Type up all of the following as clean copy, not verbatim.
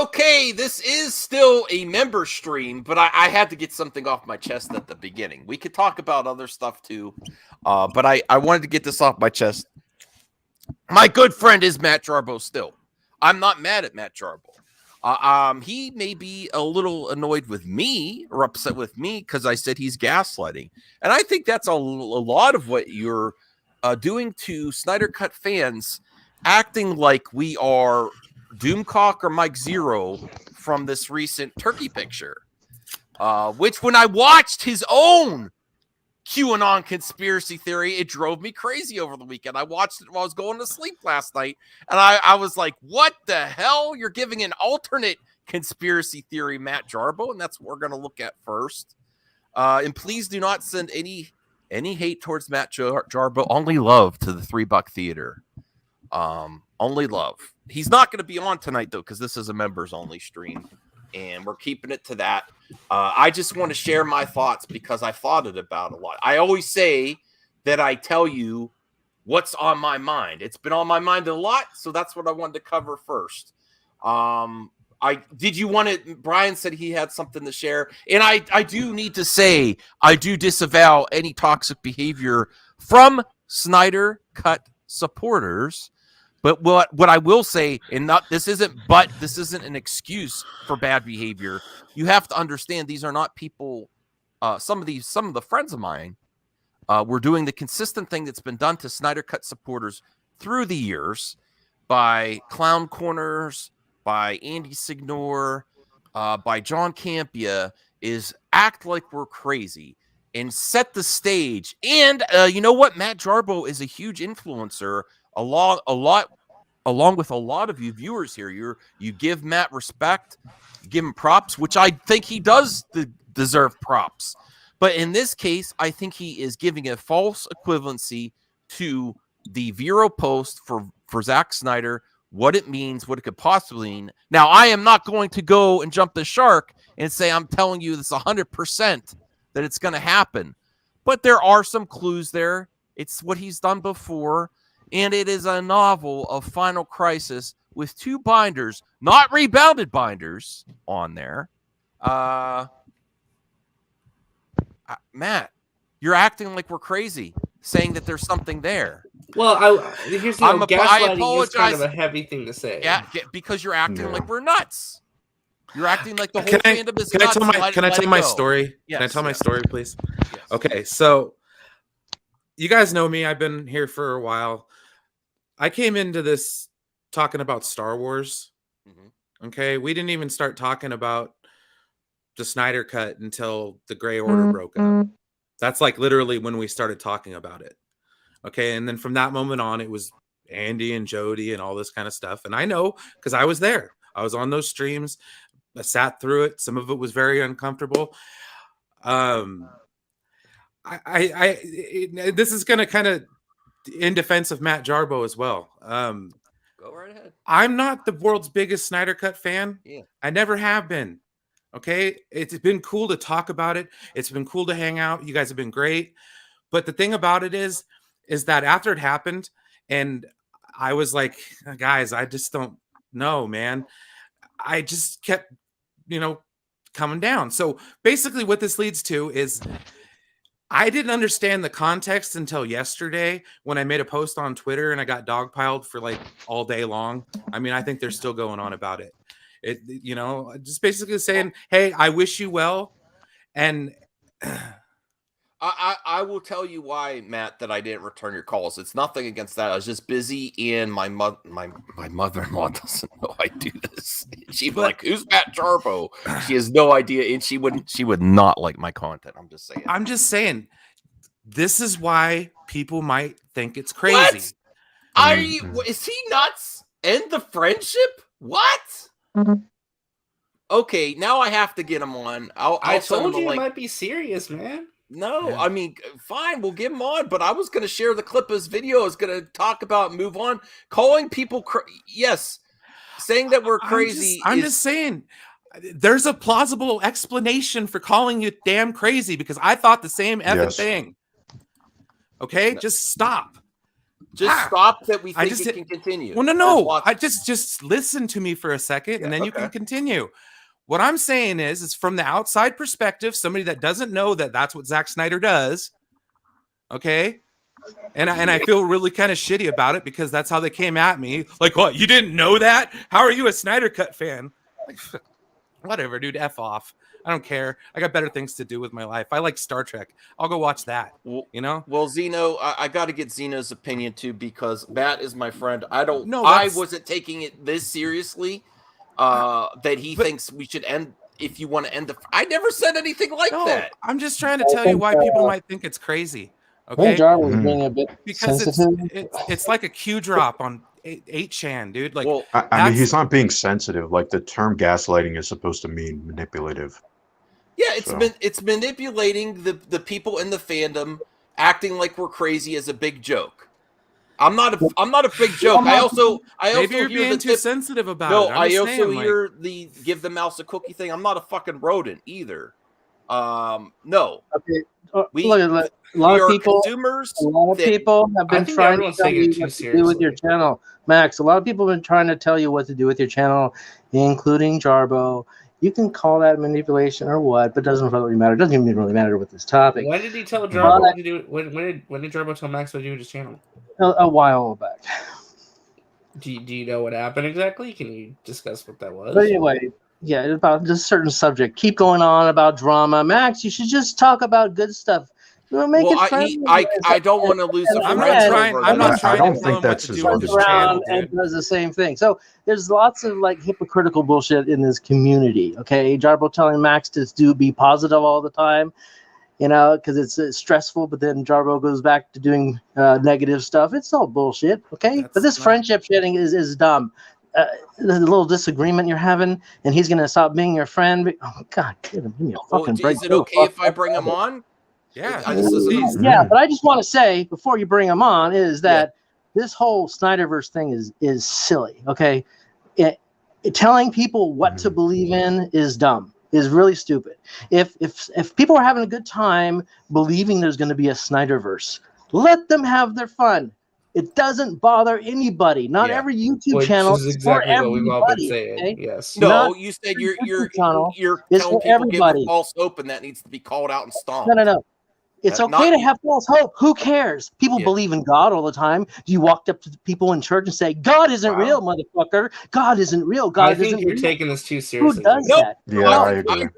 Okay, this is still a member stream, but I had to get something off my chest at the beginning. We could talk about other stuff too, but I wanted to get this off my chest. My good friend is Matt Jarbo still. I'm not mad at Matt Jarbo. He may be a little annoyed with me or upset with me because I said he's gaslighting. And I think that's a lot of what you're doing to Snyder Cut fans, acting like we are Doomcock or Mike Zero from this recent turkey picture. Which when I watched his own QAnon conspiracy theory, it drove me crazy over the weekend. I watched it while I was going to sleep last night, and I was like, what the hell? You're giving an alternate conspiracy theory, Matt Jarbo, and that's what we're going to look at first. And please do not send any hate towards Matt Jarbo. Only love to the $3 Theater. Only love. He's not going to be on tonight, though, because this is a members-only stream, and we're keeping it to that. I just want to share my thoughts because I thought it about a lot. I always say that I tell you what's on my mind. It's been on my mind a lot, so that's what I wanted to cover first. Did you want it? Brian said he had something to share, and I do need to say I do disavow any toxic behavior from Snyder Cut supporters. But what I will say, and this isn't an excuse for bad behavior. You have to understand these are not people. Some of the friends of mine were doing the consistent thing that's been done to Snyder Cut supporters through the years by Clown Corners, by Andy Signor, by John Campbell, is act like we're crazy and set the stage. And you know what? Matt Jarbo is a huge influencer. Along with a lot of you viewers here, you give Matt respect, you give him props, which I think he does deserve props. But in this case, I think he is giving a false equivalency to the Vero post for Zack Snyder, what it means, what it could possibly mean. Now, I am not going to go and jump the shark and say I'm telling you this 100% that it's going to happen. But there are some clues there. It's what he's done before. And it is a novel of Final Crisis with 2 binders, not rebounded binders, on there. Matt, you're acting like we're crazy, saying that there's something there. Well, here's the gaslighting is kind of a heavy thing to say. Yeah, because you're acting like we're nuts. You're acting like the whole fandom is nuts. Can I tell my story? Yes, can I tell my story, please? Yes. Okay, so you guys know me. I've been here for a while. I came into this talking about Star Wars. Mm-hmm. Okay, we didn't even start talking about the Snyder Cut until the Gray Order broke up. That's like literally when we started talking about it. Okay, and then from that moment on, it was Andy and Jody and all this kind of stuff. And I know because I was there. I was on those streams. I sat through it. Some of it was very uncomfortable. This is going to kind of in defense of Matt Jarbo as well. Go right ahead. I'm not the world's biggest Snyder Cut fan. Yeah. I never have been. Okay. It's been cool to talk about it. It's been cool to hang out. You guys have been great. But the thing about it is that after it happened and I was like, guys, I just don't know, man. I just kept, coming down. So basically what this leads to is I didn't understand the context until yesterday when I made a post on Twitter and I got dogpiled for like all day long. I mean, I think they're still going on about it. Just basically saying, hey, I wish you well. And I will tell you why, Matt, that I didn't return your calls. It's nothing against that. I was just busy, and my mother-in-law doesn't know I do this. She'd be like, "Who's Matt Jarbo?" She has no idea, and she would not like my content. I'm just saying. This is why people might think it's crazy. What? Is he nuts? End the friendship? What? Okay, now I have to get him on. I told you it might be serious, man. No, yeah. I mean, fine, we'll get him on, but I was going to share the clip of his video. I was going to talk about move on, calling people, yes, saying that we're crazy. I'm just saying, there's a plausible explanation for calling you damn crazy because I thought the same effing thing. Okay, just stop. Just stop that we think it can continue. Well, no. I just listen to me for a second, and then you can continue. What I'm saying is from the outside perspective, somebody that doesn't know that that's what Zack Snyder does. Okay. And I feel really kind of shitty about it because that's how they came at me. Like, what? You didn't know that? How are you a Snyder Cut fan? Like, whatever, dude. F off. I don't care. I got better things to do with my life. I like Star Trek. I'll go watch that. You know? Well, Zeno, I got to get Zeno's opinion too because Matt is my friend. I wasn't taking it this seriously. That he thinks we should end. If you want to end I never said anything like that. I'm just trying to tell you why people might think it's crazy. Okay, was being a bit because sensitive. It's like a Q drop on 8chan, dude. Like, well, I mean, he's not being sensitive. Like the term gaslighting is supposed to mean manipulative. Yeah, it's manipulating the people in the fandom, acting like we're crazy as a big joke. I'm not a big joke. I also maybe you're hear being too sensitive about it. No, I also hear the give the mouse a cookie thing. I'm not a fucking rodent either. No. Okay. Look, a lot of people have been trying to tell you what to do with your channel. Max, a lot of people have been trying to tell you what to do with your channel, including Jarbo. You can call that manipulation or what, but it doesn't really matter. It doesn't even really matter with this topic. When did he tell Jarbo what to do? When did Jarbo tell Max what to do with his channel? A while back. Do you know what happened exactly? Can you discuss what that was? But anyway, yeah, about just a certain subject. Keep going on about drama. Max, you should just talk about good stuff. I don't want to lose a friend. I'm not trying. I don't think that's his channel. And does the same thing. So there's lots of like hypocritical bullshit in this community. Okay, Jarbo telling Max to be positive all the time, you know, because it's stressful. But then Jarbo goes back to doing negative stuff. It's all bullshit. Okay, but this friendship shitting is dumb. The little disagreement you're having, and he's gonna stop being your friend. Oh God, give me a fucking break. Is it okay if I bring him on? Yeah, but I just want to say before you bring him on is that this whole Snyderverse thing is silly. Okay, telling people what to believe in is dumb. Is really stupid. If people are having a good time believing there's going to be a Snyderverse, let them have their fun. It doesn't bother anybody. Not every YouTube channel is exactly for everybody. What we've all been saying. Okay? Yes. No, you said you're telling people give false hope, and that needs to be called out and stomped. No. It's okay to have false hope. Who cares? People believe in God all the time. You walked up to people in church and say, God isn't real, motherfucker. God isn't real. God isn't real. I think you're taking this too seriously. Who does that? Yeah, I agree.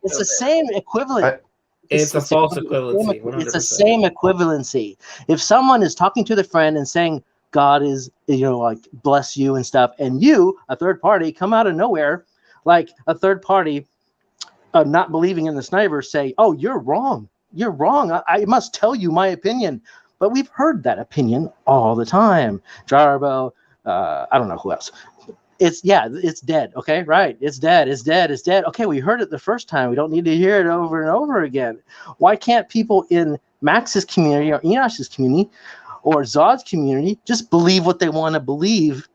It's the same equivalent. It's a false equivalency. 100%. It's the same equivalency. If someone is talking to their friend and saying, God is, like, bless you and stuff, and you, a third party, come out of nowhere, like a third party not believing in the Snyderverse, say, oh, you're wrong. You're wrong. I must tell you my opinion. But we've heard that opinion all the time. Jarbo, I don't know who else. It's dead. Okay, right. It's dead. Okay, we heard it the first time. We don't need to hear it over and over again. Why can't people in Max's community or Enosh's community or Zod's community just believe what they want to believe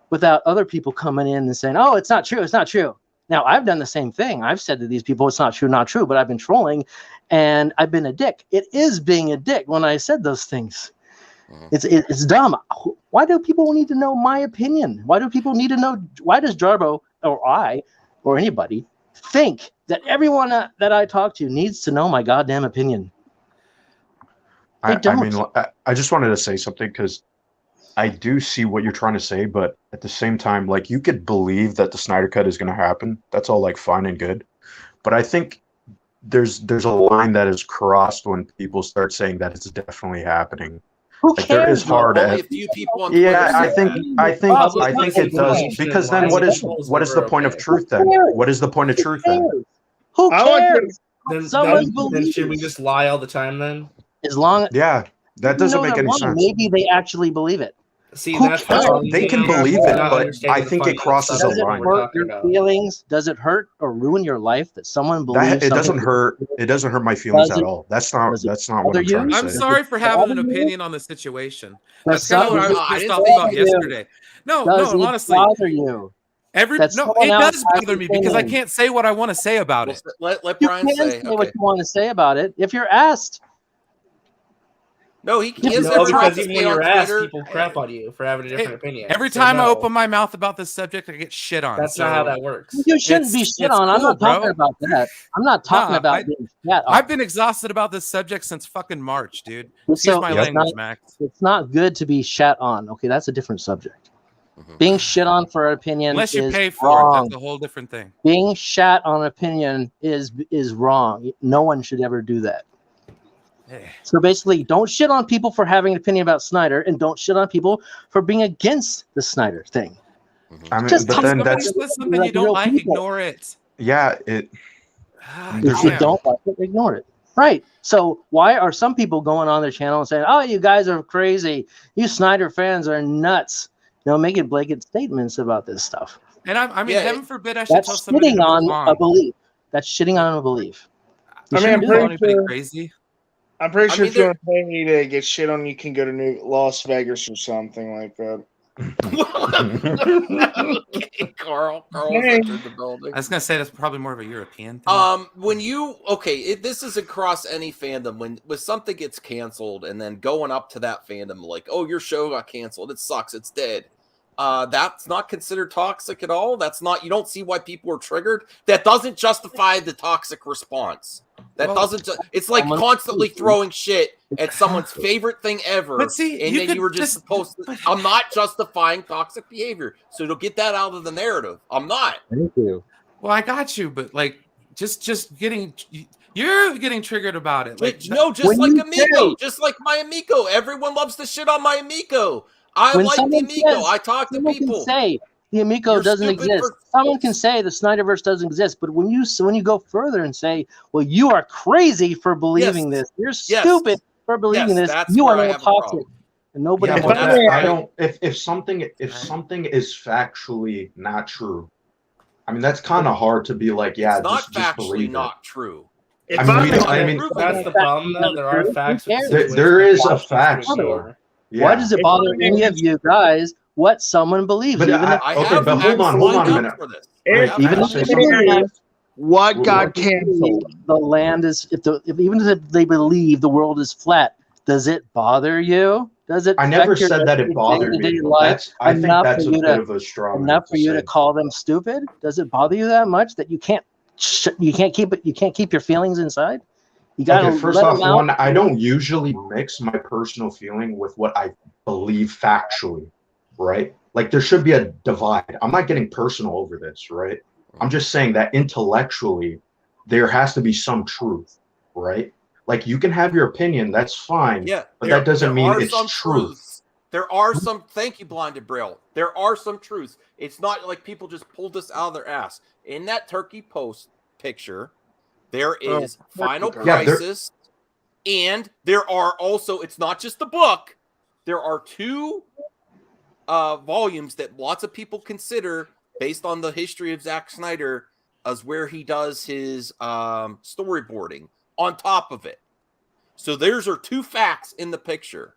without other people coming in and saying, oh, it's not true. It's not true. Now, I've done the same thing. I've said to these people, it's not true, but I've been trolling and I've been a dick. It is being a dick when I said those things. It's dumb. Why do people need to know my opinion? Why do people need to know? Why does Jarbo or I or anybody think that everyone that I talk to needs to know my goddamn opinion? I mean, I just wanted to say something because I do see what you're trying to say, but at the same time, like, you could believe that the Snyder Cut is going to happen. That's all like fine and good. But I think there's a line that is crossed when people start saying that it's definitely happening. Who cares? There is hard. A few people on I think it does, because then what is the point of truth then? What is the point of truth then? Who cares? Then should we just lie all the time then? As long that doesn't make any sense. Maybe they actually believe it. See, that's they can believe it, but I think it crosses a line. Does it hurt your feelings? Does it hurt or ruin your life that someone believes? It doesn't hurt. It doesn't hurt my feelings at all. That's not what I'm trying to say. I'm sorry for having an opinion on the situation. That's kind of what I was pissed off about yesterday. No, honestly. Bother you? It does bother me because I can't say what I want to say about it. Let Brian say what you want to say about it if you're asked. No, he has No, every right because to even stay when on you're asked, Twitter. people crap on you for having a different opinion. Every So time I no, open my mouth about this subject, I get shit on. that's not how that works. You shouldn't be shit on. I'm not talking about that. I'm not talking about being shat on. I've been exhausted about this subject since fucking March, dude. Excuse So my it's language, not- Max. It's not good to be shat on. Okay, that's a different subject. Being shit on for an opinion Unless you is pay for wrong. it, that's a whole different thing. Being shat on opinion is wrong. No one should ever do that. So basically, don't shit on people for having an opinion about Snyder, and don't shit on people for being against the Snyder thing. I mean, Just but talk then about that's something you don't real like, people. ignore it. yeah. It Ah, There's If you damn. don't like it, ignore it. Right. So why are some people going on their channel and saying, "Oh, you guys are crazy. You Snyder fans are nuts." Making blanket statements about this stuff. And I mean, Yeah, heaven forbid I should tell That's somebody shitting to on move a on. belief. That's shitting on a belief. You I mean, shouldn't I'm do Call pretty that. anybody sure. crazy. I'm pretty I sure mean, if you want to pay me to get shit on, you can go to Las Vegas or something like that. Okay, Carl entered the building. I was gonna say that's probably more of a European thing. When you this is across any fandom. When something gets canceled and then going up to that fandom like, oh, your show got canceled, it sucks, it's dead. That's not considered toxic at all. That's not. You don't see why people are triggered. That doesn't justify the toxic response. That doesn't. It's like constantly throwing shit at someone's favorite thing ever. But see, and then you were just supposed to. I'm not justifying toxic behavior. So to get that out of the narrative, I'm not. Thank you. Well, I got you, but like, just getting you're getting triggered about it. Like, No, just when like you Amico, say- just like my Amico. Everyone loves to shit on my Amico. I When like the someone Amico. says- I talk to Someone people. can say the Amico You're doesn't stupid exist. for- Someone can say the Snyderverse doesn't exist. But when you go further and say, "Well, you are crazy for believing Yes. this. You're Yes. stupid for believing Yes, this. that's You are where I now have a toxic." problem. And nobody yeah, If but I that, may- I don't. If something is factually not true, I mean that's kind of hard to be like, yeah, It's not just factually believe not true. If I mean, I we may don't- I say- mean- That's the problem, though. There are facts. With the There- situation there that is a cause us to fact, ignore. though. Why does it If bother I may- any of you guys what someone believes? But Even if I okay, have but hold facts on a lined up minute. for this. Wait, I have even can I facts. say if something? I may ask, what What- got canceled? the land is even if they believe the world is flat, does it bother you? Does it? I never affect your said that it bothered me. day-to-day life I think enough that's for a you bit to- of a straw man enough for you to say. call them stupid? Does it bother you that much that you can't keep your feelings inside? You gotta Okay, first let off, them out. one, I don't usually mix my personal feeling with what I believe factually, right? Like there should be a divide. I'm not getting personal over this, right? I'm just saying that intellectually, there has to be some truth, right? Like you can have your opinion, that's fine, Yeah, but that doesn't mean are it's some true. truths. There are some. Thank you, Blinded Braille. There are some truths. It's not like people just pulled this out of their ass. In that Turkey Post picture, there is Final Yeah, there- Crisis, and there are also. It's not just the book. There are two volumes that lots of people consider, based on the history of Zack Snyder, as where he does his storyboarding on top of it. So there's are two facts in the picture.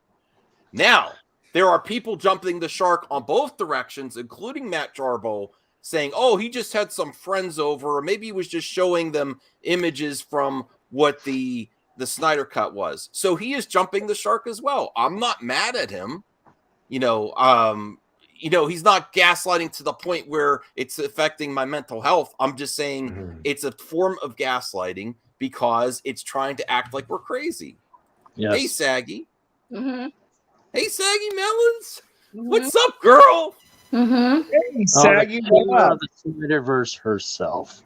Now, there are people jumping the shark on both directions, including Matt Jarbo, saying, oh, he just had some friends over, or maybe he was just showing them images from what the Snyder Cut was. So he is jumping the shark as well. I'm not mad at him. He's not gaslighting to the point where it's affecting my mental health. I'm just saying it's a form of gaslighting because it's trying to act like we're crazy. Yes. Hey, Saggy. Mm-hmm. Hey, Saggy Melons. What's up, girl? Mm-hmm. Hey, Saggy, the what queen up? of the Snyderverse herself,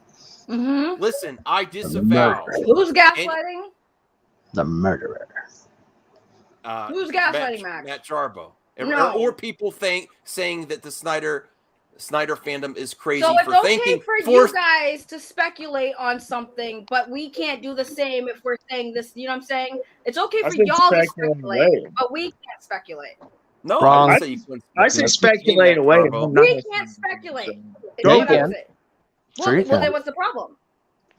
Mm-hmm. Listen, I disavow. Who's gaslighting? the murderer. Who's gaslighting, Max? Matt Jarbo. No. Or people saying that the Snyder fandom is crazy So it's for okay thinking for you guys to speculate on something, but we can't do the same if we're saying this. You know what I'm saying? It's okay I for said y'all to speculate speculate, away. but we can't speculate. No, Wrong. I didn't say you couldn't I say speculate. speculate away. Jarbo. We can't speculate. Yeah, you That's can. it. Sure you Well, can. then what's the problem?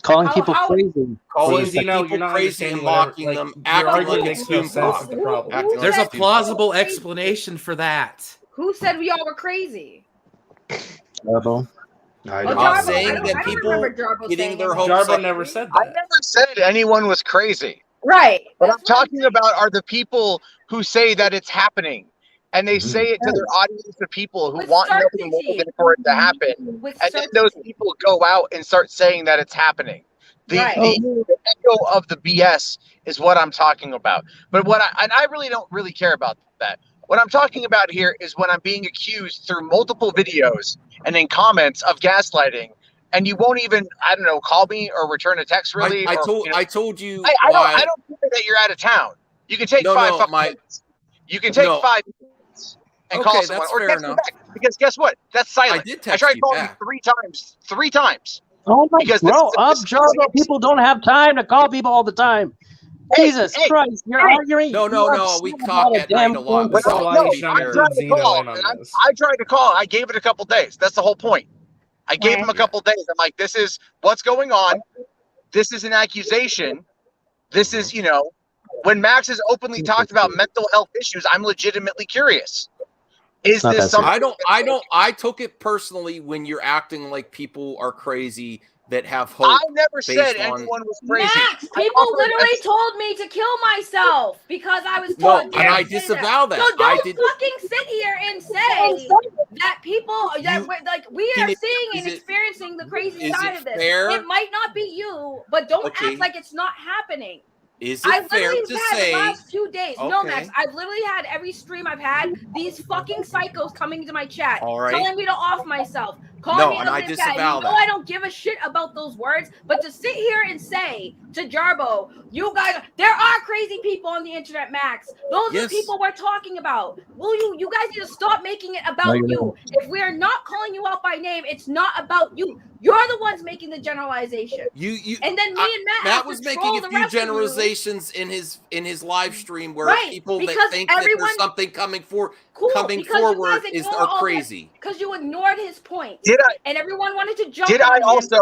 Calling How- people how- crazy. Calling See, Zeno, people you're not crazy and understanding whatever- mocking like, them, your acting argument like makes it's no Doom sense Pop. with the problem. Acting like There's a it's Doom plausible Crazy. explanation for that. Who said we all were crazy? Jarbo. I Oh, don't Jarbo. know. saying I don't, that I don't people remember Jarbo getting saying their anything. hopes Jarbo up. never said I that. never said anyone was crazy. Right. What I'm That's what talking about are the people who say that it's happening. And they say it to their audience of people who want nothing more than for it to happen. And then those people go out and start saying that it's happening. The echo of the BS is what I'm talking about. But I really don't really care about that. What I'm talking about here is when I'm being accused through multiple videos and in comments of gaslighting, and you won't even, I don't know, call me or return a text. Really, I told you. I don't care that you're out of town. You can take 5 minutes. You can take 5 minutes and call someone or text me back. Because guess what? That's silent. I tried calling you 3 times. Oh my God! Grow up, Jarbo. People don't have time to call people all the time. Jesus Christ, you're arguing. No. We talk at night a lot. I tried to call. I gave it a couple days. That's the whole point. I gave him a couple days. I'm like, this is what's going on. This is an accusation. This is, when Max has openly talked about mental health issues, I'm legitimately curious. Is this something? I took it personally when you're acting like people are crazy that have hope. I never said anyone was crazy. Max, people literally told me to kill myself because I was told. No, and I disavow that. So don't fucking sit here and say that people we are seeing and experiencing the crazy side of this. It might not be you, but don't act like it's not happening. Is it fair to say the last 2 days? No, Max. I've literally had every stream I've had these fucking psychos coming into my chat, telling me to off myself. Call me a this guy. You know I don't give a shit about those words, but to sit here and say to Jarbo, you guys, there are crazy people on the internet, Max. Those are people we're talking about. Will you guys need to stop making it about you? If we are not calling you out by name, it's not about you. You're the ones making the generalization. And then me and Matt was making a few generalizations in his live stream where people that think that there's something coming forward are crazy. Because you ignored his point. And everyone wanted to jump. Did I also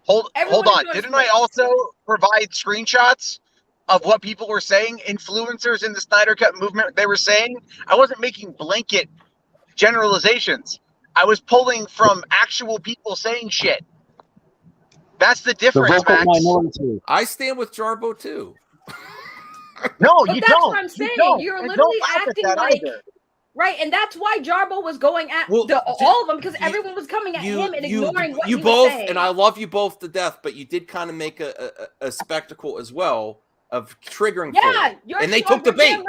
hold on? Didn't I also provide screenshots of what people were saying? Influencers in the Snyder Cut movement, they were saying. I wasn't making blanket generalizations. I was pulling from actual people saying shit. That's the difference, Max. I stand with Jarbo too. No, but you that's don't. What I'm saying. You're literally acting like right, and that's why Jarbo was going at all of them because everyone was coming at him and ignoring what he was saying. And I love you both to death, but you did kind of make a spectacle as well of triggering. And they took the bait.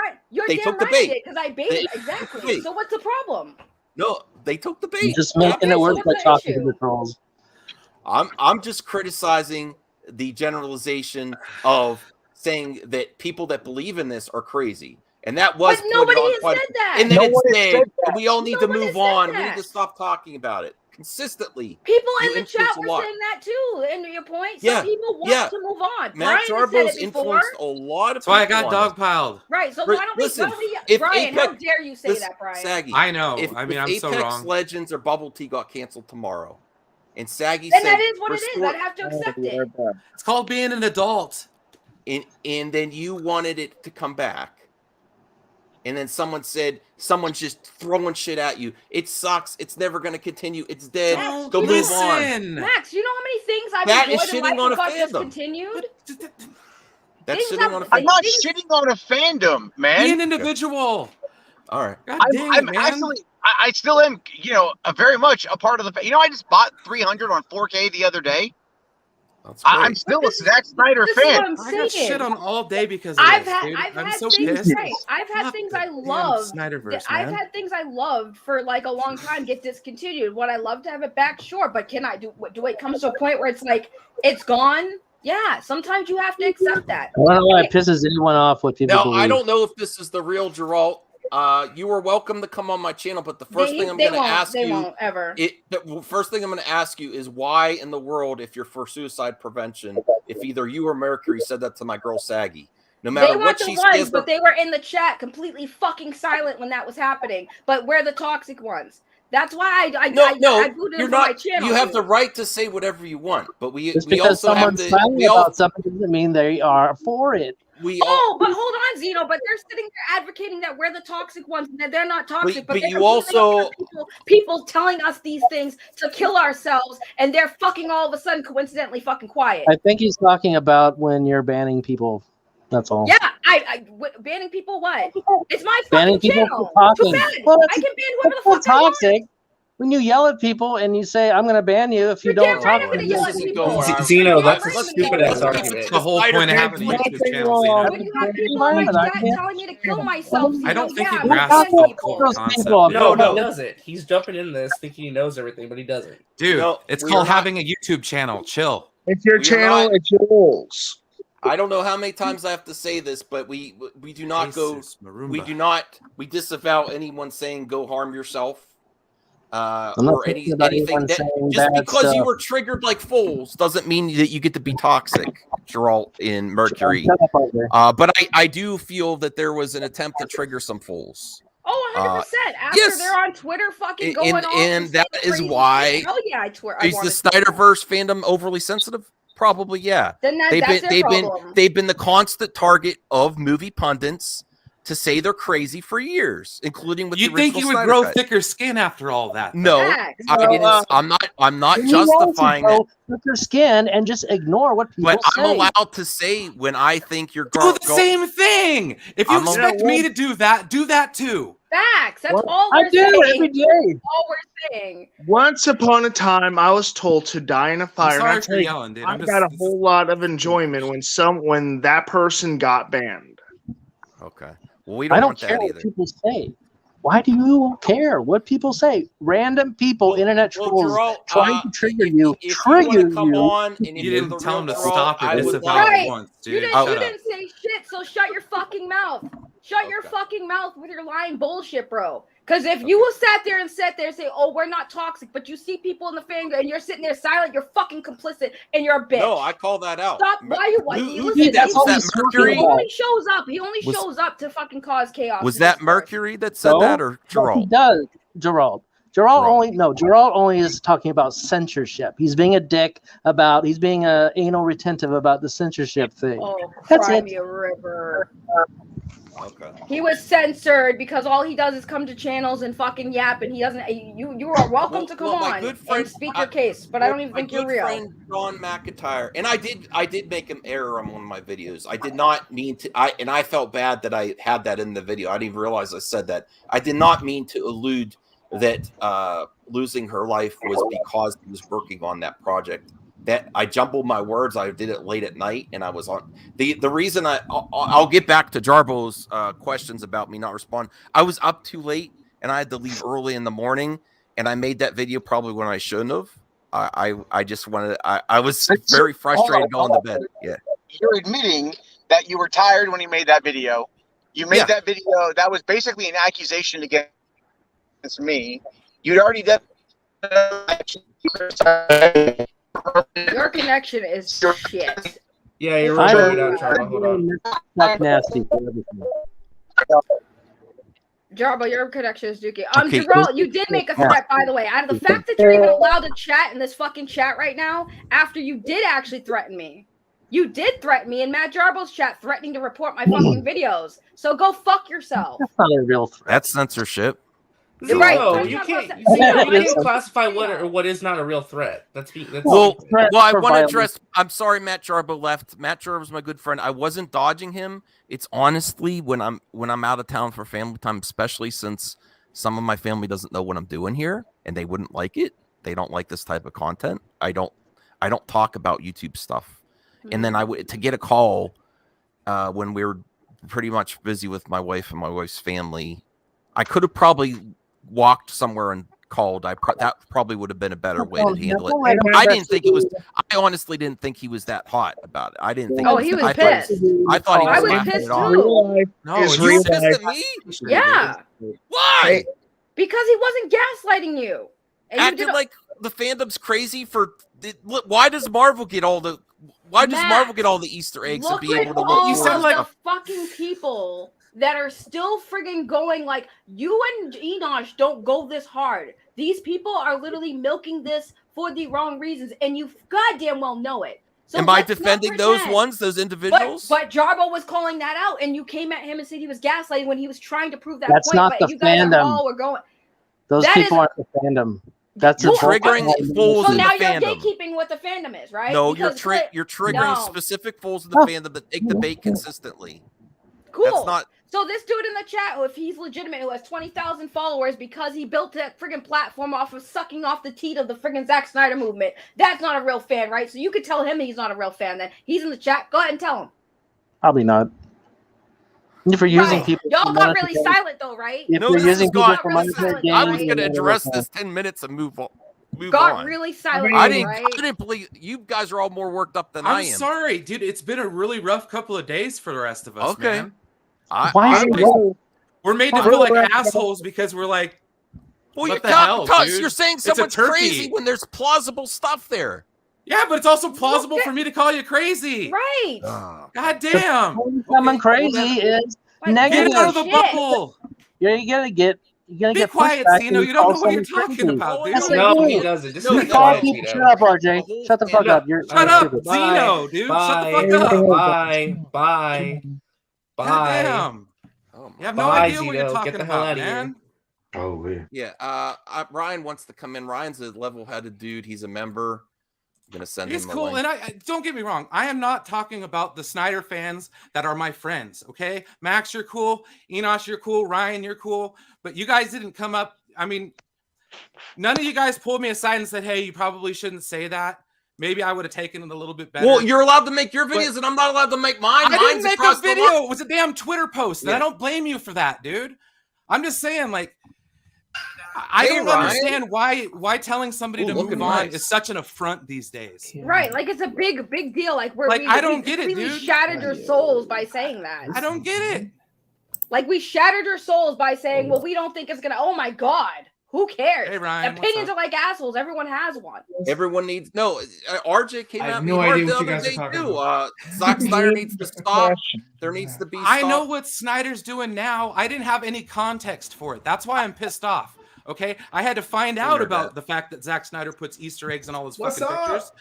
They took the bait because I baited exactly. So what's the problem? No, they took the bait. Just making it work by talking to the trolls. I'm just criticizing the generalization of saying that people that believe in this are crazy. And that was nobody has said that. And then it's dead. And we all need to move on. We need to stop talking about it consistently. People in the chat were saying that too. And your point, some people want to move on. Matt Jarbo's influenced a lot of people. That's why I got dogpiled. Right. So why don't Brian, how dare you say that, Brian? Saggy, I know. If I'm so wrong. Apex Legends or Bubble Tea got canceled tomorrow, and Saggy said that is what it is. I'd have to accept it. It's called being an adult. And then you wanted it to come back. And then someone's just throwing shit at you. It sucks. It's never going to continue. It's dead. Go move on. Max, you know how many things I've enjoyed in life got discontinued? That's shitting on a fandom. I'm not shitting on a fandom, man. Be an individual. All right. I'm actually, I still am, very much a part of the. I just bought 300 on 4K the other day. I'm still a Zack Snyder fan. I got shit on all day because of I've this, had, dude. I've I'm had so things, pissed. right. I've had things I loved. Snyderverse, I've had things I loved for like a long time get discontinued. Would I love to have it back? Sure, but can I do it comes to a point where it's like it's gone? Yeah, sometimes you have to accept that. I don't know why it pisses anyone off what people believe. I don't know if this is the real Geralt. You are welcome to come on my channel, but the first thing I'm going to ask you, the first thing I'm going to ask you is why in the world, if you're for suicide prevention, if either you or Mercury said that to my girl Saggy, no matter what she says, but they were in the chat completely fucking silent when that was happening. But we're the toxic ones. That's why I booted you're from not. My channel. You have the right to say whatever you want, but we because also have to. About something doesn't mean they are for it. But hold on, Zeno. But they're sitting there advocating that we're the toxic ones, and that they're not toxic. But you also people telling us these things to kill ourselves, and they're fucking all of a sudden coincidentally fucking quiet. I think he's talking about when you're banning people. That's all. Yeah, banning people. What? It's my banning fucking people channel. for talking. Too bad. Well, I can ban whoever the fuck toxic. I want. When you yell at people and you say, "I'm going to ban you if you don't talk," I'm gonna yell at people. Zeno, that's a stupid ass argument. That's the whole point of having a YouTube channel. When you have people in my chat telling me to kill myself, I don't think he I'm grasps gonna ban the people. full concept. No, he doesn't. He's jumping in this thinking he knows everything, but he doesn't. Dude, it's called having a YouTube channel. Chill. It's your channel. It's your rules. I don't know how many times I have to say this, but we do not go. We disavow anyone saying "go harm yourself." Or anything that, just because you were triggered like fools doesn't mean that you get to be toxic, Geralt in Mercury. But I do feel that there was an attempt to trigger some fools. Oh, 100%. After they're on Twitter fucking going off. And that is why. Hell yeah, I swear. Is the Snyderverse fandom overly sensitive? Probably, yeah. Then that's their problem. They've been the constant target of movie pundits to say they're crazy for years, including with. You think you would grow thicker skin after all that? No, I'm not justifying it. Thicker skin and just ignore what people say. But I'm allowed to say when I think you're do the same thing. If you expect me to do that too. Facts. That's all we're saying. I do every day. All we're saying. Once upon a time, I was told to die in a fire. I'm sorry for yelling, dude. I got a whole lot of enjoyment when that person got banned. Okay. Well, we don't want that care either. what people say. Why do you care what people say? Random people, internet trolls, trying to trigger you. You didn't tell them to stop it. It's about once, dude. You didn't say shit, so shut your fucking mouth. Shut your fucking mouth with your lying bullshit, bro. Because if you sat there and say, "Oh, we're not toxic," but you see people in the fan and you're sitting there silent, you're fucking complicit and you're a bitch. No, I call that out. Stop. Why you? He only shows up. He only shows up to fucking cause chaos. Was that Mercury that said that, or Geralt? He does, Geralt. Geralt only is talking about censorship. He's being a dick about. He's being anal retentive about the censorship thing. Oh, that's cry it. me a river. Okay. He was censored because all he does is come to channels and fucking yap, and he doesn't. You are welcome to come on and speak your case, but I don't even think you're real. My good friend John McIntyre, and I did make an error on one of my videos. I did not mean to. I felt bad that I had that in the video. I didn't even realize I said that. I did not mean to allude that losing her life was because he was working on that project. That I jumbled my words. I did it late at night, and I was on the reason. I'll get back to Jarbo's questions about me not responding. I was up too late, and I had to leave early in the morning, and I made that video probably when I shouldn't have. I just wanted. I was very frustrated going to bed. Yeah, you're admitting that you were tired when you made that video. You made that video. That was basically an accusation against me. You'd already done. Your connection is shit. Yeah, you're really out, Jarbo. Hold on. That's nasty for everything. Jarbo, your connection is dookie. Geralt, you did make a threat, by the way. Out of the fact that you're even allowed to chat in this fucking chat right now, after you did actually threaten me. You did threaten me in Matt Jarbo's chat, threatening to report my fucking videos. So go fuck yourself. That's not a real threat. That's censorship. No, you can't classify what is not a real threat. Well, I want to address. I'm sorry, Matt Jarbo left. Matt Jarbo's my good friend. I wasn't dodging him. It's honestly when I'm out of town for family time, especially since some of my family doesn't know what I'm doing here, and they wouldn't like it. They don't like this type of content. I don't talk about YouTube stuff. And then to get a call when we were pretty much busy with my wife and my wife's family. I could have probably walked somewhere and called. That probably would have been a better way to handle it. I didn't think it was. I honestly didn't think he was that hot about it. I didn't think. Oh, he was pissed. I thought he was. I was pissed too. No, you pissed at me? Yeah. Why? Because he wasn't gaslighting you. And acting like the fandom's crazy for. Why does Marvel get all the? Why does Marvel get all the Easter eggs and be able to look? You sound like the fucking people that are still friggin' going like, you and Enosh don't go this hard. These people are literally milking this for the wrong reasons, and you goddamn well know it. So am I defending those individuals? But Jarbo was calling that out, and you came at him and said he was gaslighting when he was trying to prove that That's point. not but the you guys fandom. all were going. Those people aren't the fandom. That's you're a triggering fools So in the now you're fandom. gatekeeping what the fandom is, right? No, Because you're triggering specific fools in the fandom that take the bait consistently. Cool. That's not. So this dude in the chat, if he's legitimate, who has 20,000 followers because he built that friggin' platform off of sucking off the teat of the friggin' Zack Snyder movement, that's not a real fan, right? So you could tell him he's not a real fan. Then he's in the chat. Go ahead and tell him. Probably not. If you're using people, y'all got really silent though, right? If you're using people for monetary gain, I was going to address this 10 minutes and move on. Got really silent. I didn't believe you guys are all more worked up than I am. I'm sorry, dude. It's been a really rough couple of days for the rest of us. Okay. Man. We're made to feel like assholes because we're like, well, what the hell, dude? You're saying someone's crazy when there's plausible stuff there. Yeah, but it's also plausible for me to call you crazy. Right. God damn. Someone crazy is negative. Get out of the bubble. You're gonna get. You're gonna Be get quiet, Zeno. You don't know what you're talking about, dude. No, he doesn't. Just Shut up, RJ. Shut the fuck up. Shut up, Zeno, dude. Shut the fuck up. Bye. Damn. You have no idea what you're talking about, man. Oh, yeah. Ryan wants to come in. Ryan's a level-headed dude. He's a member. I'm gonna send him. He's cool, and I don't get me wrong. I am not talking about the Snyder fans that are my friends. Okay, Max, you're cool. Enosh, you're cool. Ryan, you're cool. But you guys didn't come up. I mean, none of you guys pulled me aside and said, "Hey, you probably shouldn't say that." Maybe I would have taken it a little bit better. Well, you're allowed to make your videos, and I'm not allowed to make mine. I didn't make a video. It was a damn Twitter post, and I don't blame you for that, dude. I'm just saying, like, I don't understand why telling somebody to move on is such an affront these days. Right, like it's a big deal. Like I don't get it, dude. We shattered your souls by saying that. I don't get it. Like we shattered your souls by saying, well, we don't think it's gonna. Oh my god, who cares? Hey Ryan, opinions are like assholes. Everyone has one. Everyone needs RJ came out. I have no idea what you guys are talking about. Zack Snyder needs to stop. There needs to be. I know what Snyder's doing now. I didn't have any context for it. That's why I'm pissed off. Okay, I had to find out about the fact that Zack Snyder puts Easter eggs in all his fucking pictures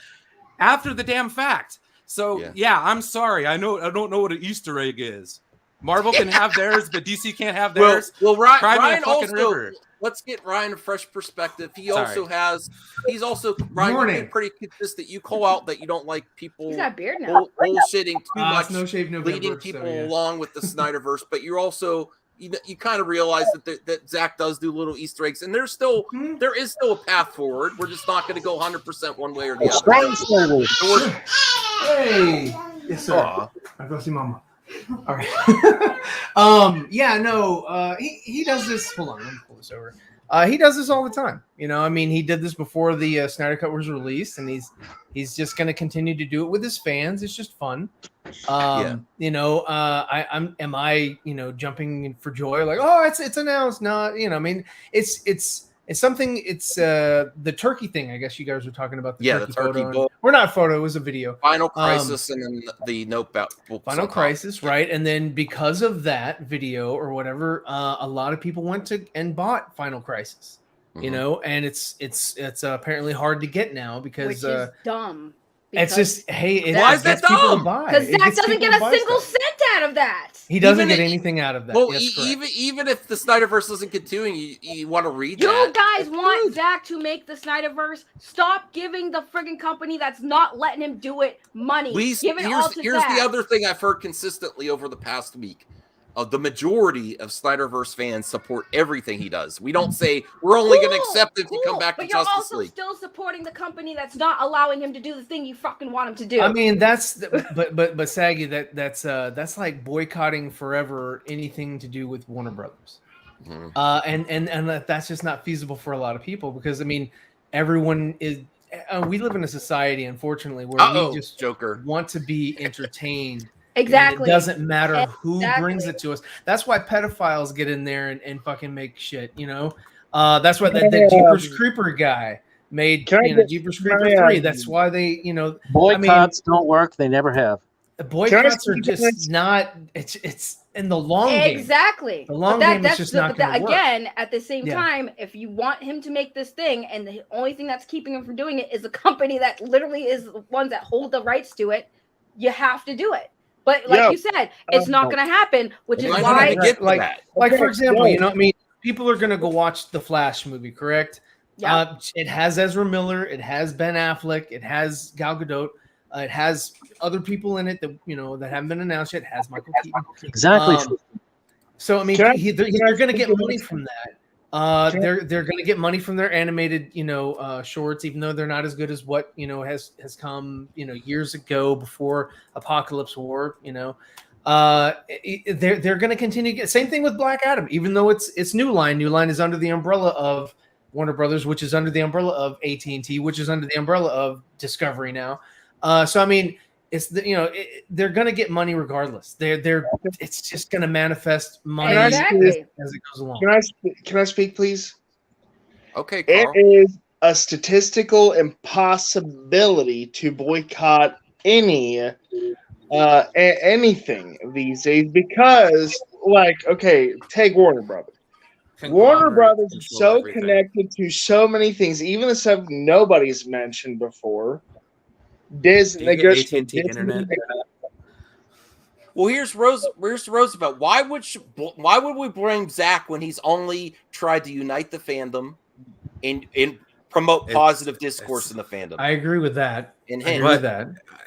after the damn fact. So yeah, I'm sorry. I don't know what an Easter egg is. Marvel can have theirs, but DC can't have theirs. Well, Ryan also. Let's get Ryan a fresh perspective. He's also Ryan. You've been pretty consistent. You call out that you don't like people bullshitting too much, leading people along with the Snyderverse, but you're also. You kind of realize that Zach does do little Easter eggs, and there is still a path forward. We're just not going to go 100% one way or the other. Hey, yes sir. I'll go see Mama. All right. Yeah, no. He does this. Hold on, let me pull this over. He does this all the time. You know, I mean, he did this before the Snyder Cut was released, and he's just going to continue to do it with his fans. It's just fun. You know, am I jumping for joy like, oh, it's announced? No, you know, I mean, it's something. It's the turkey thing. I guess you guys were talking about the turkey photo. We're not photo. It was a video. Final Crisis and then the notebook. Final Crisis, right? And then because of that video or whatever, a lot of people went to and bought Final Crisis. You know, and it's apparently hard to get now because which is dumb. It's just why is that dumb? Because Zach doesn't get a single cent out of that. He doesn't get anything out of that. Well, even if the Snyderverse doesn't continue, you want to read that. You guys want Zach to make the Snyderverse? Stop giving the friggin' company that's not letting him do it money. Give it all to here's Zach. the other thing I've heard consistently over the past week. The majority of Snyderverse fans support everything he does. We don't say we're only going to accept if you come back to Justice League. But you're also still supporting the company that's not allowing him to do the thing you fucking want him to do. I mean, but Saggy, that's like boycotting forever anything to do with Warner Brothers, and that's just not feasible for a lot of people because I mean, everyone is. We live in a society, unfortunately, where we just want to be entertained. Exactly. It doesn't matter who brings it to us. That's why pedophiles get in there and fucking make shit, you know? That's why that Jeepers Creeper guy made Jeepers Creeper 3. That's why they, boycotts don't work. They never have. The boycotts are just not, it's in the long game. Exactly. The long game is just not going to work. Again, at the same time, if you want him to make this thing and the only thing that's keeping him from doing it is a company that literally is the ones that hold the rights to it, you have to do it. But like you said, it's not going to happen, which is why. Like for example, I mean, people are going to go watch the Flash movie, correct? Yeah. It has Ezra Miller. It has Ben Affleck. It has Gal Gadot. It has other people in it that that haven't been announced yet. It has Michael Keaton. Exactly. So I mean, they're going to get money from that. They're going to get money from their animated shorts, even though they're not as good as what has come years ago before Apocalypse War. They're going to continue to get same thing with Black Adam, even though it's New Line. New Line is under the umbrella of Warner Brothers, which is under the umbrella of AT&T, which is under the umbrella of Discovery now. So I mean, it's they're going to get money regardless. It's just going to manifest money as it goes along. Can I speak, please? Okay, Carl. It is a statistical impossibility to boycott anything these days because, take Warner Brothers. Warner Brothers is so connected to so many things, even the stuff nobody's mentioned before. Disney goes to AT&T internet. Well, here's Roosevelt. Why would we blame Zach when he's only tried to unite the fandom and promote positive discourse in the fandom? I agree with that.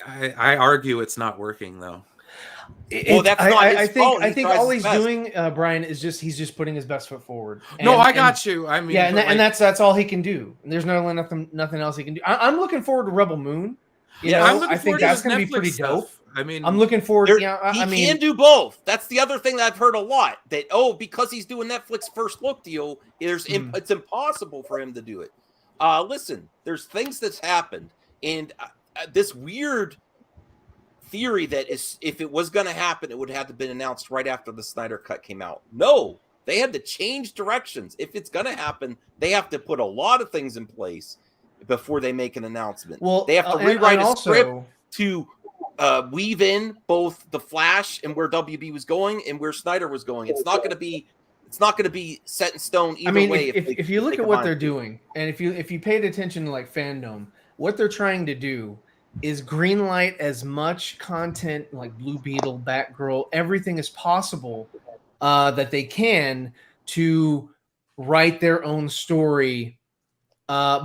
I argue it's not working though. I think all he's doing, Brian, is he's just putting his best foot forward. I got you. I mean, and that's all he can do. There's nothing else he can do. I'm looking forward to Rebel Moon. I think that's going to be pretty dope. I mean, I'm looking forward. He can do both. That's the other thing that I've heard a lot. That because he's doing Netflix first look deal, it's impossible for him to do it. Listen, there's things that's happened, and this weird theory that if it was going to happen, it would have to been announced right after the Snyder Cut came out. No, they had to change directions. If it's going to happen, they have to put a lot of things in place before they make an announcement. Well, they have to rewrite a script to weave in both the Flash and where WB was going and where Snyder was going. It's not going to be set in stone either way. If you look at what they're doing, and if you paid attention to Fandom, what they're trying to do is greenlight as much content like Blue Beetle, Batgirl, everything as possible that they can to write their own story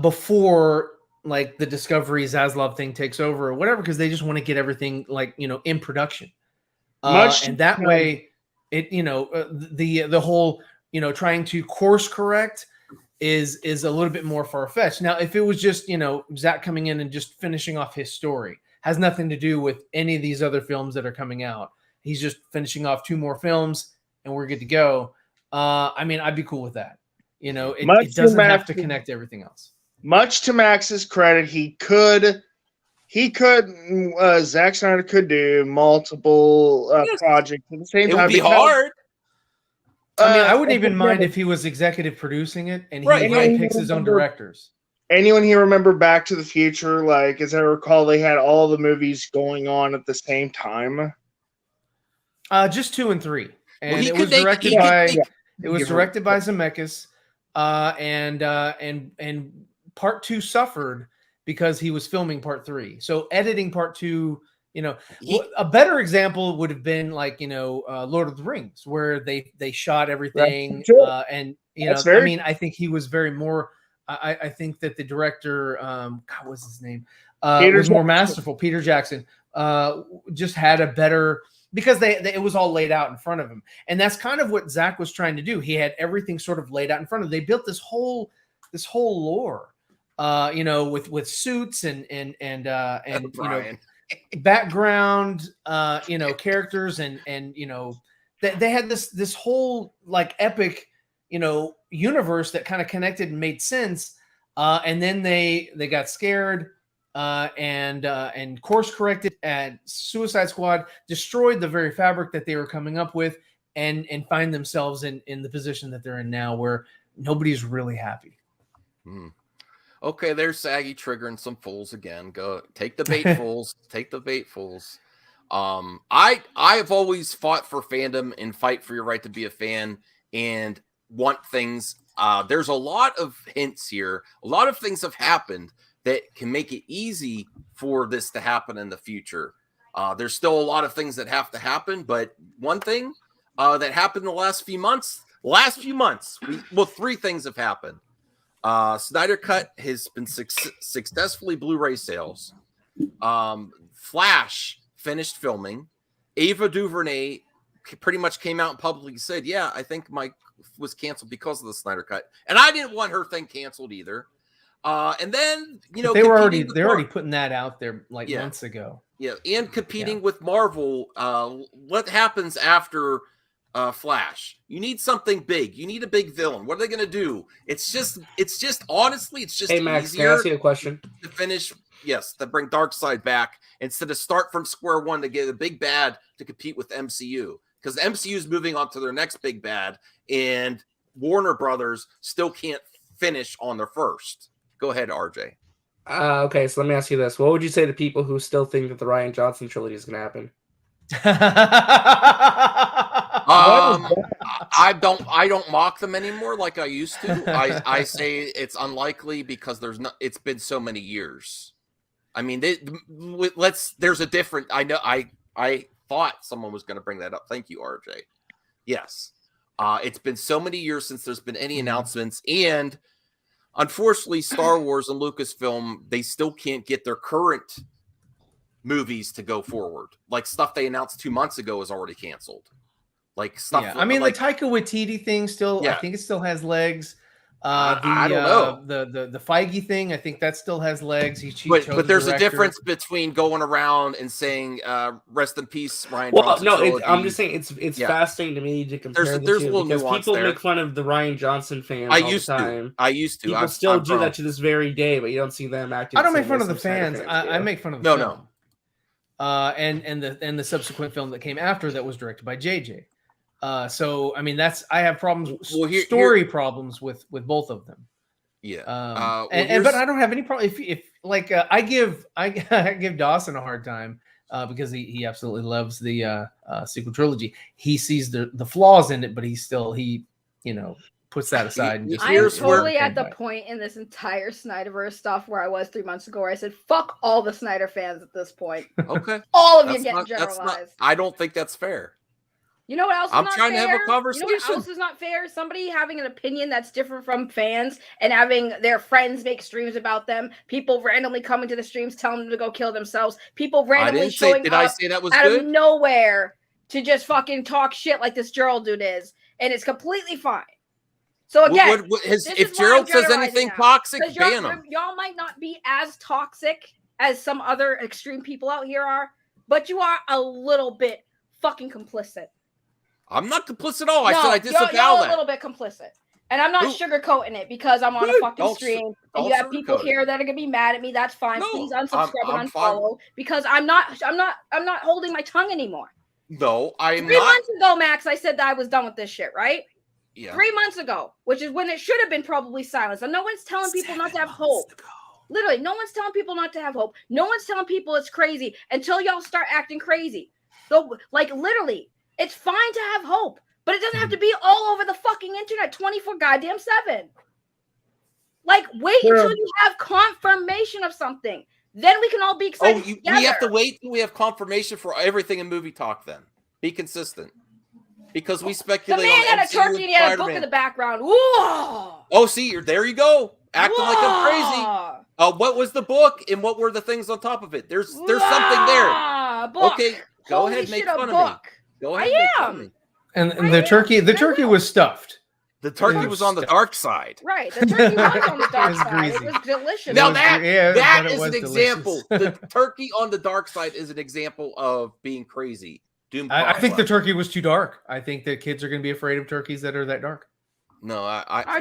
before the Discovery Zaslav thing takes over or whatever, because they just want to get everything in production. And that way it the whole trying to course correct is a little bit more far-fetched. Now, if it was just Zach coming in and just finishing off his story, has nothing to do with any of these other films that are coming out. He's just finishing off 2 more films and we're good to go. I mean, I'd be cool with that. It doesn't have to connect to everything else. Much to Max's credit, Zack Snyder could do multiple projects at the same time. It would be hard. I mean, I wouldn't even mind if he was executive producing it and he picks his own directors. Anyone here remember Back to the Future? As I recall, they had all the movies going on at the same time. Just 2 and 3, and it was directed by Zemeckis. And part 2 suffered because he was filming part 3. So editing part 2, a better example would have been Lord of the Rings, where they shot everything. I think he was very more. I think that the director, what's his name? Was more masterful. Peter Jackson just had a better. Because it was all laid out in front of him, and that's kind of what Zach was trying to do. He had everything sort of laid out in front of him. They built this whole lore, with suits and background, characters and they had this whole epic, universe that kind of connected and made sense. And then they got scared. And course corrected, and Suicide Squad destroyed the very fabric that they were coming up with, and find themselves in the position that they're in now, where nobody's really happy. Okay, there's Saggy triggering some fools again. Go take the bait, fools. Take the bait, fools. I have always fought for fandom and fight for your right to be a fan and want things. There's a lot of hints here. A lot of things have happened that can make it easy for this to happen in the future. There's still a lot of things that have to happen, but one thing that happened in the last few months, 3 things have happened. Snyder Cut has been successfully Blu-ray sales. Flash finished filming. Ava DuVernay pretty much came out and publicly said, "Yeah, I think Mike was canceled because of the Snyder Cut," and I didn't want her thing canceled either. And then they're already putting that out there like months ago. Yeah, and competing with Marvel. What happens after Flash? You need something big. You need a big villain. What are they going to do? It's just honestly, it's just hey Max, easier can I ask you a question? To finish. Yes, to bring Darkseid back instead of start from square one to get a big bad to compete with MCU, because the MCU is moving on to their next big bad, and Warner Brothers still can't finish on their first. Go ahead, RJ. Okay, so let me ask you this: what would you say to people who still think that the Rian Johnson trilogy is going to happen? I don't mock them anymore like I used to. I say it's unlikely because it's been so many years. I mean, there's a different. I know. I thought someone was going to bring that up. Thank you, RJ. Yes, it's been so many years since there's been any announcements, and unfortunately, Star Wars and Lucasfilm, they still can't get their current movies to go forward. Like stuff they announced 2 months ago is already canceled. Like stuff. Yeah. I mean, the Taika Waititi thing still. Yeah. I think it still has legs. I don't know. The Feige thing, I think that still has legs. But there's a difference between going around and saying "Rest in peace, Rian Johnson." No, I'm just saying it's fascinating to me to compare the two, because people make fun of the Rian Johnson fans all the time. I used to. People still do that to this very day, but you don't see them acting. I don't make fun of the fans. I make fun of the film. And the subsequent film that came after that was directed by JJ. So I mean, I have problems, story problems with both of them. Yeah. But I don't have any problem if I give Dawson a hard time because he absolutely loves the sequel trilogy. He sees the flaws in it, but he puts that aside. And just I'm totally at the point in this entire Snyderverse stuff where I was 3 months ago, where I said, "Fuck all the Snyder fans at this point." Okay. All of you get generalized. I don't think that's fair. You know what else is I'm not trying fair? to have a conversation. You know what else is not fair? Somebody having an opinion that's different from fans and having their friends make streams about them. People randomly coming to the streams telling them to go kill themselves. People randomly showing up out of nowhere to just fucking talk shit like this Gerald dude is. And it's completely fine. So again, if Gerald says anything toxic, ban him. Y'all might not be as toxic as some other extreme people out here are, but you are a little bit fucking complicit. I'm not complicit at all. I said I disavow that. You're a little bit complicit. And I'm not sugarcoating it because I'm on a fucking stream and you have people here that are gonna be mad at me. That's fine. No, please unsubscribe and unfollow because I'm not holding my tongue anymore. No, I'm 3 months ago, Max, I said that I was done with this shit, right? Yeah. 3 months ago, which is when it should have been probably silenced. And no one's telling people not to have hope. Literally, no one's telling people not to have hope. No one's telling people it's crazy until y'all start acting crazy. So, literally, it's fine to have hope, but it doesn't have to be all over the fucking internet 24/7. Wait until you have confirmation of something. Then we can all be excited together. We have to wait till we have confirmation for everything in movie talk then. Be consistent. Because we speculate the man had a turkey and he had a book in the background. Whoa! Oh, see, there you go. Acting like I'm crazy. What was the book and what were the things on top of it? There's something there. Book. Okay, go ahead, make fun of me. Go ahead, make fun of me. And the turkey was stuffed. The turkey was on the dark side. Right, the turkey was on the dark side. It was delicious. Now that is an example. The turkey on the dark side is an example of being crazy. I think the turkey was too dark. I think that kids are going to be afraid of turkeys that are that dark. No,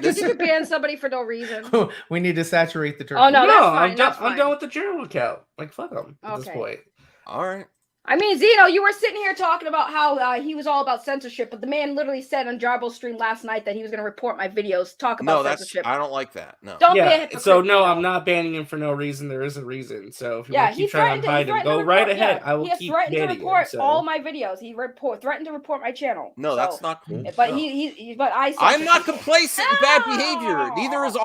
you could ban somebody for no reason. We need to saturate the turkey. Oh no, that's fine. I'm done with the Gerald account. Fuck them at this point. All right. I mean, Zeno, you were sitting here talking about how he was all about censorship, but the man literally said on Jarbo's stream last night that he was going to report my videos, talk about censorship. I don't like that. No. Don't be a hypocrite. So, no, I'm not banning him for no reason. There is a reason. So, if you want to keep trying to hide him, go right ahead. I will keep banning him. He threatened to report all my videos. He threatened to report my channel. No, that's not cool. But I'm not complacent in bad behavior. Neither is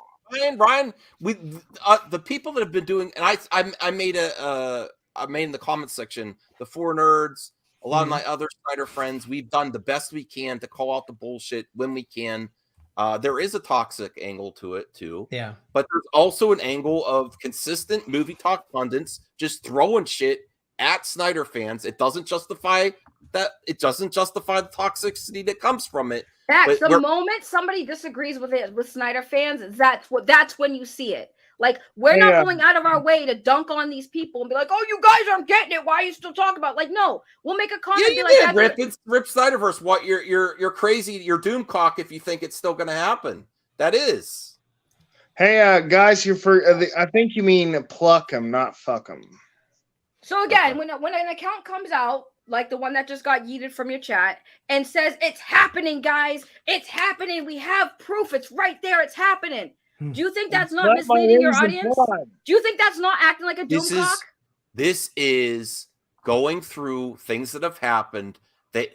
Ryan. The people that have been doing, and I made in the comments section, the Four Nerds, a lot of my other Snyder friends, we've done the best we can to call out the bullshit when we can. There is a toxic angle to it too. Yeah. But there's also an angle of consistent movie talk pundits just throwing shit at Snyder fans. It doesn't justify that. It doesn't justify the toxicity that comes from it. That's the moment somebody disagrees with it with Snyder fans. That's when you see it. Like, we're not going out of our way to dunk on these people and be like, "Oh, you guys aren't getting it. Why are you still talking about it?" Like, no, we'll make a comment. Yeah, and be like, rip Snyderverse. What you're crazy. You're doomcock if you think it's still going to happen. That is. Hey, guys, I think you mean pluck them, not fuck them. So again, when an account comes out, like the one that just got yeeted from your chat, and says, "It's happening, guys. It's happening. We have proof. It's right there. It's happening." Do you think that's not misleading your audience? Do you think that's not acting like a doomcock? This is going through things that have happened that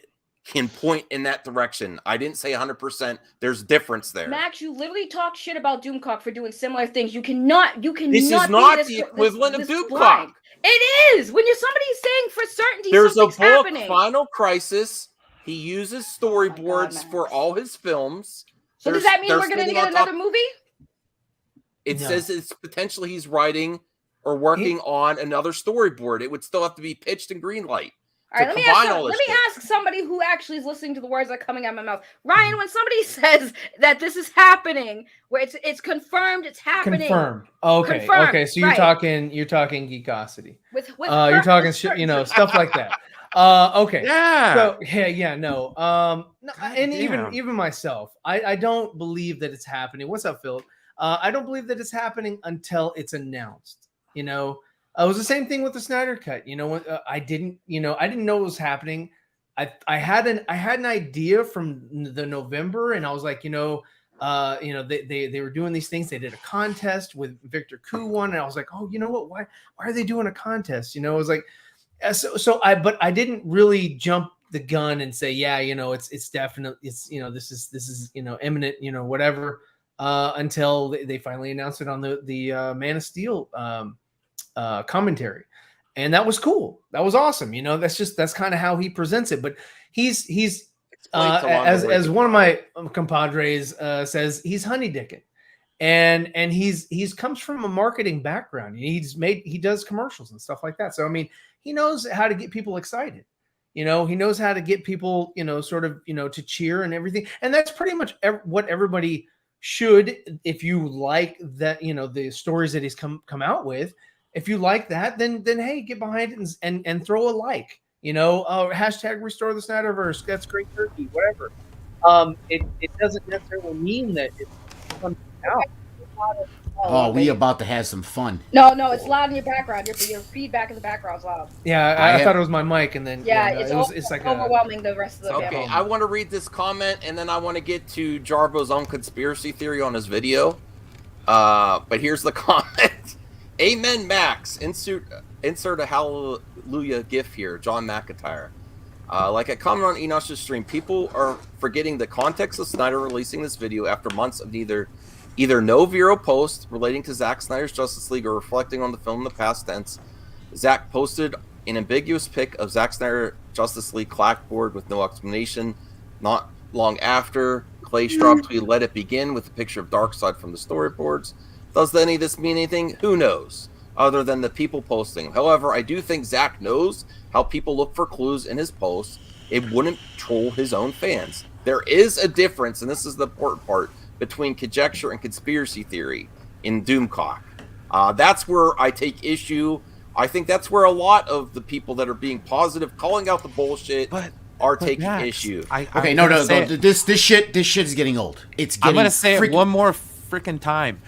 can point in that direction. I didn't say 100%. There's difference there. Max, you literally talk shit about Doomcock for doing similar things. You cannot. This is not the equivalent of Doomcock. It is. When somebody's saying for certainty there's a book, happening. Final Crisis. He uses storyboards for all his films. So does that mean we're going to get another movie? It says it's potentially he's writing or working on another storyboard. It would still have to be pitched in green light. All right, let me ask somebody who actually is listening to the words that are coming out of my mouth. Ryan, when somebody says that this is happening, where it's confirmed, it's happening. Confirmed. Okay. Confirmed. Okay. So you're talking geekosity. With you're talking stuff like that. Okay. Yeah. So no. No, and even myself, I don't believe that it's happening. What's up, Philip? I don't believe that it's happening until it's announced. It was the same thing with the Snyder Cut. I didn't know it was happening. I had an idea from the November, and I was like, they were doing these things. They did a contest with Victor Koo one, and I was like, oh, you know what? Why are they doing a contest? It was like, but I didn't really jump the gun and say, yeah, it's definitely, this is imminent, whatever. Until they finally announced it on the Man of Steel commentary, and that was cool. That was awesome. That's kind of how he presents it. But he's as one of my compadres says, he's honey dicking, and he's comes from a marketing background. He does commercials and stuff like that. So I mean, he knows how to get people excited. He knows how to get people to cheer and everything. And that's pretty much what everybody should, if you like that, the stories that he's come out with. If you like that, then hey, get behind it and throw a like. Hashtag Restore the Snyderverse. That's great turkey, whatever. It doesn't necessarily mean that it's coming out. We about to have some fun. No, it's loud in your background. Your feedback in the background is loud. Yeah, I thought it was my mic, and then it's like overwhelming the rest of the Okay, I want to read this comment, and then I want to get to Jarbo's own conspiracy theory on his video. But here's the comment. Amen, Max. Insert a hallelujah gif here. John McIntyre. Like I commented on Enosh's stream, people are forgetting the context of Snyder releasing this video after months of either no Vero post relating to Zack Snyder's Justice League or reflecting on the film in the past tense. Zack posted an ambiguous pic of Zack Snyder Justice League clapboard with no explanation. Not long after, Clay Straub tweeted, "Let it begin," with a picture of Darkseid from the storyboards. Does any of this mean anything? Who knows? Other than the people posting. However, I do think Zack knows how people look for clues in his posts. It wouldn't troll his own fans. There is a difference, and this is the important part, between conjecture and conspiracy theory in Doomcock. That's where I take issue. I think that's where a lot of the people that are being positive, calling out the bullshit, are taking issue. This shit is getting old. I'm gonna say it one more freaking time.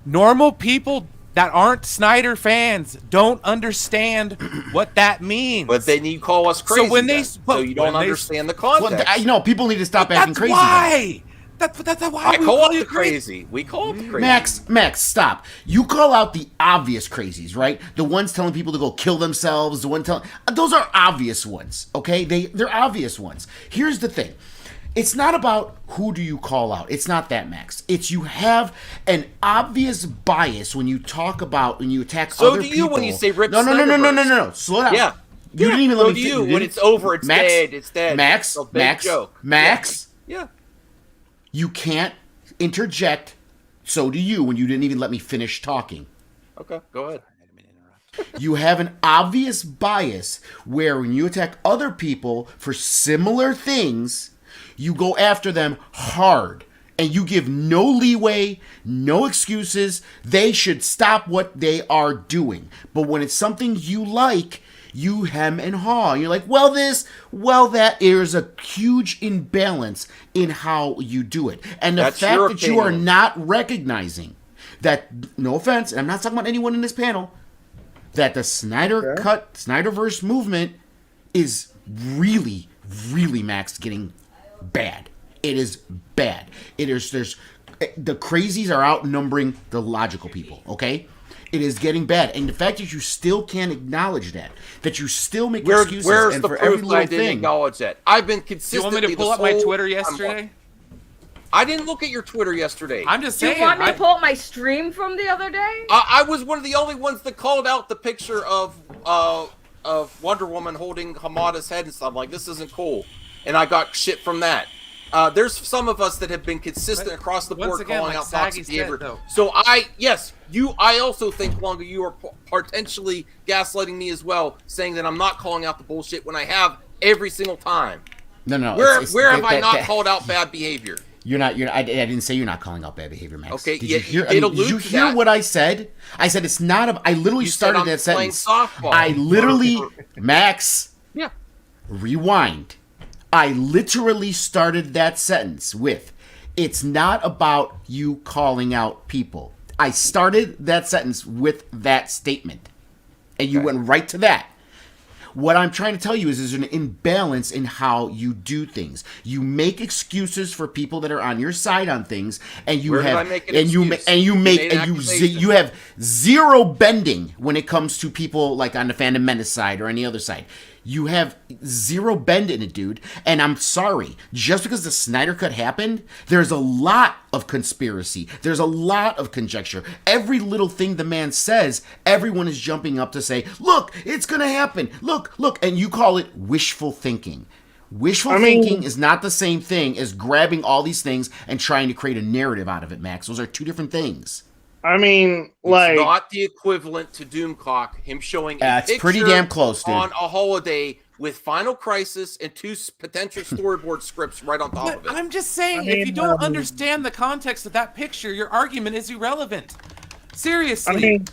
Normal people that aren't Snyder fans don't understand what that means. But then you call us crazy. So you don't understand the context. People need to stop acting crazy. Why? That's why I call it the crazy. We call it the crazy. Max, stop. You call out the obvious crazies, right? The ones telling people to go kill themselves. The one telling those are obvious ones. Okay, they're obvious ones. Here's the thing. It's not about who do you call out. It's not that, Max. It's you have an obvious bias when you talk about, when you attack other people. So do you when you say rip No. Slow down. Yeah. You didn't even let me finish. When it's over, it's dead. It's dead. Max. Joke. Max. Yeah. You can't interject. So do you when you didn't even let me finish talking. Okay, go ahead. You have an obvious bias where when you attack other people for similar things, you go after them hard and you give no leeway, no excuses. They should stop what they are doing. But when it's something you like, you hem and haw. You're like, well, this, well, that. There's a huge imbalance in how you do it. And the fact that you are not recognizing that, no offense, and I'm not talking about anyone in this panel, that the Snyderverse movement is really, really, Max, getting bad. It is bad. The crazies are outnumbering the logical people, okay? It is getting bad. And the fact that you still can't acknowledge that you still make excuses where's and the for proof every little I didn't thing. acknowledge that? I've been consistently. You want me to pull up my Twitter yesterday? I didn't look at your Twitter yesterday. I'm just saying. You want me to pull up my stream from the other day? I was one of the only ones that called out the picture of Wonder Woman holding Hamada's head and stuff. Like, this isn't cool. And I got shit from that. There's some of us that have been consistent across the board calling out toxic behavior. So I also think, Longa, you are potentially gaslighting me as well, saying that I'm not calling out the bullshit when I have every single time. No. Where have I not called out bad behavior? You're not. I didn't say you're not calling out bad behavior, Max. Okay. Did you hear? Did you hear what I said? I said it's not. I literally started that sentence. Softball. I literally, Max. Yeah. Rewind. I literally started that sentence with, "It's not about you calling out people." I started that sentence with that statement, and you went right to that. What I'm trying to tell you is there's an imbalance in how you do things. You make excuses for people that are on your side on things, and you you have zero bending when it comes to people like on the Fandom Menace side or any other side. You have zero bend in it, dude. And I'm sorry. Just because the Snyder Cut happened, there's a lot of conspiracy. There's a lot of conjecture. Every little thing the man says, everyone is jumping up to say, look, it's going to happen. Look. And you call it wishful thinking. Wishful thinking is not the same thing as grabbing all these things and trying to create a narrative out of it, Max. Those are two different things. I mean, it's not the equivalent to Doomcock, him showing a it's pretty damn close, dude. On a holiday with Final Crisis and 2 potential storyboard scripts right on top of it. I'm just saying, if you don't understand the context of that picture, your argument is irrelevant. Seriously. I mean,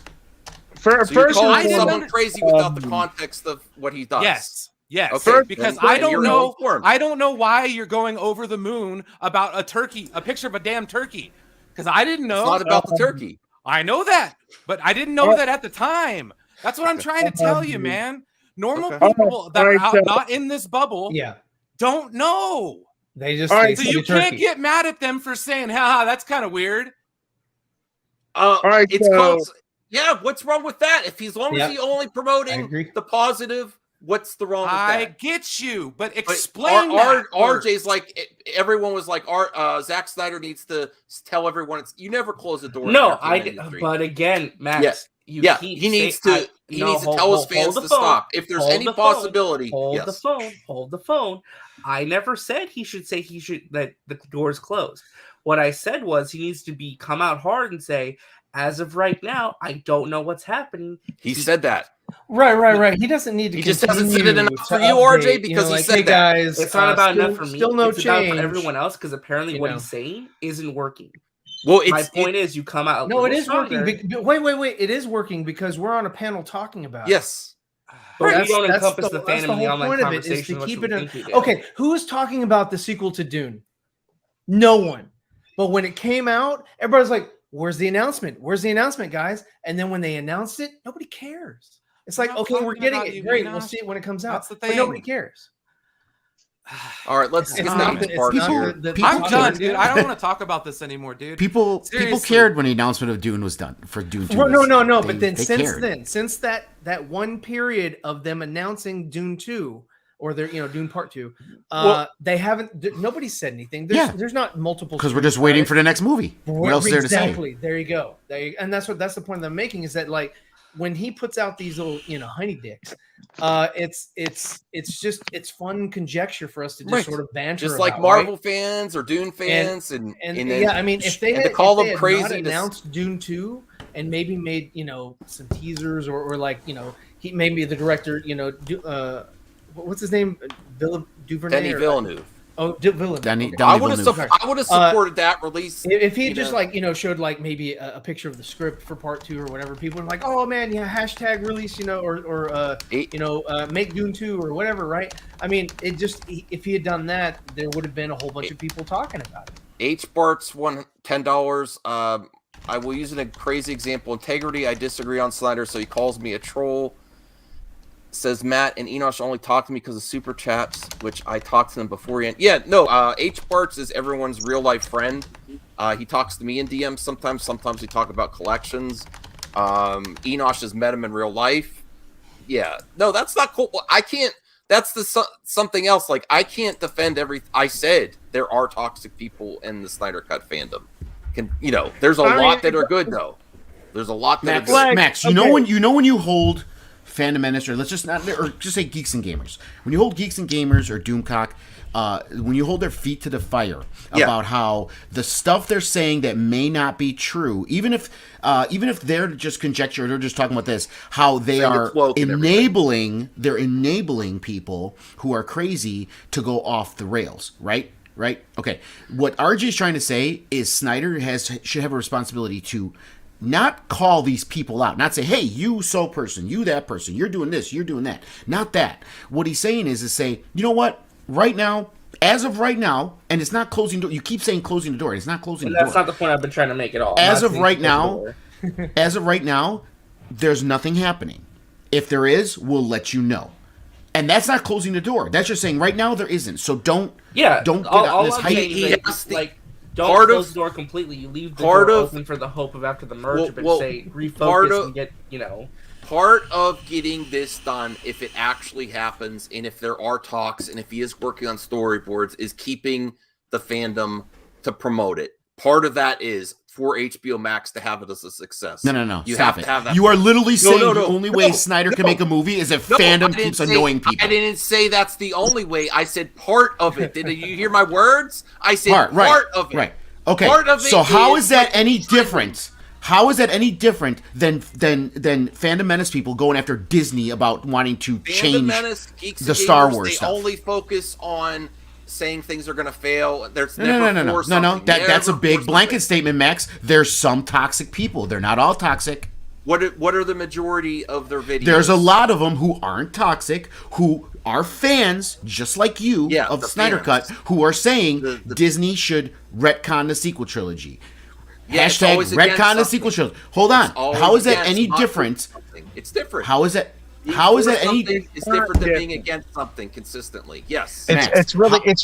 you call someone crazy without the context of what he does. Yes. Okay. Because I don't know why you're going over the moon about a picture of a damn turkey. Because I didn't know. It's not about the turkey. I know that, but I didn't know that at the time. That's what I'm trying to tell you, man. Normal people that are not in this bubble don't know. They just so you can't get mad at them for saying, "Ha, that's kind of weird." It's called. Yeah, what's wrong with that? If he's long as he's only promoting the positive, what's the wrong with that? I get you, but explain that. RJ's like, everyone was like, Zack Snyder needs to tell everyone. You never close the door. No, but again, Max, he needs to tell his fans to stop. If there's any possibility, hold the phone. I never said that the door's closed. What I said was he needs to come out hard and say, as of right now, I don't know what's happening. He said that. Right. He doesn't need to. He just hasn't said it enough for you, RJ, because he said that. Guys, it's not about enough for me. Still no it's change about for everyone else because apparently what he's saying isn't working. Well, my point is, you come out. No, it is working. Wait. It is working because we're on a panel talking about it. Yes. But we don't encompass the Fandom in the online conversation. Okay, who's talking about the sequel to Dune? No one. But when it came out, everybody's like, "Where's the announcement? Where's the announcement, guys?" And then when they announced it, nobody cares. It's like, okay, we're getting it. Great, we'll see it when it comes out. That's the thing. But nobody cares. All right, let's get down to the I'm done, dude. I don't want to talk about this anymore, dude. People cared when the announcement of Dune was done for Dune 2. No. But then since that one period of them announcing Dune 2 or their Dune Part 2, they haven't. Nobody said anything. There's not multiple because we're just waiting for the next movie. What else is there to say? Exactly. There you go. And that's the point that I'm making is that like when he puts out these little, honey dicks, it's fun conjecture for us to just sort of banter, just like Marvel fans or Dune fans, and I mean, if they had announced Dune 2 and maybe made some teasers or like he maybe the director what's his name, Duvernay, Denis Villeneuve. Oh, Villeneuve. I would have supported that release if he just showed like maybe a picture of the script for part 2 or whatever. People are like, oh man, hashtag release, or make Dune 2 or whatever, right? I mean, if he had done that, there would have been a whole bunch of people talking about it. H. Bart's won $10. I will use a crazy example. Integrity, I disagree on Snyder, so he calls me a troll. Says Matt and Enosh only talk to me because of super chats, which I talked to them beforehand. Yeah, no, H. Bart's is everyone's real life friend. He talks to me in DMs sometimes. Sometimes we talk about collections. Enosh has met him in real life. Yeah, no, that's not cool. I can't. That's something else. Like, I can't defend I said there are toxic people in the Snyder Cut fandom. There's a lot that are good though. There's a lot that are good. Max, you know when you hold Fandom Menace, or let's just say Geeks and Gamers. When you hold Geeks and Gamers or Doomcock, when you hold their feet to the fire about how the stuff they're saying that may not be true, even if they're just conjecture, they're just talking about this, how they are enabling people who are crazy to go off the rails, right? Right? Okay. What RJ is trying to say is Snyder should have a responsibility to not call these people out, not say, hey, you so person, you that person, you're doing this, you're doing that. Not that. What he's saying is say, you know what? Right now, as of right now, and it's not closing door. You keep saying closing the door. It's not closing the door. That's not the point I've been trying to make at all. As of right now, there's nothing happening. If there is, we'll let you know. And that's not closing the door. That's just saying right now there isn't. So don't get on this hype. Don't close the door completely. You leave the door open for the hope of after the merge, but say refocus and get, Part of getting this done, if it actually happens, and if there are talks, and if he is working on storyboards, is keeping the fandom to promote it. Part of that is for HBO Max to have it as a success. No. You have to have that. You are literally saying the only way Snyder can make a movie is if fandom keeps annoying people. I didn't say that's the only way. I said part of it. Did you hear my words? I said part of it. Right. Okay. Part of it. So how is that any different? How is that any different than Fandom Menace people going after Disney about wanting to change the Star Wars stuff? They only focus on saying things are going to fail. There's no. That's a big blanket statement, Max. There's some toxic people. They're not all toxic. What are the majority of their videos? There's a lot of them who aren't toxic, who are fans, just like you, of the Snyder Cut, who are saying Disney should retcon the sequel trilogy. Yeah, hashtag retcon the sequel trilogy. Hold on. How is that any different? It's different. How is that? How is that any? It's different than being against something consistently. Yes, it's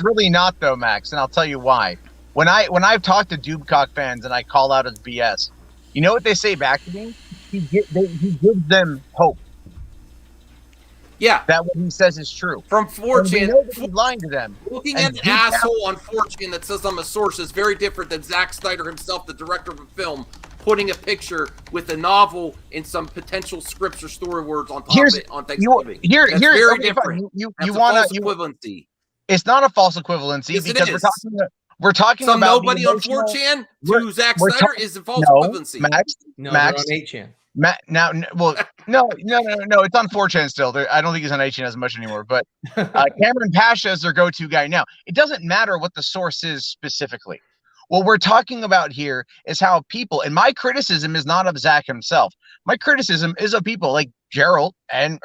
really not though, Max, and I'll tell you why. When I've talked to Doomcock fans and I call out his BS, you know what they say back to me? He gives them hope. Yeah, that what he says is true. From 4chan, he's lying to them. Looking at an asshole on 4chan that says I'm a source is very different than Zack Snyder himself, the director of a film, putting a picture with a novel and some potential scripts or story words on top of it on Thanksgiving. That's very different. You want equivalency. It's not a false equivalency because we're talking some about nobody on 4chan to Zack Snyder is a false equivalency. Max, on 8chan. No, it's on 4chan still. I don't think he's on 8chan as much anymore. But Cameron Pasha is their go-to guy now. It doesn't matter what the source is specifically. What we're talking about here is how people, and my criticism is not of Zach himself. My criticism is of people like Geralt and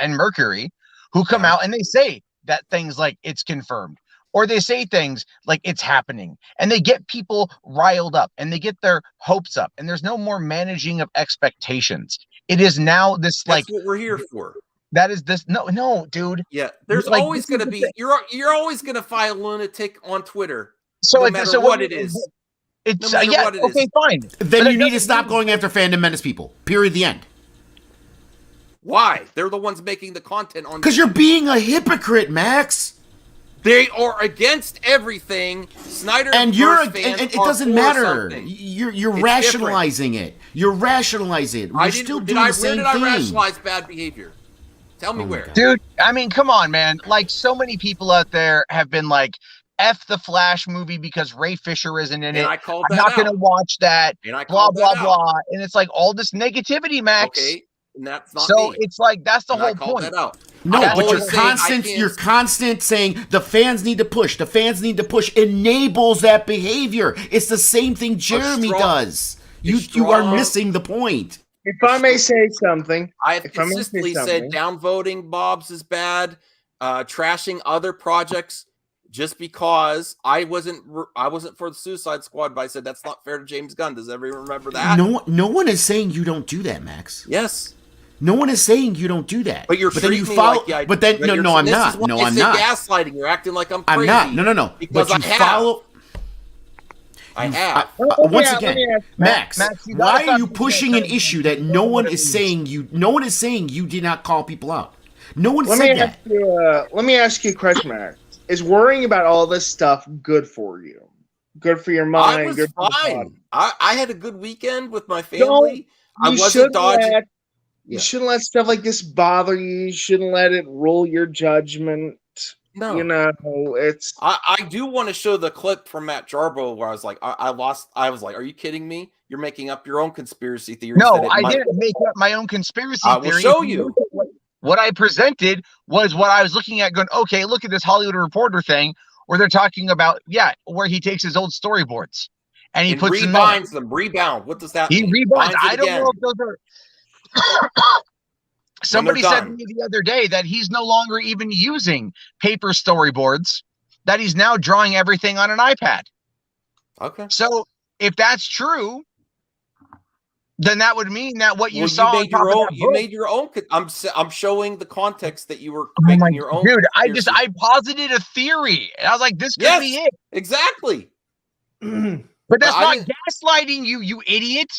Mercury, who come out and they say that things like it's confirmed. Or they say things like it's happening, and they get people riled up and they get their hopes up, and there's no more managing of expectations. It is now this That's what we're here for. That is this. No, dude. Yeah, there's always going to be. You're always going to find a lunatic on Twitter. So no matter what it is. It's okay, fine. Then you need to stop going after Fandom Menace people. Period. The end. Why? They're the ones making the content on. Because you're being a hypocrite, Max. They are against everything. Snyder and it doesn't matter. You're rationalizing it. You're rationalizing it. We're still doing the same thing. Where did I rationalize bad behavior? Tell me where. Dude, I mean, come on, man. Like, so many people out there have been like, F the Flash movie because Ray Fisher isn't in it. I'm not going to watch that. Blah, blah, blah. And it's like all this negativity, Max. Okay. And that's not so me. It's like, that's the whole point. No, but you're constant saying the fans need to push. The fans need to push enables that behavior. It's the same thing Jeremy does. You are missing the point. If I may say something, I have consistently said downvoting Bob's is bad, trashing other projects just because I wasn't for the Suicide Squad, but I said that's not fair to James Gunn. Does everyone remember that? No one is saying you don't do that, Max. Yes. No one is saying you don't do that. But then you follow. Like but then no, I'm not. No, I'm not. Gaslighting. You're acting like I'm crazy. I'm not. No. Because but you follow. I have. Once again, Max, why are you pushing an issue that no one is saying you? No one is saying you did not call people out. No one said that. Let me ask you a question, Max. Is worrying about all this stuff good for you? Good for your mind? I was fine. I had a good weekend with my family. I wasn't dodging. You shouldn't let stuff like this bother you. You shouldn't let it rule your judgment. No, it's. I do want to show the clip from Matt Jarbo where I was like, I was like, are you kidding me? You're making up your own conspiracy theories. No, I didn't make up my own conspiracy theory. I will show you. What I presented was what I was looking at going, okay, look at this Hollywood Reporter thing where they're talking about, where he takes his old storyboards and he puts rebinds them. Rebound. What does that mean? He rebinds. I don't know if those are. Somebody said to me the other day that he's no longer even using paper storyboards, that he's now drawing everything on an iPad. Okay. So if that's true, then that would mean that what you saw. You made your own. I'm showing the context that you were making your own. Dude, I posited a theory. And I was like, this could be it. Exactly. But that's not gaslighting, you idiot.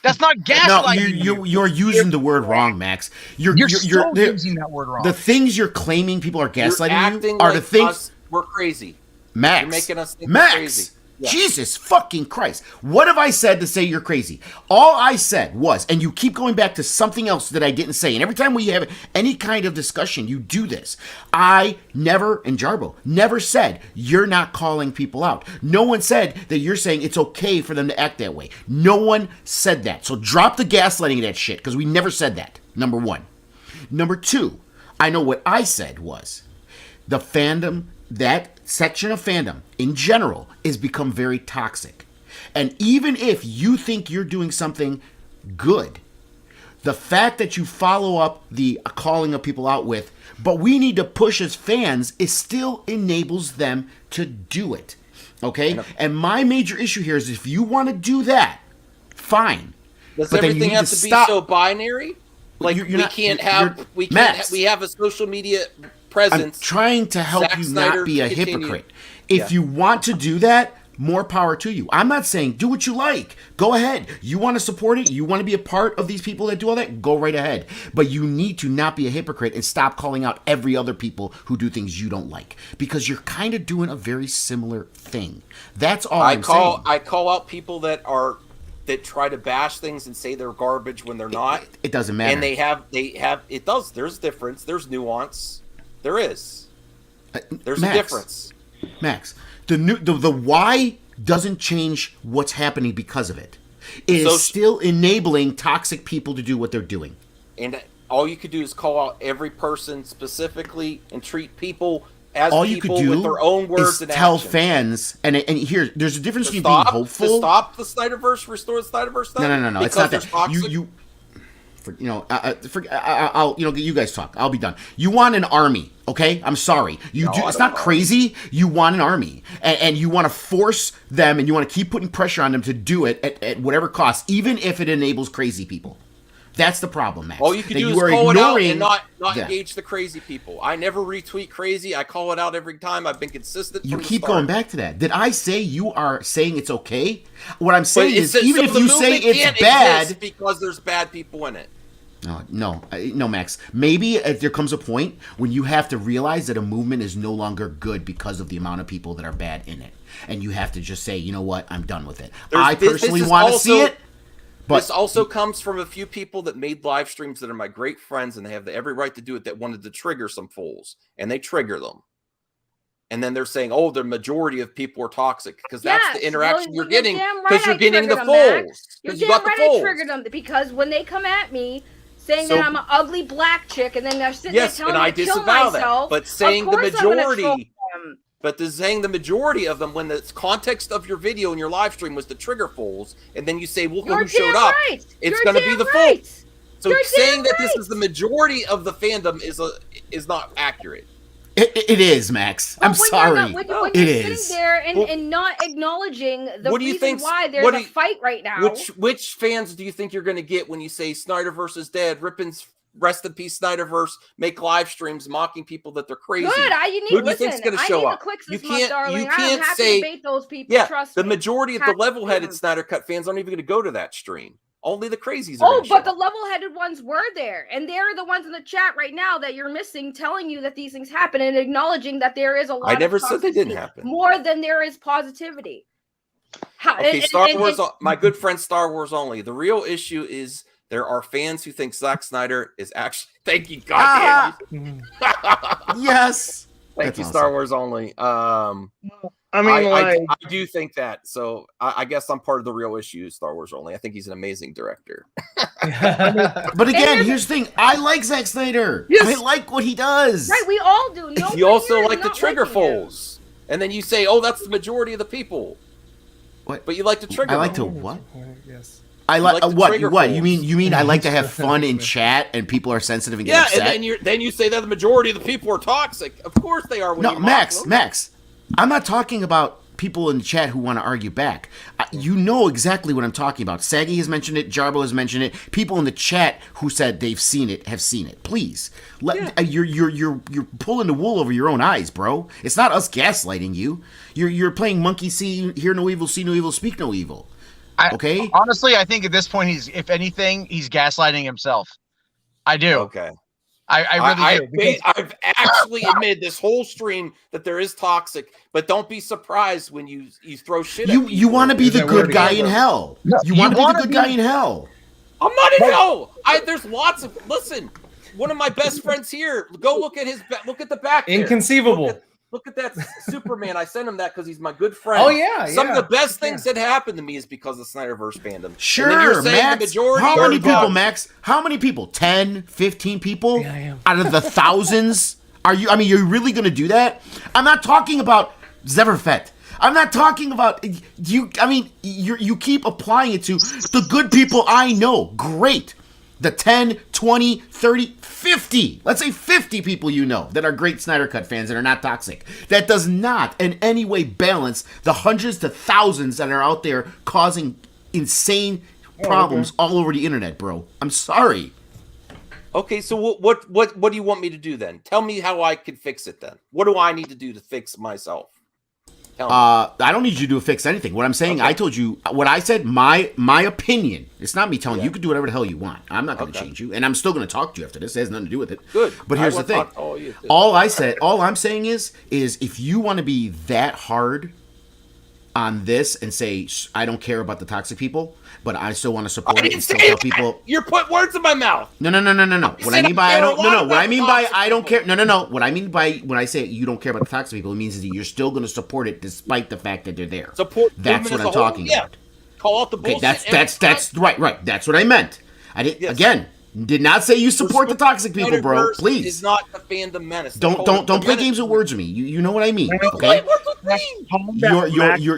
That's not gaslighting. No, you're using the word wrong, Max. You're using that word wrong. The things you're claiming people are gaslighting you are the things we're crazy. Max, you're making us think we're crazy. Yeah. Jesus fucking Christ. What have I said to say you're crazy? All I said was, and you keep going back to something else that I didn't say, and every time we have any kind of discussion, you do this. I never, and Jarbo, never said you're not calling people out. No one said that you're saying it's okay for them to act that way. No one said that. So drop the gaslighting of that shit, because we never said that, number one. Number two, I know what I said was, the fandom, that section of fandom in general is become very toxic. And even if you think you're doing something good, the fact that you follow up the calling of people out with, but we need to push as fans, it still enables them to do it. Okay? And my major issue here is if you want to do that, fine. Does everything have to be so binary? Like we have a social media presence. I'm trying to help you not be a hypocrite. If you want to do that, more power to you. I'm not saying do what you like. Go ahead. You want to support it? You want to be a part of these people that do all that? Go right ahead. But you need to not be a hypocrite and stop calling out every other people who do things you don't like, because you're kind of doing a very similar thing. That's all I'm saying. I call out people that try to bash things and say they're garbage when they're not. It doesn't matter. And they have it does. There's difference. There's nuance. There is. There's a difference. Max, the why doesn't change what's happening because of it. It is still enabling toxic people to do what they're doing. And all you could do is call out every person specifically and treat people as all people you could do with their own words and tell actions. fans, and here, there's a difference between being hopeful. To stop the Snyderverse, restore the Snyderverse stuff? No. It's not that. I'll you guys talk. I'll be done. You want an army, okay? I'm sorry. It's not crazy. You want an army, and you want to force them, and you want to keep putting pressure on them to do it at whatever cost, even if it enables crazy people. That's the problem, Max. All you can do is call it out and not engage the crazy people. I never retweet crazy. I call it out every time. I've been consistent. You keep going back to that. Did I say you are saying it's okay? What I'm saying is, even if you say it's bad, because there's bad people in it. No, Max. Maybe there comes a point when you have to realize that a movement is no longer good because of the amount of people that are bad in it. And you have to just say, you know what, I'm done with it. I personally want to see it. But this also comes from a few people that made live streams that are my great friends, and they have every right to do it, that wanted to trigger some fools, and they trigger them. And then they're saying, oh, the majority of people are toxic, because that's the interaction you're getting, because you're getting the fools. You're damn right I triggered them, because when they come at me saying that I'm an ugly black chick, and then they're sitting there telling me to kill myself, but saying the majority... But saying the majority of them, when the context of your video and your live stream was to trigger fools, and then you say, well, who showed up? It's going to be the fools. So saying that this is the majority of the fandom is not accurate. It is, Max. I'm sorry. When you're sitting there and not acknowledging the reason why there's a fight right now. Which fans do you think you're going to get when you say Snyderverse is dead, Rippin's rest in peace Snyderverse, make live streams mocking people that they're crazy? Good. Who do you think's going to show up? You can't say debate those people. Yeah, trust the me. majority of the level-headed Snyder Cut fans aren't even going to go to that stream. Only the crazies. But the level-headed ones were there, and they're the ones in the chat right now that you're missing, telling you that these things happen and acknowledging that there is a lot. I never said they didn't happen. More than there is positivity. Okay, Star Wars. My good friend, Star Wars only. The real issue is there are fans who think Zack Snyder is actually. Thank you, goddamn. Yes. Thank you, Star Wars only. I mean, I do think that. So I guess I'm part of the real issue. Star Wars only. I think he's an amazing director. But again, here's the thing. I like Zack Snyder. Yes. I like what he does. Right, we all do. You also like the trigger fools, and then you say, "Oh, that's the majority of the people." What? But you like to trigger. I like them. to what? Yes. I like what? You mean I like to have fun in chat and people are sensitive and get upset? And then you say that the majority of the people are toxic. Of course they are. No, Max. I'm not talking about people in the chat who want to argue back. You know exactly what I'm talking about. Saggy has mentioned it. Jarbo has mentioned it. People in the chat who said they've seen it have seen it. Please, you're pulling the wool over your own eyes, bro. It's not us gaslighting you. You're playing monkey see, hear no evil, see no evil, speak no evil. Okay. Honestly, I think at this point if anything, he's gaslighting himself. I do. Okay. I really do. I've actually admitted this whole stream that there is toxic, but don't be surprised when you throw shit at you want to be the good guy in hell. You want to be the good guy in hell. I'm not in hell. There's lots of one of my best friends here. Go look at look at the back. Inconceivable. Look at that Superman. I sent him that because he's my good friend. Oh, yeah. Some of the best things that happened to me is because of Snyderverse fandom. Sure, Max. How many people, Max? How many people? 10, 15 people out of the thousands? You're really going to do that? I'm not talking about Zeverfet. I'm not talking about you. You keep applying it to the good people I know. Great. The 10, 20, 30, 50, let's say 50 people you know that are great Snyder Cut fans that are not toxic. That does not in any way balance the hundreds to thousands that are out there causing insane problems all over the internet, bro. I'm sorry. Okay, so what do you want me to do then? Tell me how I can fix it then. What do I need to do to fix myself? I don't need you to fix anything. What I'm saying, I told you what I said. My opinion. It's not me telling you. You can do whatever the hell you want. I'm not going to change you, and I'm still going to talk to you after this. It has nothing to do with it. Good. But here's the thing. All I'm saying is if you want to be that hard on this and say I don't care about the toxic people, but I still want to support it and still tell people. You're putting words in my mouth. No. What I mean by I don't care. No. What I mean by when I say you don't care about the toxic people, it means that you're still going to support it despite the fact that they're there. That's what I'm talking about. Call out the bullshit. Okay, that's right. That's what I meant. I didn't again. Did not say you support the toxic people, bro. Please. It's not the fandom menace. Don't play games with words with me. You know what I mean. Okay.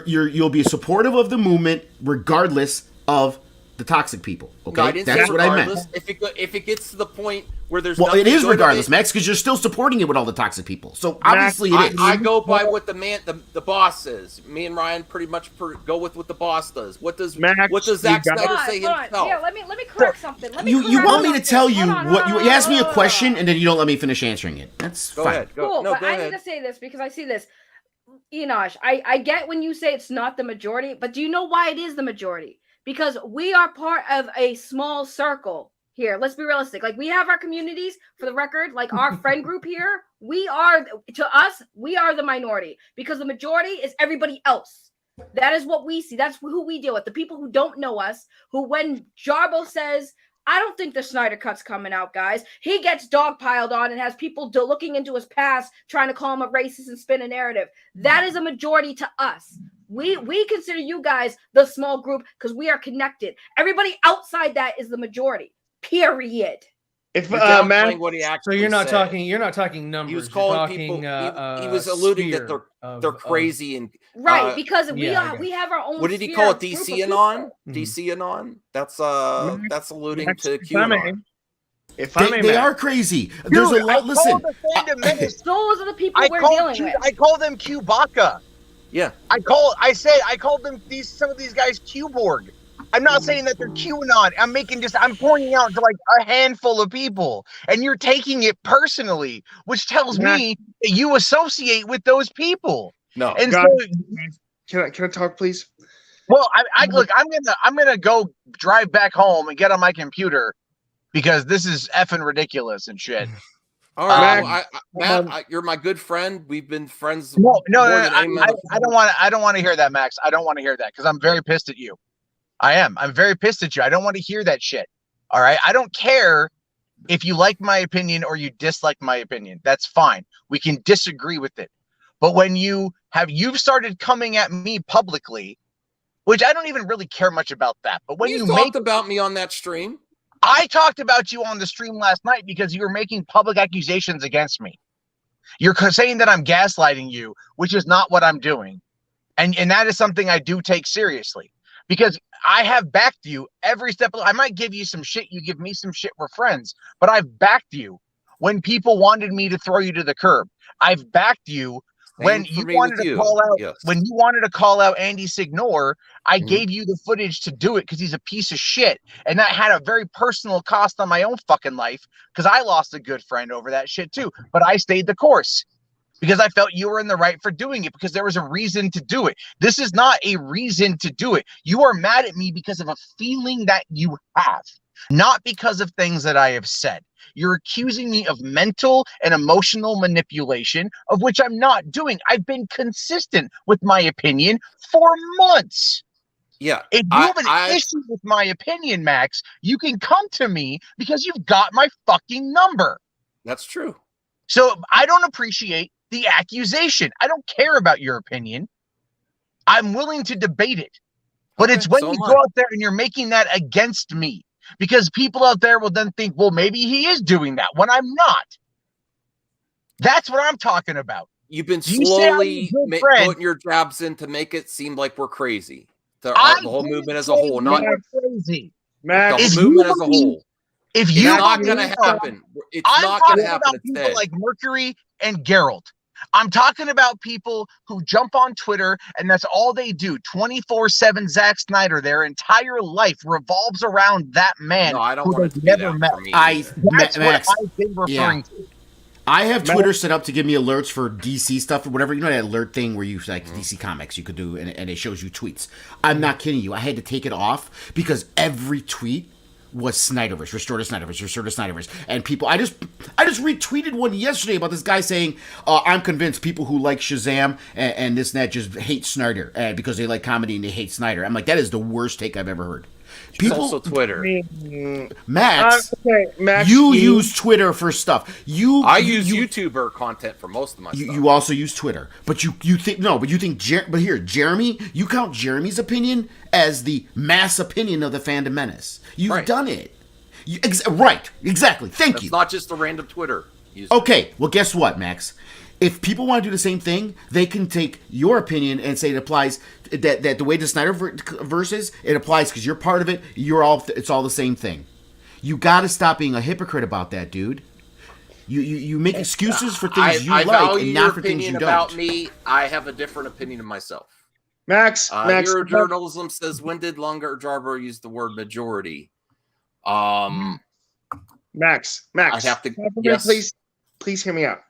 You'll be supportive of the movement regardless of the toxic people. Okay, that's what I meant. If it gets to the point where there's it is regardless, Max, because you're still supporting it with all the toxic people. So obviously it is. I go by what the boss says. Me and Ryan pretty much go with what the boss does. What does Zack Snyder say himself? Yeah, let me correct something. You want me to tell you what you asked me a question and then you don't let me finish answering it. That's fine. Ahead, cool, but I need to say this because I see this. Enosh, I get when you say it's not the majority, but do you know why it is the majority? Because we are part of a small circle here. Let's be realistic. Like, we have our communities, for the record, like our friend group here. We are the minority, because the majority is everybody else. That is what we see. That's who we deal with. The people who don't know us, who when Jarbo says, I don't think the Snyder Cut's coming out, guys, he gets dogpiled on and has people looking into his past, trying to call him a racist and spin a narrative. That is a majority to us. We consider you guys the small group because we are connected. Everybody outside that is the majority. Period. If Matt, what he actually so you're not said. talking numbers. He was calling people. He was alluding that they're crazy and right because we have our own. What did he call it? DC Anon. DC Anon. That's alluding to QAnon. They are crazy. There's a lot. Listen, those are the people we're dealing with. I call them Q-Baka. Yeah. I called them some of these guys Q-Borg. I'm not saying that they're QAnon. I'm pointing out to like a handful of people, and you're taking it personally, which tells me that you associate with those people. No. And God, so, can I talk, please? Well, look. I'm gonna go drive back home and get on my computer because this is effing ridiculous and shit. All right, Matt, you're my good friend. We've been friends. No. I don't want to hear that, Max. I don't want to hear that because I'm very pissed at you. I am. I'm very pissed at you. I don't want to hear that shit. All right. I don't care if you like my opinion or you dislike my opinion. That's fine. We can disagree with it. But when you've started coming at me publicly, which I don't even really care much about that. But when you talked about me on that stream, I talked about you on the stream last night because you were making public accusations against me. You're saying that I'm gaslighting you, which is not what I'm doing. And that is something I do take seriously. Because I have backed you every step. I might give you some shit. You give me some shit. We're friends. But I've backed you when people wanted me to throw you to the curb. I've backed you when you wanted to call out. Yes. When you wanted to call out Andy Signor, I gave you the footage to do it because he's a piece of shit. And that had a very personal cost on my own fucking life because I lost a good friend over that shit too. But I stayed the course. Because I felt you were in the right for doing it because there was a reason to do it. This is not a reason to do it. You are mad at me because of a feeling that you have, not because of things that I have said. You're accusing me of mental and emotional manipulation, of which I'm not doing. I've been consistent with my opinion for months. Yeah. If you have an issue with my opinion, Max, you can come to me because you've got my fucking number. That's true. So I don't appreciate the accusation. I don't care about your opinion. I'm willing to debate it. But it's when you go out there and you're making that against me. Because people out there will then think, well, maybe he is doing that when I'm not. That's what I'm talking about. You've been slowly putting your jabs in to make it seem like we're crazy. The whole movement as a whole. Not crazy. The whole movement as a whole. If you're not going to happen. It's not going to happen. It's people like Mercury and Geralt. I'm talking about people who jump on Twitter and that's all they do. 24/7 Zack Snyder. Their entire life revolves around that man. No, I don't want to never met. That's what I've been referring to. I have Twitter set up to give me alerts for DC stuff or whatever. You know that alert thing where you like DC Comics you could do and it shows you tweets. I'm not kidding you. I had to take it off because every tweet was Snyderverse, Restorethesnyderverse. And people, I just retweeted one yesterday about this guy saying, I'm convinced people who like Shazam and this and that just hate Snyder because they like comedy and they hate Snyder. I'm like, that is the worst take I've ever heard. People, also Twitter. Max, Max, you use Twitter for stuff. I use YouTuber content for most of my stuff. You also use Twitter, but you think Jeremy, you count Jeremy's opinion as the mass opinion of the Fandom Menace. You've done it. Right, exactly. Thank you. It's not just a random Twitter user. Okay, well, guess what, Max? If people want to do the same thing, they can take your opinion and say it applies that the way the Snyderverse is, it applies because you're part of it. It's all the same thing. You got to stop being a hypocrite about that, dude. You make excuses for things you like and not for things you don't. About me, I have a different opinion of myself. Max, Eurojournalism says, when did Longer Jarbo use the word majority? Max, I have to. Yes. Please hear me out.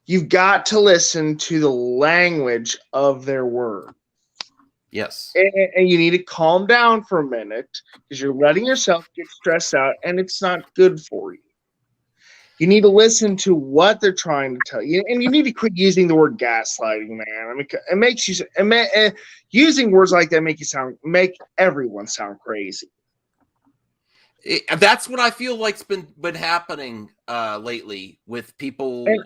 You've got to listen to the language of their word. Yes. And you need to calm down for a minute because you're letting yourself get stressed out and it's not good for you. You need to listen to what they're trying to tell you. And you need to quit using the word gaslighting, man. I mean, it makes you using words like that make everyone sound crazy. That's what I feel like's been happening lately with people. Let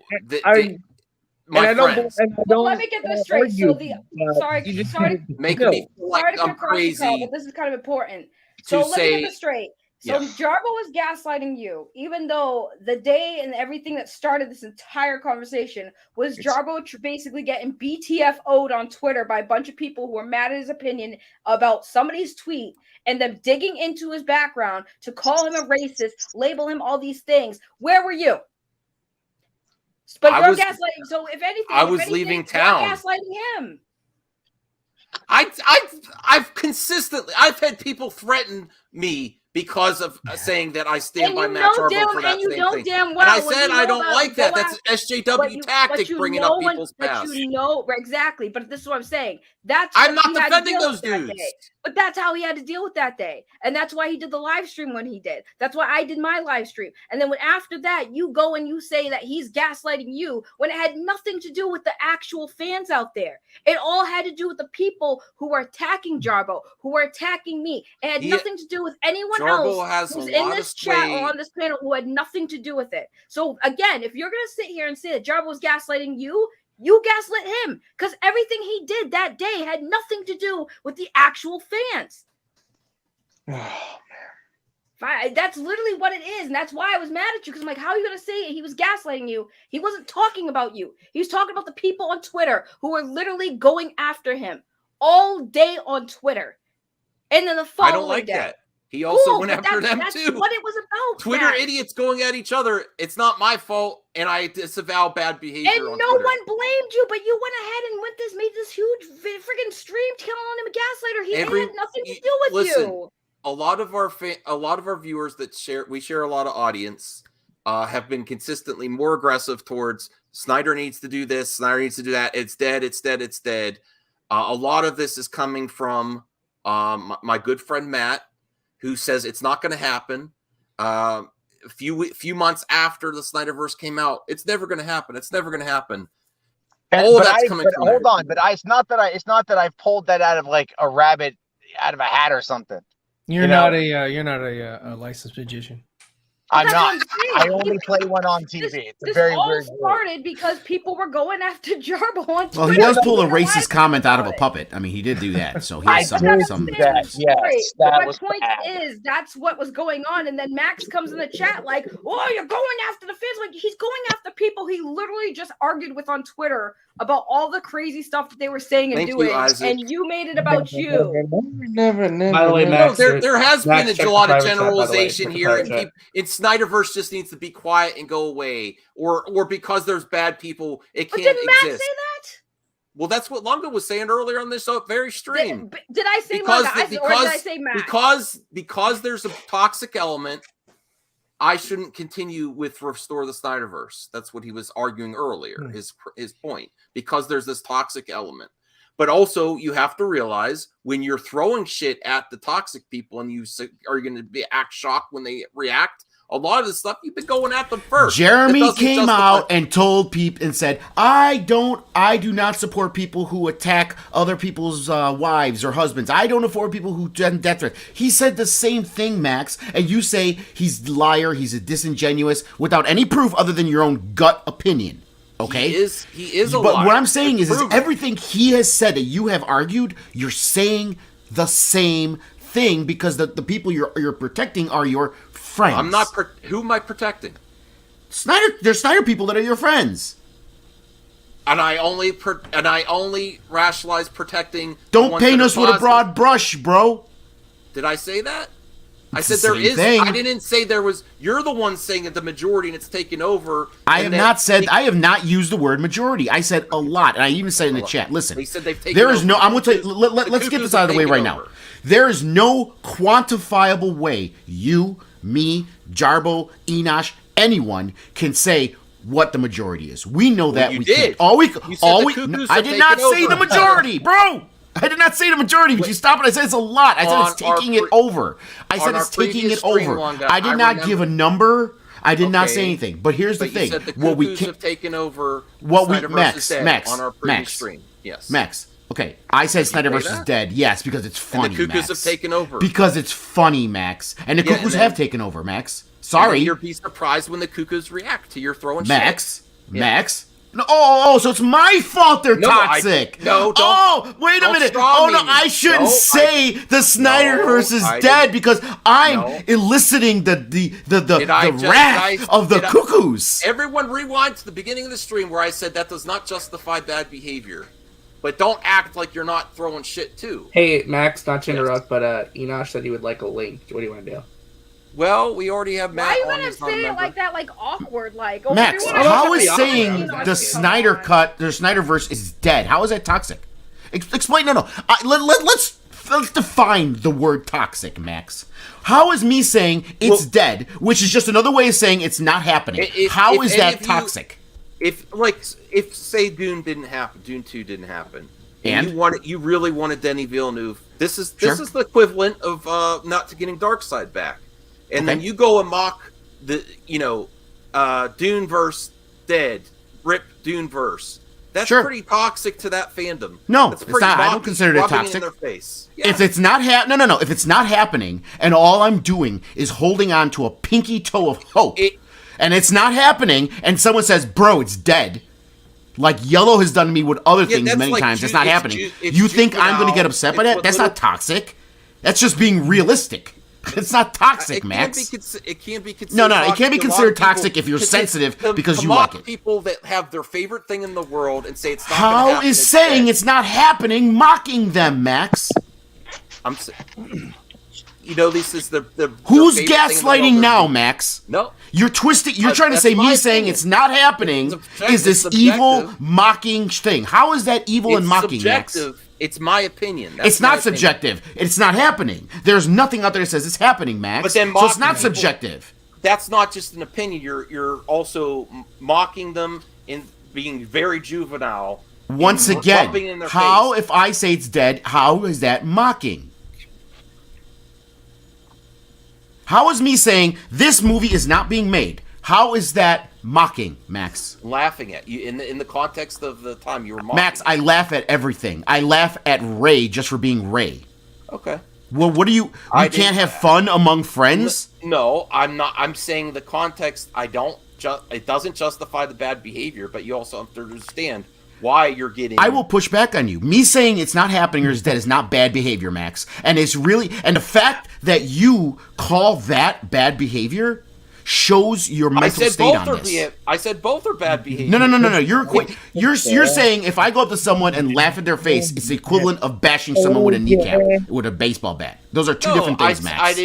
me get this straight. Sorry to make me feel like I'm crazy, but this is kind of important. So let me get this straight. So Jarbo was gaslighting you, even though the day and everything that started this entire conversation was Jarbo basically getting BTFO'd on Twitter by a bunch of people who were mad at his opinion about somebody's tweet and them digging into his background to call him a racist, label him all these things. Where were you? But you're gaslighting. So if anything, I was leaving town. You're gaslighting him. I've had people threaten me because of saying that I stand by Matt Jarbo for that same thing. Damn well, and I said I don't like that. That's an SJW tactic, bringing up people's past. Exactly. But this is what I'm saying. I'm not defending those dudes. But that's how he had to deal with that day. And that's why he did the live stream when he did. That's why I did my live stream. And then after that, you go and you say that he's gaslighting you when it had nothing to do with the actual fans out there. It all had to do with the people who were attacking Jarbo, who were attacking me. It had nothing to do with anyone else who's in this chat or on this panel who had nothing to do with it. So again, if you're going to sit here and say that Jarbo was gaslighting you, you gaslit him because everything he did that day had nothing to do with the actual fans. Oh, man. That's literally what it is. And that's why I was mad at you because I'm like, how are you going to say he was gaslighting you? He wasn't talking about you. He was talking about the people on Twitter who were literally going after him all day on Twitter. And then the following I don't like day. that. He also went after them that's too. What it was about. Twitter idiots going at each other. It's not my fault, and I disavow bad behavior. And no one blamed you, but you went ahead and made this huge freaking stream calling him a gaslighter. He had nothing to do with you. A lot of our viewers that share a lot of audience have been consistently more aggressive towards Snyder needs to do this, Snyder needs to do that. It's dead. It's dead. It's dead. A lot of this is coming from my good friend Matt, who says it's not going to happen. A few months after the Snyderverse came out, it's never going to happen. It's never going to happen. Hold on, but it's not that I've pulled that out of like a rabbit out of a hat or something. You're not a licensed magician. I'm not. I only play one on TV. It's a very weird. This all started because people were going after Jarbo on Twitter. Well, he does pull a racist comment out of a puppet. I mean, he did do that, so he has some. Yes, my point is that's what was going on, and then Max comes in the chat like, "Oh, you're going after the fans." Like he's going after people he literally just argued with on Twitter about all the crazy stuff that they were saying and doing, and you made it about you. Never. By the way, Max, there has been a lot of generalization here, and Snyderverse just needs to be quiet and go away, or because there's bad people, it can't exist. Did Max say that? Well, that's what Lunga was saying earlier on this very stream. Did I say Lunga, or did I say Max? Because there's a toxic element, I shouldn't continue with Restore the Snyderverse. That's what he was arguing earlier, his point. Because there's this toxic element. But also, you have to realize when you're throwing shit at the toxic people and you are going to act shocked when they react, a lot of the stuff you've been going at them first. Jeremy came out and told people and said, I do not support people who attack other people's wives or husbands. I don't support people who send death threats. He said the same thing, Max, and you say he's a liar, he's a disingenuous, without any proof other than your own gut opinion. Okay? He is a But liar. what I'm saying is everything he has said that you have argued, you're saying the same thing because the people you're protecting are your friends. I'm not. Who am I protecting? There's Snyder people that are your friends. And I only rationalize protecting. Don't paint us with a broad brush, bro. Did I say that? I said there is. I didn't say there was. You're the one saying that the majority and it's taken over. I have not said. I have not used the word majority. I said a lot, and I even said in the chat. Listen, they said they've taken there is over. no. I'm going to tell you. Let's get this out of the way right now. There is no quantifiable way you, me, Jarbo, Enosh, anyone can say what the majority is. We know that you we did. can't. I did not say the majority, bro. I did not say the majority. Would you stop it? I said it's a lot. I said it's taking it over. I said it's taking it over. I did not give a number. I did not say anything. But here's the thing. You said the Cuckoos have taken over Max on our previous stream. Yes. Max. Okay, I said Snyderverse is dead. Yes, because it's funny. And the Cuckoos have taken over. Because it's funny, Max. And the Cuckoos have taken over, Max. Sorry. You'll be surprised when the Cuckoos react to your throwing Max. Shit. Max. No, so it's my fault they're toxic. Don't. Wait a minute. Oh, no, I shouldn't say the Snyderverse is dead because I'm eliciting the wrath of the Cuckoos. Everyone rewind to the beginning of the stream where I said that does not justify bad behavior. But don't act like you're not throwing shit too. Hey, Max, not to interrupt, but Enosh said he would like a link. What do you want to do? Well, we already have Matt. Why are you gonna say it like that, like awkward, like? Oh, Max, how is saying the Snyder Cut, the Snyderverse is dead? How is that toxic? Explain. No. Let's define the word toxic, Max. How is me saying it's dead, which is just another way of saying it's not happening? How is that toxic? If say Dune 2 didn't happen, and you really wanted Denis Villeneuve, this is the equivalent of not getting Darkseid back. And then you go and mock the, Duneverse dead, rip Duneverse. That's pretty toxic to that fandom. No, it's not. I don't consider it toxic. In their face. Yeah. If it's not no. If it's not happening, and all I'm doing is holding on to a pinky toe of hope, and it's not happening, and someone says, "Bro, it's dead," like Yellow has done to me with other things many times. It's not happening. You think I'm going to get upset by that? That's not toxic. That's just being realistic. It's not toxic, Max. It can't be considered. No, it can't be considered toxic if you're sensitive because you like it. People that have their favorite thing in the world and say it's not. How is saying it's not happening mocking them, Max? This is the who's gaslighting now, Max? No, you're twisting. You're trying to say me saying it's not happening is this evil mocking thing. How is that evil and mocking, Max? It's my opinion. It's not subjective. It's not happening. There's nothing out there that says it's happening, Max. But then so it's not subjective. That's not just an opinion. You're also mocking them and being very juvenile. Once again, how if I say it's dead? How is that mocking? How is me saying this movie is not being made? How is that mocking, Max? Laughing at you in the context of the time you were mocking. Max, I laugh at everything. I laugh at Ray just for being Ray. Okay. Well, what do you can't have fun among friends? No, I'm not. I'm saying the context. It doesn't justify the bad behavior, but you also have to understand why you're getting. I will push back on you. Me saying it's not happening or is dead is not bad behavior, Max. And it's really the fact that you call that bad behavior shows your mental state on this. I said both are bad behavior. No. You're saying if I go up to someone and laugh at their face, it's the equivalent of bashing someone with a kneecap with a baseball bat. Those are two different things, Max.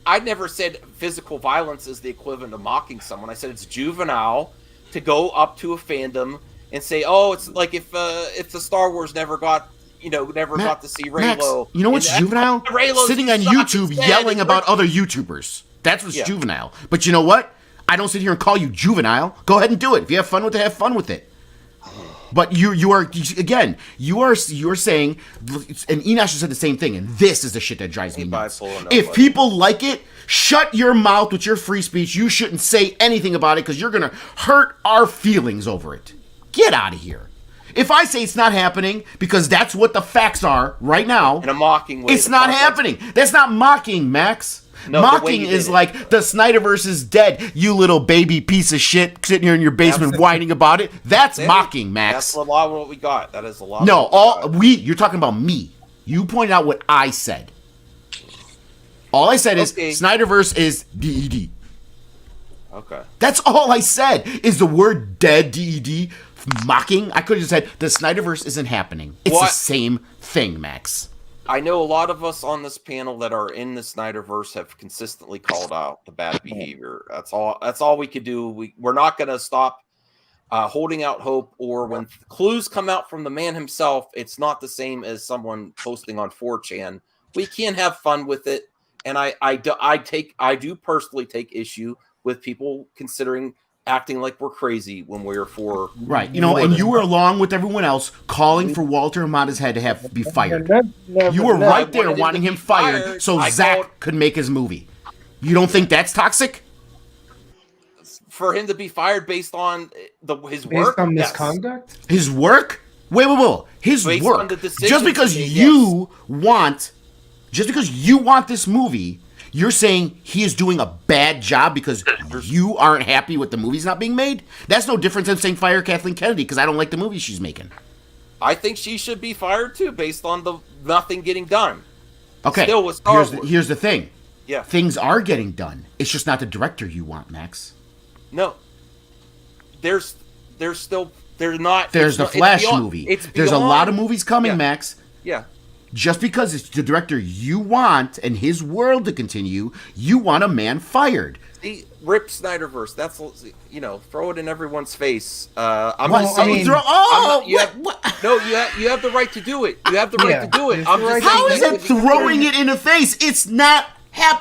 I never said physical violence is the equivalent of mocking someone. I said it's juvenile to go up to a fandom and say, "Oh, it's like if the Star Wars never got to see Raylo." Max, you know what's juvenile? Sitting on YouTube yelling about other YouTubers. That's what's juvenile. But you know what? I don't sit here and call you juvenile. Go ahead and do it. If you have fun with it, have fun with it. But you are saying, and Enosh said the same thing, and this is the shit that drives me nuts. If people like it, shut your mouth with your free speech. You shouldn't say anything about it because you're going to hurt our feelings over it. Get out of here. If I say it's not happening because that's what the facts are right now, in a mocking way, it's not happening. That's not mocking, Max. No, mocking is like the Snyderverse is dead, you little baby piece of shit sitting here in your basement whining about it. That's mocking, Max. That's a lot of what we got. That is a lot. No, you're talking about me. You pointed out what I said. All I said is Snyderverse is DED. Okay. That's all I said is the word dead, DED, mocking. I could have just said the Snyderverse isn't happening. It's the same thing, Max. I know a lot of us on this panel that are in the Snyderverse have consistently called out the bad behavior. That's all we could do. We're not going to stop holding out hope. Or when clues come out from the man himself, it's not the same as someone posting on 4chan. We can have fun with it, and I do personally take issue with people considering acting like we're crazy when we're for right. You know, and you were along with everyone else calling for Walter Hamada's head to be fired. You were right there wanting him fired so Zach could make his movie. You don't think that's toxic? For him to be fired based on his work? Based on misconduct? His work? Wait. His based work. Just because you want this movie, you're saying he is doing a bad job because you aren't happy with the movies not being made? That's no different than saying fire Kathleen Kennedy because I don't like the movie she's making. I think she should be fired too, based on the nothing getting done. Okay, still with here's the thing. Yeah. Things are getting done. It's just not the director you want, Max. No. There's the Flash movie. There's a lot of movies coming, Max. Yeah. Just because it's the director you want and his world to continue, you want a man fired. See, rip Snyderverse. That's, throw it in everyone's face. You have the right to do it. You have the right to do it. How is it throwing it in the face? It's not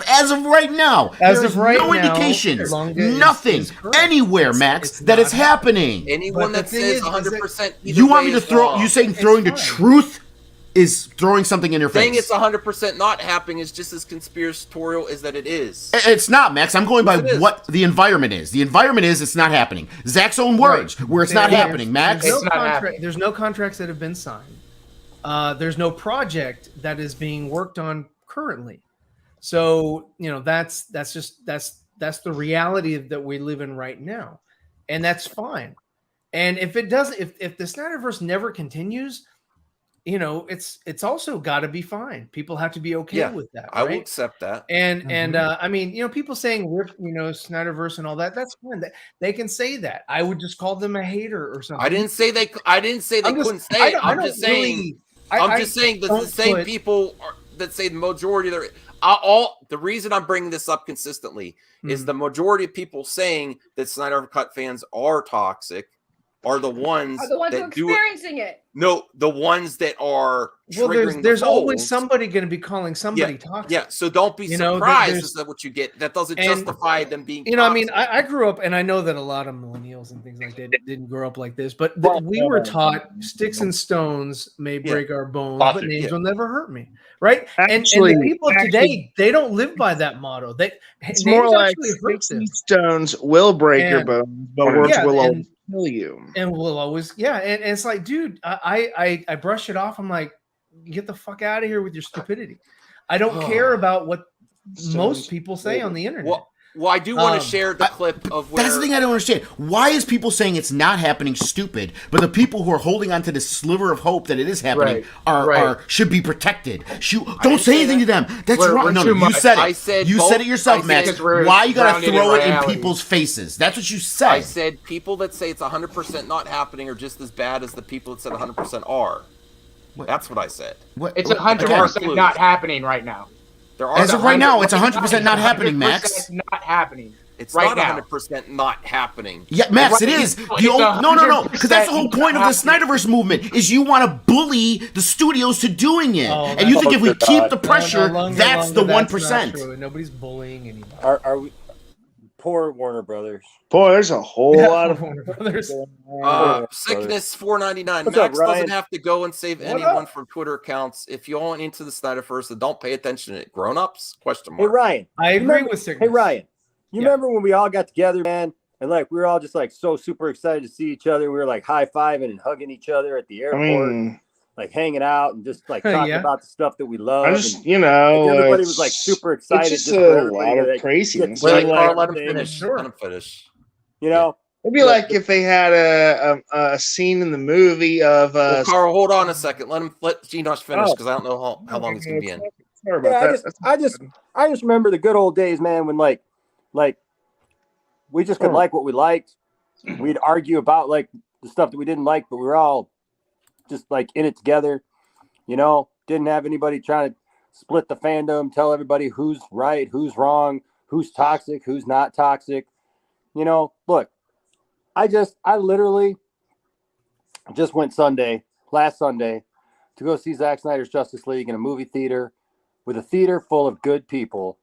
as of right now. There's no indications, nothing anywhere, Max, that it's happening. Anyone that says 100%, you want me to throw? You saying throwing the truth is throwing something in your face? Saying it's 100% not happening is just as conspiratorial as that it is. It's not, Max. I'm going by what the environment is. The environment is it's not happening. Zach's own words, where it's not happening, Max. There's no contracts that have been signed. There's no project that is being worked on currently. So, that's the reality that we live in right now. And that's fine. And if it doesn't, if the Snyderverse never continues, it's also got to be fine. People have to be okay with that. Right? I will accept that. And I mean, people saying rip, Snyderverse and all that. That's fine. They can say that. I would just call them a hater or something. I didn't say they couldn't say it. I'm just saying that the same people that say the majority of the reason I'm bringing this up consistently is the majority of people saying that Snyder Cut fans are toxic are the ones who are experiencing it. No, the ones that are triggering there's always somebody going to be calling somebody toxic. Yeah, so don't be surprised. Is that what you get? That doesn't justify them being toxic. I mean, I grew up, and I know that a lot of millennials and things like that didn't grow up like this, but we were taught sticks and stones may break our bones, but names will never hurt me. Right? Actually, and the people of today, they don't live by that motto. It's more like sticks and stones will break your bones, but words will always kill you. And we'll always, and it's like, dude, I brush it off. I'm like, get the fuck out of here with your stupidity. I don't care about what most people say on the internet. Well, I do want to share the clip of where... That's the thing I don't understand. Why is people saying it's not happening stupid, but the people who are holding on to this sliver of hope that it is happening should be protected? Don't say anything to them. That's wrong. No, you said it. You said it yourself, Max. Why you got to throw it in people's faces? That's what you said. I said people that say it's 100% not happening are just as bad as the people that said 100% are. That's what I said. It's 100% not happening right now. As of right now, it's 100% not happening, Max. Not happening. It's right not 100% not happening. Yeah, Max, it is. No, because that's the whole point of the Snyderverse movement is you want to bully the studios to doing it, and you think if we keep the pressure, that's the 1%. Nobody's bullying anybody. Are we? Poor Warner Brothers. Boy, there's a whole lot of Warner Brothers. Sickness $4.99. Max doesn't have to go and save anyone from Twitter accounts. If you all into the Snyderverse, then don't pay attention to it. Grown-ups? Question mark. Hey Ryan, I agree with Sickness. Hey Ryan, you remember when we all got together, man, and like we were all just like so super excited to see each other. We were like high-fiving and hugging each other at the airport. Like hanging out and just like talking about the stuff that we love. Everybody was like super excited. It's just a lot of craziness. Let him finish. Let him finish. It'd be like if they had a scene in the movie of. Carl, hold on a second. Let Genosh finish because I don't know how long it's gonna be in. Sorry about that. I just remember the good old days, man, when like we just could like what we liked. We'd argue about like the stuff that we didn't like, but we were all just like in it together, didn't have anybody trying to split the fandom, tell everybody who's right, who's wrong, who's toxic, who's not toxic. Look, I literally just went last Sunday to go see Zack Snyder's Justice League in a movie theater with a theater full of good people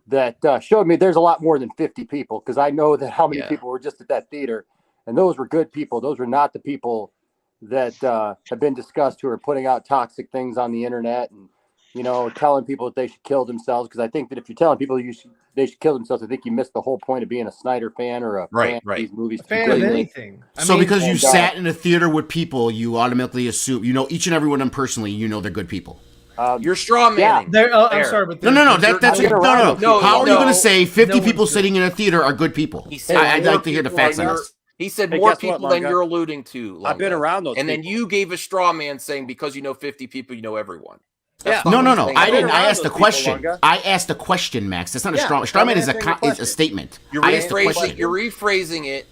that showed me there's a lot more than 50 people, because I know that how many people were just at that theater, and those were good people. Those were not the people that have been discussed who are putting out toxic things on the internet and, you know, telling people that they should kill themselves. Because I think that if you're telling people they should kill themselves, I think you missed the whole point of being a Snyder fan or a fan of these movies. A fan of anything. So because you sat in a theater with people, you automatically assume, you know, each and every one of them personally, you know they're good people. You're straw manning. I'm sorry, but no. That's no. How are you going to say 50 people sitting in a theater are good people? I'd like to hear the facts on this. He said more people than you're alluding to. Longa. I've been around those. And then you gave a straw man saying because you know 50 people, you know everyone. No. I didn't. I asked a question. I asked a question, Max. That's not a straw. Straw man is a statement. You're rephrasing it.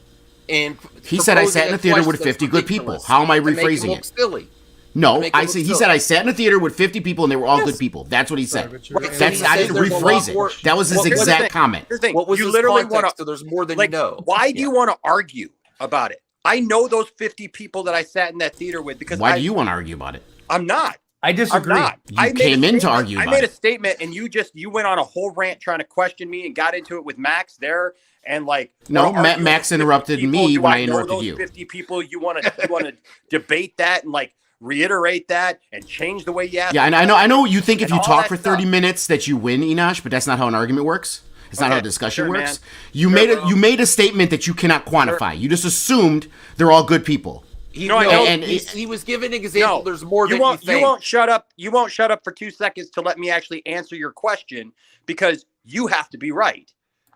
And he said I sat in a theater with 50 good people. How am I rephrasing it? Silly. No, he said I sat in a theater with 50 people and they were all good people. That's what he said. I didn't rephrase it. That was his exact comment. What was you literally want to? So there's more than you know. Why do you want to argue about it? I know those 50 people that I sat in that theater with because why do you want to argue about it? I'm not. I disagree. I'm not. You came in to argue about it. I made a statement and you went on a whole rant trying to question me and got into it with Max there. And like, no, Max interrupted me when I interrupted you. 50 people, you want to debate that and like reiterate that and change the way you ask. Yeah, and I know you think if you talk for 30 minutes that you win, Enosh, but that's not how an argument works. It's not how a discussion works. Man. You made a statement that you cannot quantify. You just assumed they're all good people. He was giving an example. There's more than you think. You won't shut up. You won't shut up for 2 seconds to let me actually answer your question because you have to be right.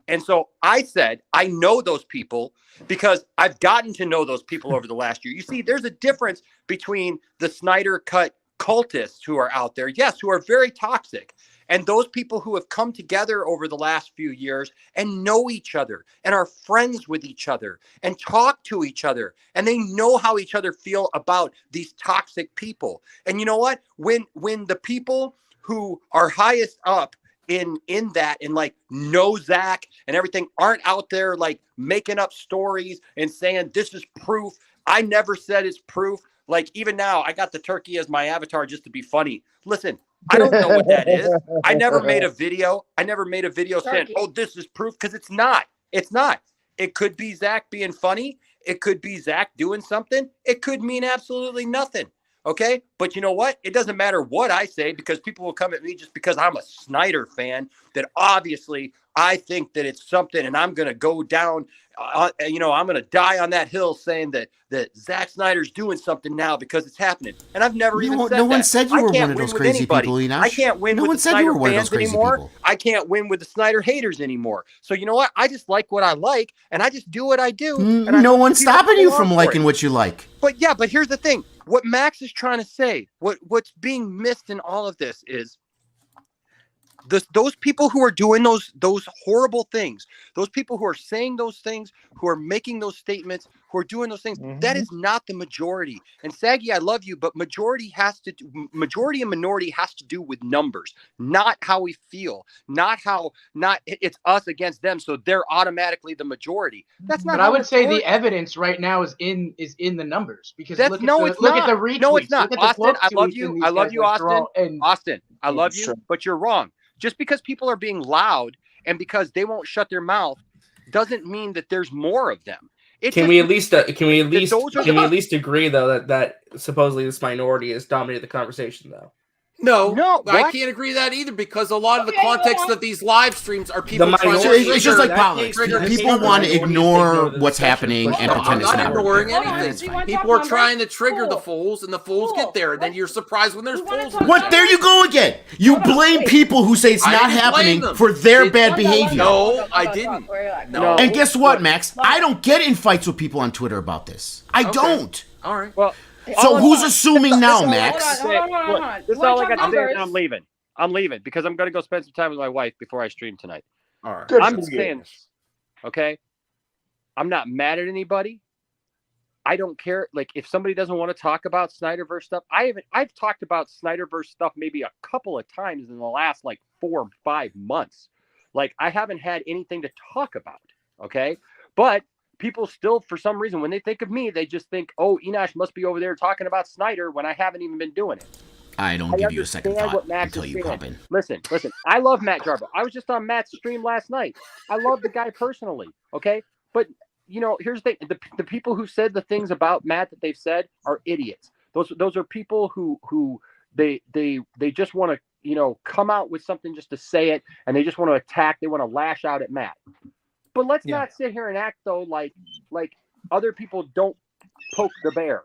And so I said, I know those people because I've gotten to know those people over the last year. You see, there's a difference between the Snyder Cut cultists who are out there, yes, who are very toxic, and those people who have come together over the last few years and know each other and are friends with each other and talk to each other. And they know how each other feel about these toxic people. And you know what? When the people who are highest up in that and like know Zach and everything aren't out there like making up stories and saying this is proof. I never said it's proof. Like even now I got the turkey as my avatar just to be funny. Listen, I don't know what that is. I never made a video. Saying, oh, this is proof, because it's not. It's not. It could be Zach being funny. It could be Zach doing something. It could mean absolutely nothing. Okay, but you know what? It doesn't matter what I say because people will come at me just because I'm a Snyder fan. That obviously I think that it's something, and I'm going to go down. I'm going to die on that hill saying that Zack Snyder's doing something now because it's happening. And I've never even said that. No one said you were one of those crazy people, Enoch. I can't win with the Snyder fans anymore. I can't win with the Snyder haters anymore. So you know what? I just like what I like, and I just do what I do. And no one's stopping you from liking what you like. But here's the thing. What Max is trying to say, what's being missed in all of this is those people who are doing those horrible things, those people who are saying those things, who are making those statements, who are doing those things, that is not the majority. And Saggy, I love you, but majority and minority has to do with numbers, not how we feel, not it's us against them, so they're automatically the majority. That's not. But I would say the evidence right now is in the numbers because look at the retweets. No, it's not. Austin, I love you. I love you, Austin. Austin, I love you, but you're wrong. Just because people are being loud and because they won't shut their mouth doesn't mean that there's more of them. Can we at least agree though that supposedly this minority has dominated the conversation though? No, I can't agree that either because a lot of the context of these live streams are people trying to it's just like politics. People want to ignore what's happening and pretend it's not. I'm not ignoring anything. People are trying to trigger the fools, and the fools get there, and then you're surprised when there's fools. What? There you go again. You blame people who say it's not happening for their bad behavior. No, I didn't. No. And guess what, Max? I don't get in fights with people on Twitter about this. I don't. All right. Well. So who's assuming now, Max? This is all I got to say, and I'm leaving. I'm leaving because I'm going to go spend some time with my wife before I stream tonight. All right. I'm just saying this, okay? I'm not mad at anybody. I don't care. Like, if somebody doesn't want to talk about Snyderverse stuff, I've talked about Snyderverse stuff maybe a couple of times in the last, 4 or 5 months. Like, I haven't had anything to talk about, okay? But people still, for some reason, when they think of me, they just think, oh, Enosh must be over there talking about Snyder when I haven't even been doing it. I don't give you a second thought until you pop in. Listen. I love Matt Jarbo. I was just on Matt's stream last night. I love the guy personally. Okay, but here's the thing: the people who said the things about Matt that they've said are idiots. Those are people who they just want to come out with something just to say it, and they just want to attack. They want to lash out at Matt. But let's not sit here and act though like other people don't poke the bear.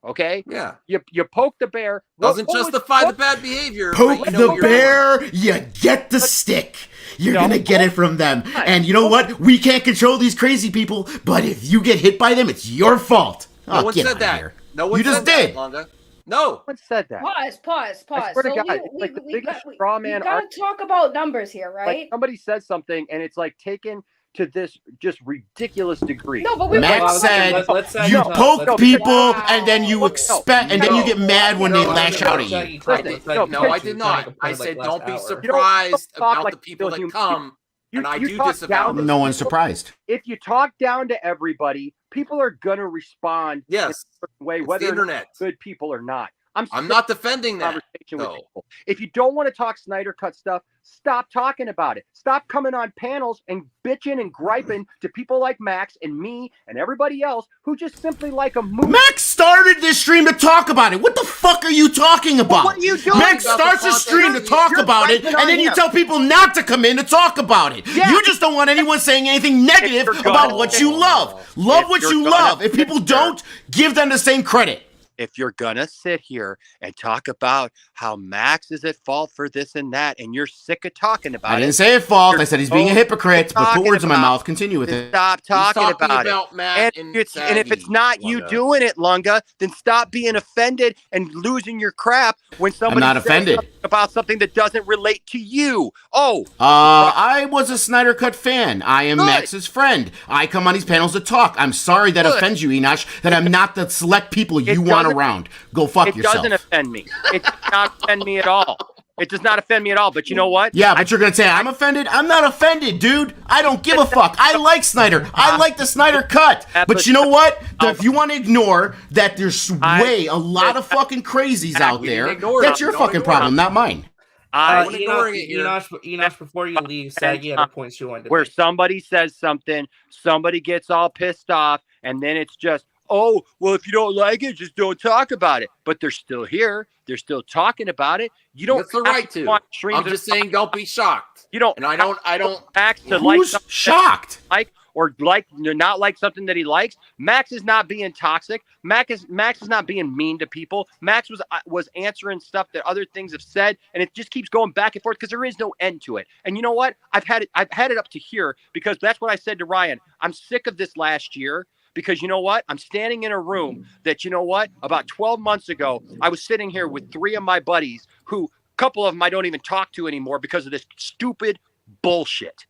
Okay. Yeah. You poke the bear. Doesn't justify the bad behavior. Poke the bear, you get the stick. You're gonna get it from them. And you know what? We can't control these crazy people, but if you get hit by them, it's your fault. No one said that. Here. No one you said just that, did. Longa. No one said that. Pause. I swear to God, we gotta talk about numbers here, right? Like somebody said something, and it's like taken to this just ridiculous degree. No, but Max said you poke people and then you expect and then you get mad when they lash out at you. No, I did not. I said don't be surprised about the people that come. And I do disavow. No one's surprised. If you talk down to everybody, people are gonna respond in a certain way, whether they're good people or not. I'm not defending that. If you don't want to talk Snyder Cut stuff, stop talking about it. Stop coming on panels and bitching and griping to people like Max and me and everybody else who just simply like a movie. Max started this stream to talk about it. What the fuck are you talking about? What are you doing? Max starts a stream to talk about it, and then you tell people not to come in to talk about it. Yeah. You just don't want anyone saying anything negative about what you love. Love what you love. If people don't, give them the same credit. If you're gonna sit here and talk about how Max is at fault for this and that, and you're sick of talking about it. I didn't say at fault. I said he's being a hypocrite, but put words in my mouth. Continue with it. Stop talking about Matt and if it's not you doing it, Lunga, then stop being offended and losing your crap when somebody I'm not offended about something that doesn't relate to you. I was a Snyder Cut fan. I am Max's friend. I come on these panels to talk. I'm sorry that offends you, Enosh, that I'm not the select people you want around. Go fuck yourself. It doesn't offend me. It does not offend me at all. It does not offend me at all. But you know what? Yeah, but you're going to say I'm offended? I'm not offended, dude. I don't give a fuck. I like Snyder. I like the Snyder Cut. But you know what? If you want to ignore that there's a lot of fucking crazies out there, that's your fucking problem, not mine. Enosh, before you leave, Saggy had a point she wanted to where make. Somebody says something, somebody gets all pissed off, and then it's just, oh, well, if you don't like it, just don't talk about it. But they're still here. They're still talking about it. You don't. That's the right to. I'm just saying, don't be shocked. You don't. And I don't. Max to Who's like shocked? Or not like something that he likes. Max is not being toxic. Max is not being mean to people. Max was answering stuff that other things have said, and it just keeps going back and forth because there is no end to it. And you know what? I've had it up to here because that's what I said to Ryan. I'm sick of this last year. Because you know what? I'm standing in a room that, you know what? About 12 months ago, I was sitting here with 3 of my buddies who, a couple of them I don't even talk to anymore because of this stupid bullshit.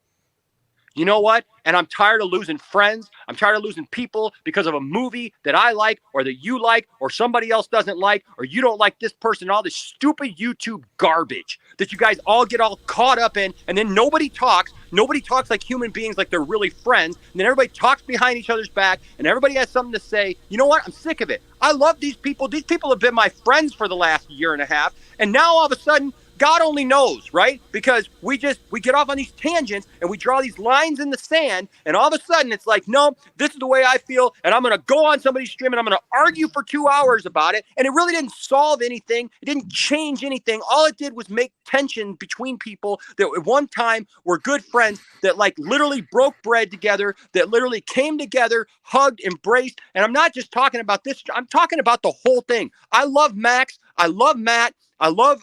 You know what? And I'm tired of losing friends. I'm tired of losing people because of a movie that I like or that you like or somebody else doesn't like or you don't like this person, all this stupid YouTube garbage that you guys all get all caught up in, and then nobody talks. Nobody talks like human beings, like they're really friends. And then everybody talks behind each other's back and everybody has something to say. You know what? I'm sick of it. I love these people. These people have been my friends for the last year and a half. And now all of a sudden, God only knows, right? Because we get off on these tangents and we draw these lines in the sand, and all of a sudden it's like, no, this is the way I feel, and I'm going to go on somebody's stream and I'm going to argue for 2 hours about it, and it really didn't solve anything. It didn't change anything. All it did was make tension between people that at one time were good friends that like literally broke bread together, that literally came together, hugged, embraced. And I'm not just talking about this. I'm talking about the whole thing. I love Max. I love Matt. I love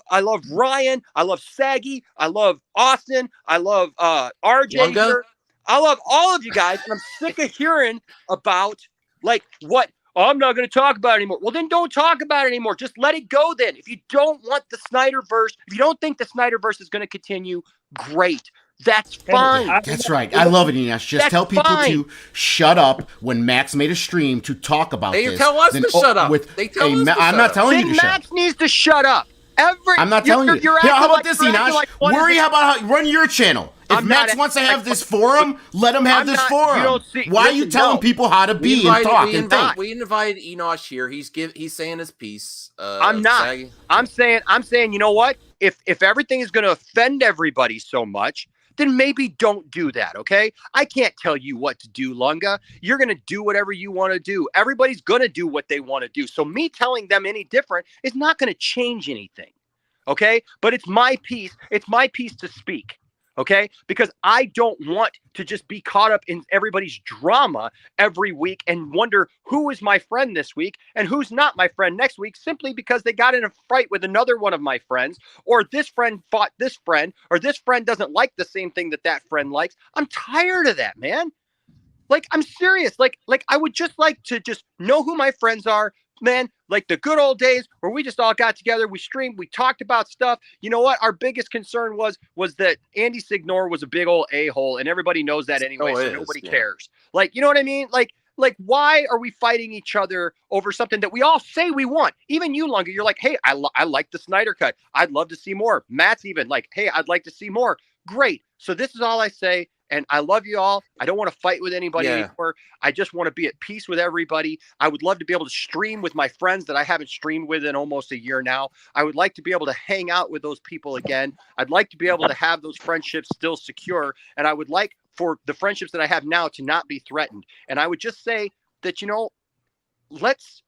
Ryan. I love Saggy. I love Austin. I love RJ here. I love all of you guys, and I'm sick of hearing about like what. Oh, I'm not going to talk about it anymore. Well, then don't talk about it anymore. Just let it go then. If you don't want the Snyderverse, if you don't think the Snyderverse is going to continue, great. That's fine. That's right. I love it, Enosh. Just tell people to shut up when Max made a stream to talk about this. They tell us to shut up. I'm not telling you to shut up. Max needs to shut up. I'm not telling you. Here, how about this, Enosh? Worry about how run your channel. If Max wants to have this forum, let him have this forum. Why are you telling people how to be and talk and think? We invited Enosh here. He's saying his piece. I'm not. I'm saying, you know what? If everything is going to offend everybody so much, then maybe don't do that, okay? I can't tell you what to do, Lunga. You're going to do whatever you want to do. Everybody's going to do what they want to do. So me telling them any different is not going to change anything, okay? But it's my piece. It's my piece to speak, okay? Because I don't want to just be caught up in everybody's drama every week and wonder who is my friend this week and who's not my friend next week simply because they got in a fight with another one of my friends, or this friend fought this friend, or this friend doesn't like the same thing that friend likes. I'm tired of that, man. Like, I'm serious. Like I would just like to just know who my friends are, man. Like the good old days where we just all got together, we streamed, we talked about stuff. You know what? Our biggest concern was that Andy Signor was a big old a-hole, and everybody knows that anyway, so nobody cares. Like, you know what I mean? Like why are we fighting each other over something that we all say we want? Even you, Lunga, you're like, hey, I like the Snyder Cut. I'd love to see more. Matt's even like, hey, I'd like to see more. Great. So this is all I say. And I love you all. I don't want to fight with anybody anymore. I just want to be at peace with everybody. I would love to be able to stream with my friends that I haven't streamed with in almost a year now. I would like to be able to hang out with those people again. I'd like to be able to have those friendships still secure. And I would like for the friendships that I have now to not be threatened. And I would just say that, you know, let's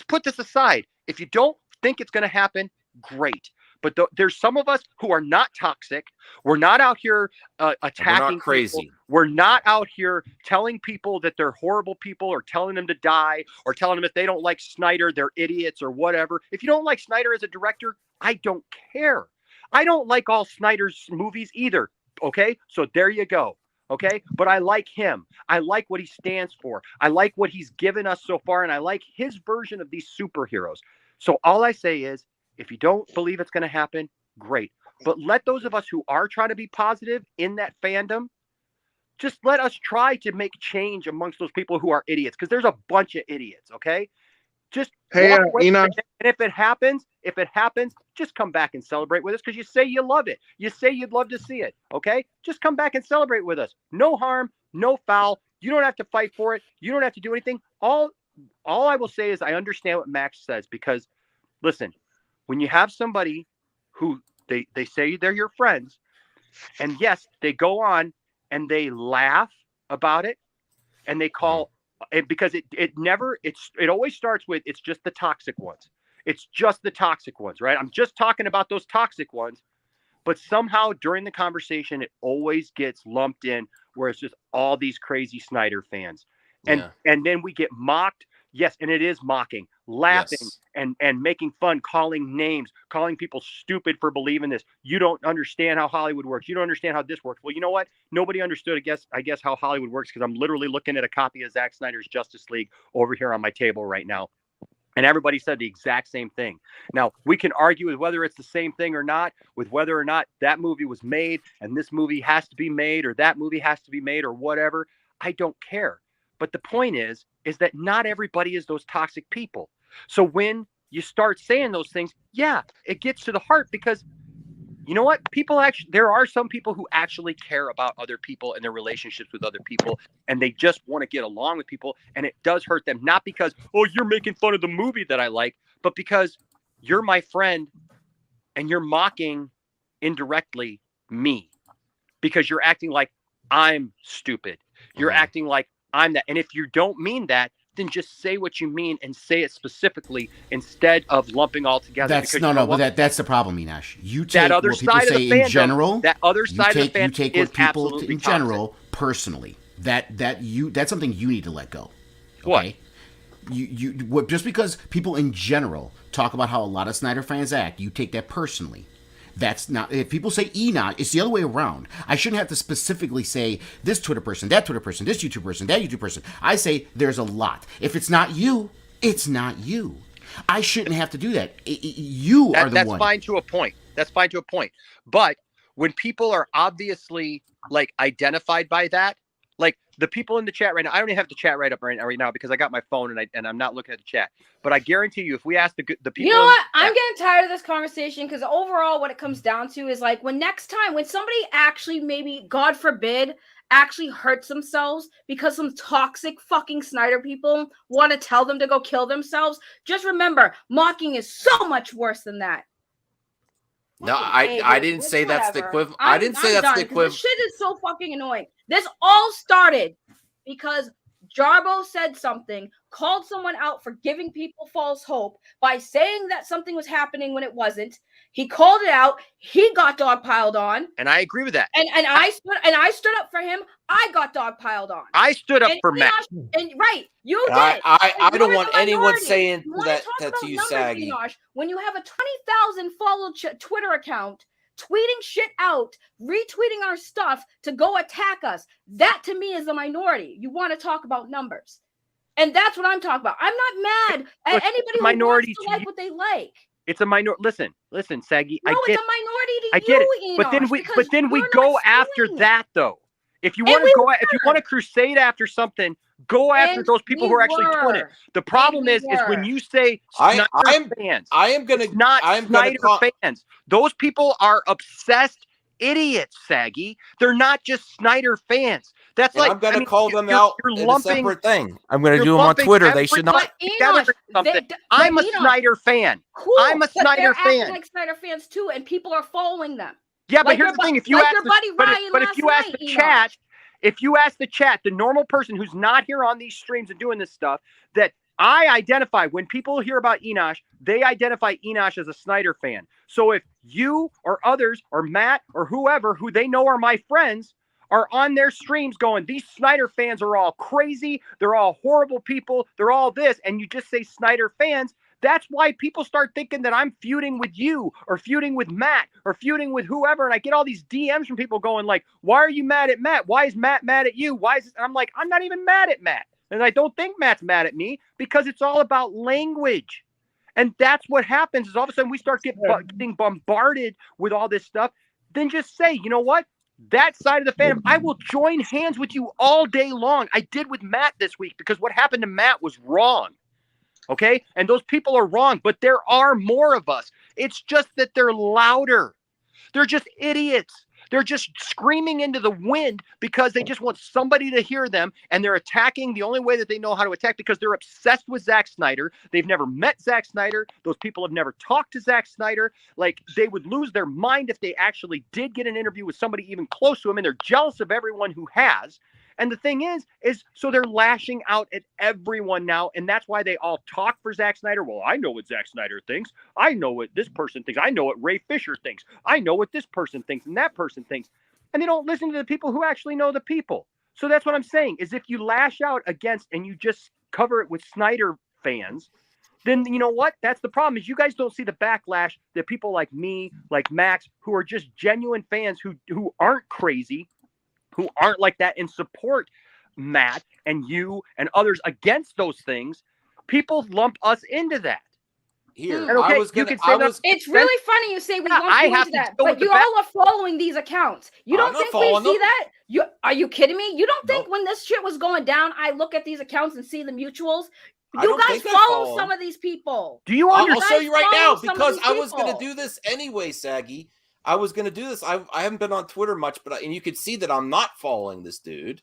put this aside. If you don't think it's going to happen, great. But there's some of us who are not toxic. We're not out here attacking. We're not crazy. People. We're not out here telling people that they're horrible people, or telling them to die, or telling them if they don't like Snyder, they're idiots or whatever. If you don't like Snyder as a director, I don't care. I don't like all Snyder's movies either. Okay, so there you go. Okay, but I like him. I like what he stands for. I like what he's given us so far, and I like his version of these superheroes. So all I say is, if you don't believe it's going to happen, great. But let those of us who are trying to be positive in that fandom, just let us try to make change amongst those people who are idiots, because there's a bunch of idiots, okay? Just walk away. And if it happens, just come back and celebrate with us, because you say you love it. You say you'd love to see it, okay? Just come back and celebrate with us. No harm, no foul. You don't have to fight for it. You don't have to do anything. All I will say is I understand what Max says, because, listen, when you have somebody who they say they're your friends, and yes, they go on and they laugh about it, and they call it, because it always starts with, it's just the toxic ones. It's just the toxic ones, right? I'm just talking about those toxic ones. But somehow during the conversation, it always gets lumped in where it's just all these crazy Snyder fans. And then we get mocked. Yes, and it is mocking, laughing, and making fun, calling names, calling people stupid for believing this. You don't understand how Hollywood works. You don't understand how this works. Well, you know what? Nobody understood, I guess how Hollywood works, because I'm literally looking at a copy of Zack Snyder's Justice League over here on my table right now. And everybody said the exact same thing. Now, we can argue with whether it's the same thing or not, with whether or not that movie was made and this movie has to be made, or that movie has to be made, or whatever. I don't care. But the point is that not everybody is those toxic people. So when you start saying those things, it gets to the heart, because you know what? There are some people who actually care about other people and their relationships with other people, and they just want to get along with people. And it does hurt them, not because, oh, you're making fun of the movie that I like, but because you're my friend and you're mocking indirectly me, because you're acting like I'm stupid. You're acting like I'm that. And if you don't mean that, then just say what you mean and say it specifically instead of lumping all together. That's that's the problem, Enosh. You take that other what people say in general. That other side of the fandom, you take what people in general personally. That's something you need to let go. Okay? What? Just because people in general talk about how a lot of Snyder fans act, you take that personally. That's not, if people say Enoch, it's the other way around. I shouldn't have to specifically say this Twitter person, that Twitter person, this YouTube person, that YouTube person. I say there's a lot. If it's not you, it's not you. I shouldn't have to do that. You are the one. That's fine to a point. That's fine to a point. But when people are obviously like identified by that, like the people in the chat right now, I don't even have the chat right up right now because I got my phone and I'm not looking at the chat. But I guarantee you, if we ask the people, you know what? I'm getting tired of this conversation because overall, what it comes down to is like when somebody actually maybe, God forbid, actually hurts themselves because some toxic fucking Snyder people want to tell them to go kill themselves. Just remember, mocking is so much worse than that. No, I didn't say that's the equivalent. I didn't say that's the equivalent. This shit is so fucking annoying. This all started because Jarbo said something, called someone out for giving people false hope by saying that something was happening when it wasn't. He called it out. He got dogpiled on, and I agree with that. And I stood up for him. I got dogpiled on. I stood up for Matt. And right, you did. I don't want anyone saying that to you, Saggy. Enosh, when you have a 20,000 followed Twitter account, tweeting shit out, retweeting our stuff to go attack us, that to me is a minority. You want to talk about numbers, and that's what I'm talking about. I'm not mad at anybody who wants to like what they like. It's a minority. Listen, Saggy. No, it's a minority to I get it. Enosh, but then we go after that though. If you want to want to crusade after something, go after those people who are actually doing it. The problem is when you say Snyder fans. I'm Snyder fans. Those people are obsessed idiots, Saggy. They're not just Snyder fans. That's I'm going to call them out in a separate thing. I'm going to do them on Twitter. They should not. I'm a Snyder fan. Cool, I'm a Snyder fan. Like Snyder fans too, and people are following them. Yeah, but here's the thing: if you ask if you ask the chat, the normal person who's not here on these streams and doing this stuff, that I identify when people hear about Enosh, they identify Enosh as a Snyder fan. So if you or others or Matt or whoever who they know are my friends are on their streams going, these Snyder fans are all crazy, they're all horrible people, they're all this, and you just say Snyder fans, that's why people start thinking that I'm feuding with you or feuding with Matt or feuding with whoever. And I get all these DMs from people going like, why are you mad at Matt? Why is Matt mad at you? Why is this? And I'm like, I'm not even mad at Matt. And I don't think Matt's mad at me because it's all about language. And that's what happens is all of a sudden we start getting bombarded with all this stuff. Then just say, you know what? That side of the fandom, I will join hands with you all day long. I did with Matt this week because what happened to Matt was wrong. Okay? And those people are wrong, but there are more of us. It's just that they're louder. They're just idiots. They're just screaming into the wind because they just want somebody to hear them, and they're attacking the only way that they know how to attack because they're obsessed with Zack Snyder. They've never met Zack Snyder. Those people have never talked to Zack Snyder. Like, they would lose their mind if they actually did get an interview with somebody even close to him, and they're jealous of everyone who has. And the thing is so they're lashing out at everyone now, and that's why they all talk for Zack Snyder. Well, I know what Zack Snyder thinks. I know what this person thinks. I know what Ray Fisher thinks. I know what this person thinks and that person thinks. And they don't listen to the people who actually know the people. So that's what I'm saying, is if you lash out against and you just cover it with Snyder fans, then you know what? That's the problem, is you guys don't see the backlash that people like me, like Max, who are just genuine fans who aren't crazy, who aren't like that and support Matt and you and others against those things, people lump us into that. Here, okay, it's really funny you say we lump you into that, but you all are following these accounts. You don't think we see that? Are you kidding me? You don't think when this shit was going down, I look at these accounts and see the mutuals? You guys follow some of these people. Do you I'll show you right now because I was going to do this anyway, Saggy. I was going to do this. I haven't been on Twitter much, and you could see that I'm not following this dude.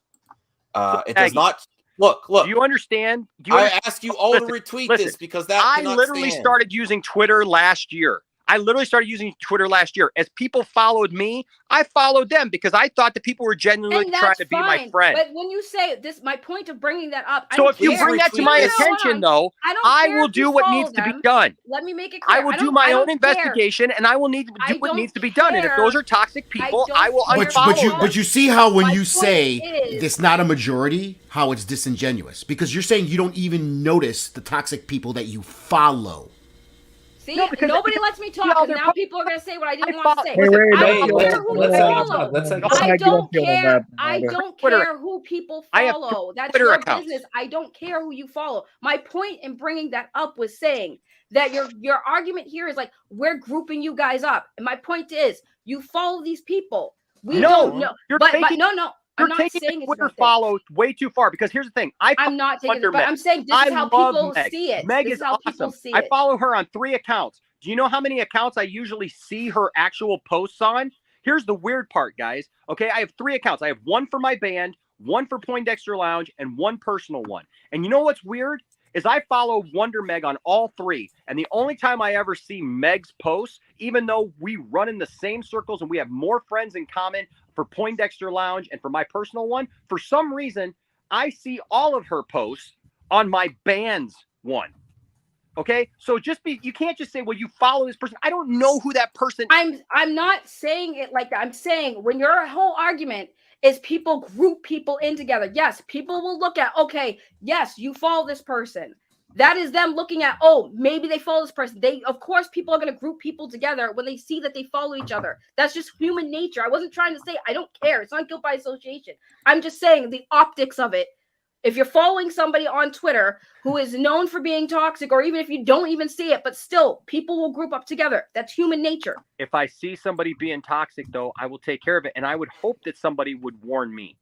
It does not look. Do you understand? I ask you all to retweet this because I literally started using Twitter last year. As people followed me, I followed them because I thought that people were genuinely trying to be my friend. But when you say this, my point of bringing that up. So if you bring that to my attention, though, I will do what needs to be done. Let me make it clear. I will do my own investigation, and I will need to do what needs to be done. And if those are toxic people, I will unfollow. But you see how when you say it's not a majority, how it's disingenuous, because you're saying you don't even notice the toxic people that you follow. See, nobody lets me talk, and now people are going to say what I didn't want to say. I don't care who you follow. I don't care who people follow. That's your business. I don't care who you follow. My point in bringing that up was saying that your argument here is like, we're grouping you guys up. And my point is, you follow these people. We don't know. I'm not saying it's Twitter follow way too far, because here's the thing. I'm not taking it, but I'm saying this is how people see it. Meg this is how awesome. people see I it. follow her on 3 accounts. Do you know how many accounts I usually see her actual posts on? Here's the weird part, guys. Okay, I have 3 accounts. I have one for my band, one for Poindexter Lounge, and one personal one. And you know what's weird? Is I follow Wonder Meg on all 3. And the only time I ever see Meg's posts, even though we run in the same circles and we have more friends in common for Poindexter Lounge and for my personal one, for some reason, I see all of her posts on my band's one. Okay, so you can't just say, well, you follow this person. I don't know who that person is. I'm not saying it like that. I'm saying when your whole argument is people group people in together. Yes, people will look at, okay, yes, you follow this person. That is them looking at, oh, maybe they follow this person. Of course, people are going to group people together when they see that they follow each other. That's just human nature. I wasn't trying to say I don't care. It's not guilt by association. I'm just saying the optics of it. If you're following somebody on Twitter who is known for being toxic, or even if you don't even see it, but still people will group up together. That's human nature. If I see somebody being toxic, though, I will take care of it. And I would hope that somebody would warn me.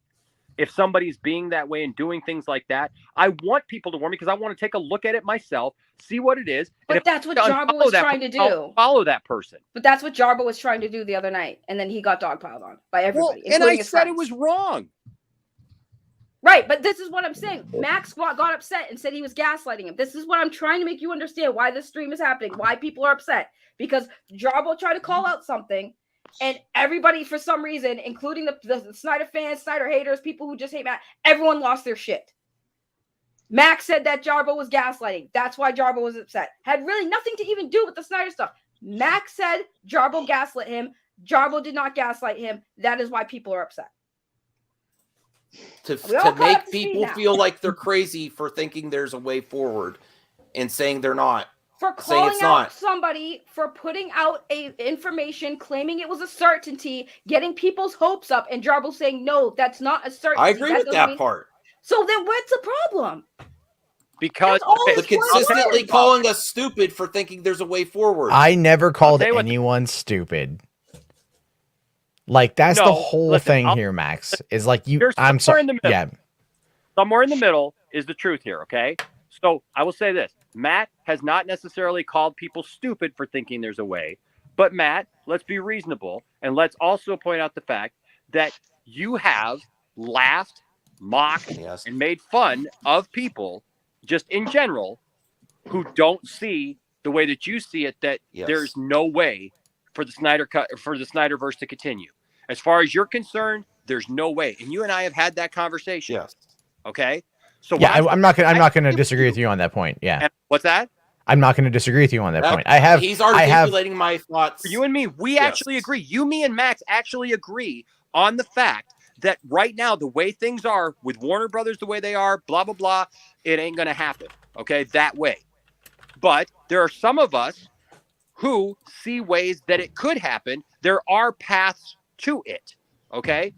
If somebody's being that way and doing things like that, I want people to warn me, because I want to take a look at it myself, see what it is. But that's what Jarbo was trying to do. I'll follow that person. But that's what Jarbo was trying to do the other night. And then he got dogpiled on by everybody. Well, and I said it was wrong. Right, but this is what I'm saying. Max got upset and said he was gaslighting him. This is what I'm trying to make you understand why this stream is happening, why people are upset. Because Jarbo tried to call out something, and everybody, for some reason, including the Snyder fans, Snyder haters, people who just hate Max, everyone lost their shit. Max said that Jarbo was gaslighting. That's why Jarbo was upset. Had really nothing to even do with the Snyder stuff. Max said Jarbo gaslit him. Jarbo did not gaslight him. That is why people are upset. To make people feel like they're crazy for thinking there's a way forward and saying they're not. For calling out somebody for putting out information, claiming it was a certainty, getting people's hopes up, and Jarbo saying, no, that's not a certainty. I agree with that part. So then what's the problem? Because consistently calling us stupid for thinking there's a way forward. I never called anyone stupid. Like, that's the whole thing here, Max. Is like I'm sorry. Yeah. Somewhere in the middle is the truth here, okay? So I will say this. Matt has not necessarily called people stupid for thinking there's a way. But Matt, let's be reasonable. And let's also point out the fact that you have laughed, mocked, and made fun of people just in general who don't see the way that you see it, that there's no way for the Snyderverse to continue. As far as you're concerned, there's no way. And you and I have had that conversation. Yes. Okay. So yeah, I'm not gonna disagree with you on that point. Yeah. What's that? I'm not gonna disagree with you on that point. He's articulating my thoughts. For you and me, we actually agree. You, me, and Max actually agree on the fact that right now, the way things are with Warner Brothers, the way they are, blah, blah, blah, it ain't gonna happen. Okay, that way. But there are some of us who see ways that it could happen. There are paths to it. Okay.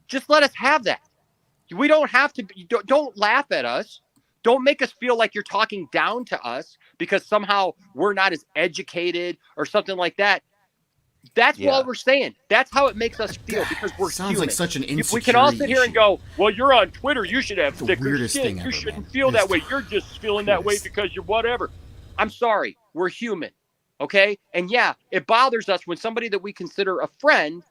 Just let us have that. We don't have to. Don't laugh at us. Don't make us feel like you're talking down to us because somehow we're not as educated or something like that. That's what we're saying. That's how it makes us feel because we're sounds human. like such an insecurity. We can all sit here and go, well, you're on Twitter. You should have the thicker weirdest skin. thing You ever, shouldn't man. feel that way. You're just feeling that way because you're whatever. I'm sorry. We're human. Okay? And yeah, it bothers us when somebody that we consider a friend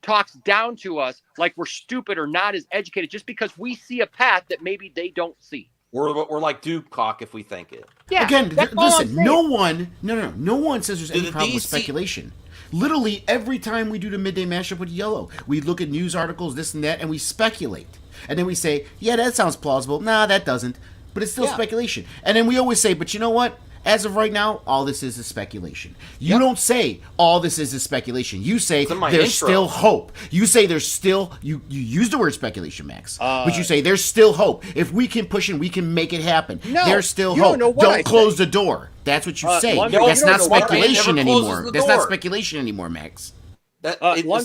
talks down to us like we're stupid or not as educated just because we see a path that maybe they don't see. We're like Duke cock if we think it. Yeah. Again, listen, no one says there's any problem with speculation. Literally every time we do the midday mashup with Yellow, we look at news articles, this and that, and we speculate. And then we say, yeah, that sounds plausible. Nah, that doesn't. But it's still speculation. And then we always say, but you know what? As of right now, all this is speculation. You don't say all this is speculation. You say there's still hope. You say there's still, you use the word speculation, Max. But you say there's still hope. If we can push and we can make it happen, there's still hope. Don't close the door. That's what you say. That's not speculation anymore. That's not speculation anymore, Max. The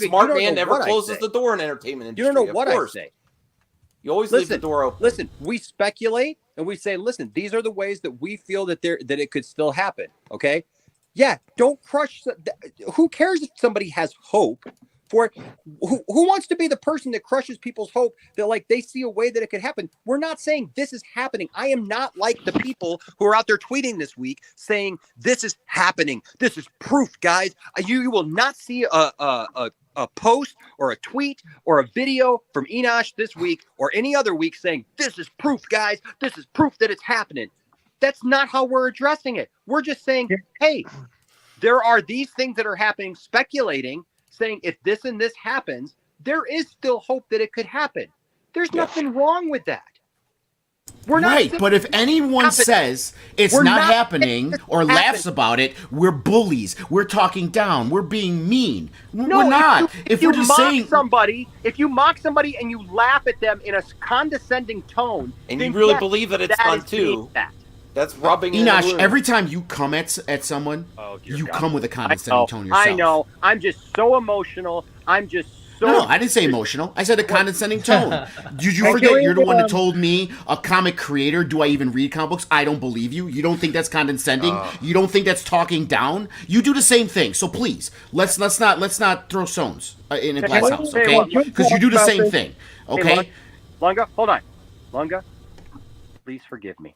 smart man never closes the door in entertainment industry. You don't know what I say. You always leave the door open. Listen, we speculate and we say, listen, these are the ways that we feel that it could still happen. Okay. Yeah. Don't crush. Who cares if somebody has hope for who wants to be the person that crushes people's hope that like they see a way that it could happen. We're not saying this is happening. I am not like the people who are out there tweeting this week saying this is happening. This is proof, guys. You will not see a post or a tweet or a video from Enosh this week or any other week saying this is proof, guys. This is proof that it's happening. That's not how we're addressing it. We're just saying, hey, there are these things that are happening, speculating, saying if this and this happens, there is still hope that it could happen. There's nothing wrong with that. We're not right, but if anyone says it's not happening or laughs about it, we're bullies. We're talking down. We're being mean. No, we're not. If you mock somebody and you laugh at them in a condescending tone, and you really believe that it's fun too, that's rubbing. Enosh, every time you come at someone, you come with a condescending tone yourself. I know. I'm just so emotional. I'm just so. No, I didn't say emotional. I said a condescending tone. Did you forget you're the one that told me, a comic creator, do I even read comic books? I don't believe you. You don't think that's condescending? You don't think that's talking down? You do the same thing. So please, let's not throw stones in a glass house, okay? Because you do the same thing, okay? Hey, Lunga, hold on. Lunga, please forgive me.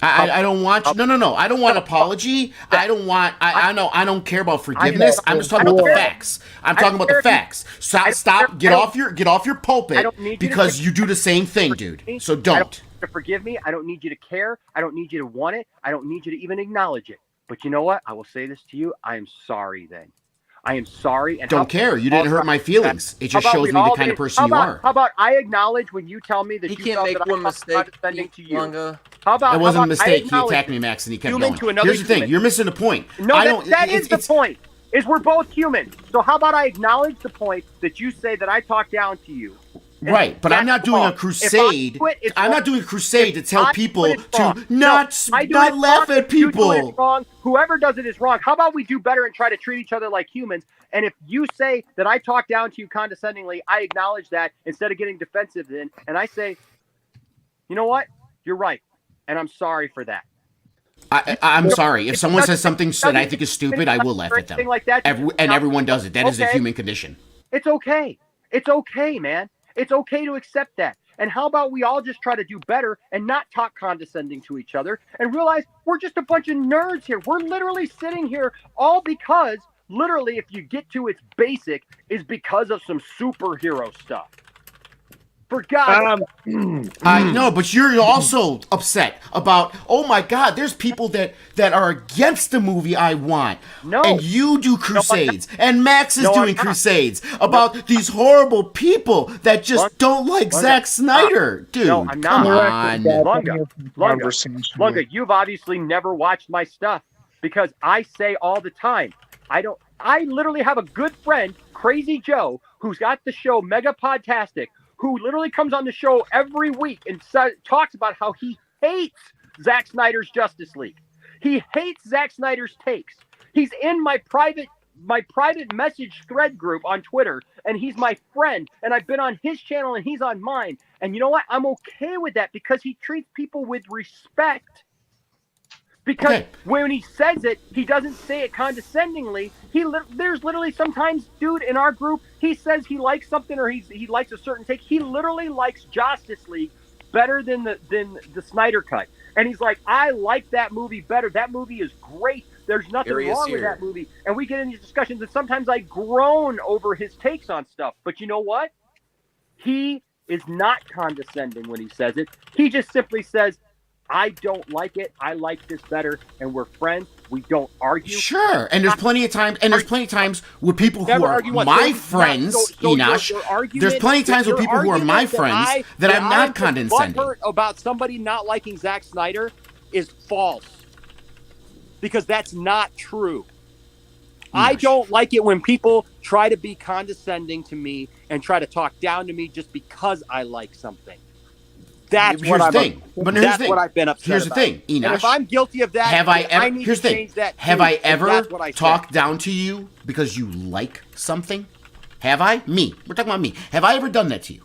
I don't want you. No. I don't want apology. I don't care about forgiveness. I'm just talking about the facts. I'm talking about the facts. Stop. Get off your pulpit because you do the same thing, dude. So don't. I don't need you to forgive me. I don't need you to care. I don't need you to want it. I don't need you to even acknowledge it. But you know what? I will say this to you. I am sorry then. I am sorry. And don't care. You didn't hurt my feelings. It just shows me the kind of person you are. How about I acknowledge when you tell me that you can't make one mistake to you? Lunga. How about it wasn't a mistake. He attacked me, Max, and he kept going. Here's the thing. You're missing the point. No, that is the point. Is we're both human. So how about I acknowledge the point that you say that I talk down to you? Right, but I'm not doing a crusade. I'm not doing a crusade to tell people to not laugh at people. You do it wrong. Whoever does it is wrong. How about we do better and try to treat each other like humans? And if you say that I talk down to you condescendingly, I acknowledge that instead of getting defensive then, and I say, you know what? You're right. And I'm sorry for that. I'm sorry. If someone says something that I think is stupid, I will laugh at them. Like that, and everyone does it. That is a human condition. It's okay. It's okay, man. It's okay to accept that. And how about we all just try to do better and not talk condescending to each other and realize we're just a bunch of nerds here. We're literally sitting here all because, literally, if you get to its basic, is because of some superhero stuff. For God. I know, but you're also upset about, oh my God, there's people that are against the movie I want. No. And you do crusades. And Max is doing crusades about these horrible people that just don't like Zack Snyder. Dude, no, I'm not. Lunga, you've obviously never watched my stuff because I say all the time, I literally have a good friend, Crazy Joe, who's got the show Mega Podtastic, who literally comes on the show every week and talks about how he hates Zack Snyder's Justice League. He hates Zack Snyder's takes. He's in my private message thread group on Twitter, and he's my friend, and I've been on his channel and he's on mine. And you know what? I'm okay with that because he treats people with respect. Because when he says it, he doesn't say it condescendingly. There's literally sometimes, dude, in our group, he says he likes something or he likes a certain take. He literally likes Justice League better than the Snyder Cut. And he's like, I like that movie better. That movie is great. There's nothing wrong with that movie. And we get into these discussions, and sometimes I groan over his takes on stuff. But you know what? He is not condescending when he says it. He just simply says, I don't like it. I like this better, and we're friends. We don't argue. Sure, and there's plenty of times with people who are my friends, Enosh. There's plenty of times with people who are my friends that I'm not condescending. About somebody not liking Zack Snyder is false, because that's not true. I don't like it when people try to be condescending to me and try to talk down to me just because I like something. That's what I've been upset about. Here's the thing, Enosh. And if I'm guilty of that, I need to change that too. Have I ever talked down to you because you like something? Have I? Me. We're talking about me. Have I ever done that to you?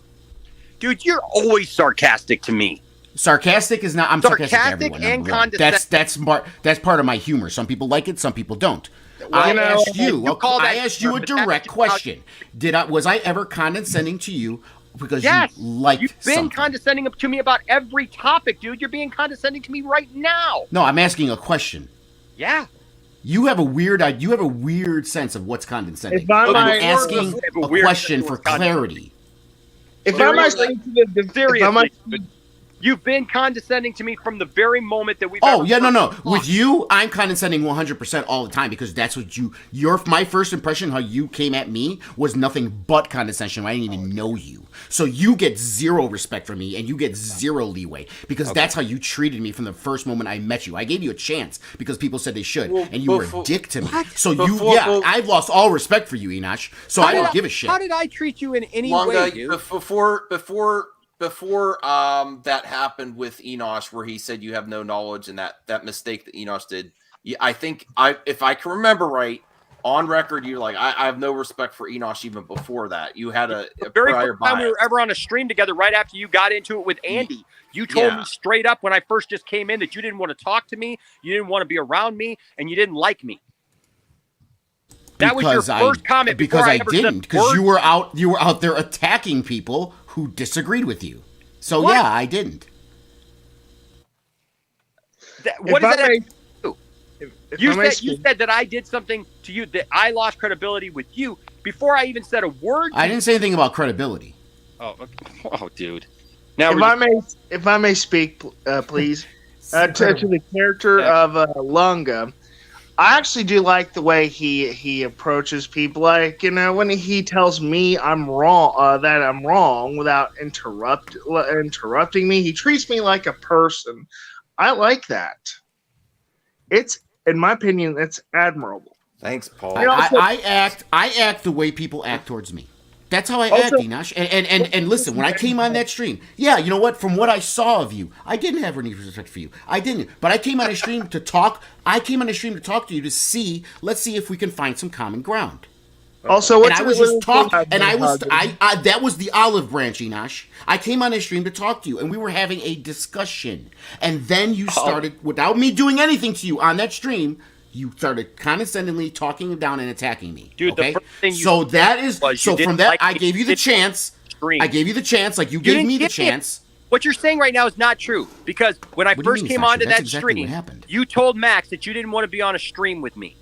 Dude, you're always sarcastic to me. Sarcastic is not. I'm sarcastic to everyone. And condescending. That's part of my humor. Some people like it. Some people don't. I asked you. I asked you a direct question. Was I ever condescending to you because you liked you've been something? condescending to me about every topic, dude. You're being condescending to me right now. No, I'm asking a question. Yeah. You have a weird sense of what's condescending. I'm asking a question for clarity. If I'm asking seriously, you've been condescending to me from the very moment that we've. No. With you, I'm condescending 100% all the time because that's what my first impression, how you came at me, was nothing but condescension. I didn't even know you. So you get zero respect from me and you get zero leeway because that's how you treated me from the first moment I met you. I gave you a chance because people said they should, and you were a dick to me. So I've lost all respect for you, Enosh. So I don't give a shit. How did I treat you in any way, dude? Before that happened with Enosh, where he said you have no knowledge, and that mistake that Enosh did, I think if I can remember right, on record, you're like, I have no respect for Enosh even before that. You had a very prior first time bias. we were ever on a stream together, right after you got into it with Andy. You told me straight up when I first just came in that you didn't want to talk to me, you didn't want to be around me, and you didn't like me. That was your first comment. Because I didn't. Because you were out there attacking people who disagreed with you. So I didn't. What does that have to do? You said that I did something to you, that I lost credibility with you before I even said a word. I didn't say anything about credibility. Oh, dude. Now, if I may speak, please, to the character of Lunga. I actually do like the way he approaches people. Like, when he tells me I'm wrong, that I'm wrong without interrupting me, he treats me like a person. I like that. It's, in my opinion, it's admirable. Thanks, Paul. I act the way people act towards me. That's how I act, Enosh. And listen, when I came on that stream, you know what? From what I saw of you, I didn't have any respect for you. I didn't. But I came on a stream to talk. I came on a stream to talk to you let's see if we can find some common ground. Also, I was just talking, and that was the olive branch, Enosh. I came on a stream to talk to you, and we were having a discussion. And then you started, without me doing anything to you on that stream, you started condescendingly talking down and attacking me. Dude, okay? the first thing from that, I gave you the chance. I gave you the chance, like you gave me the chance. What you're saying right now is not true. Because when I first came onto that stream, you told Max that you didn't want to be on a stream with me.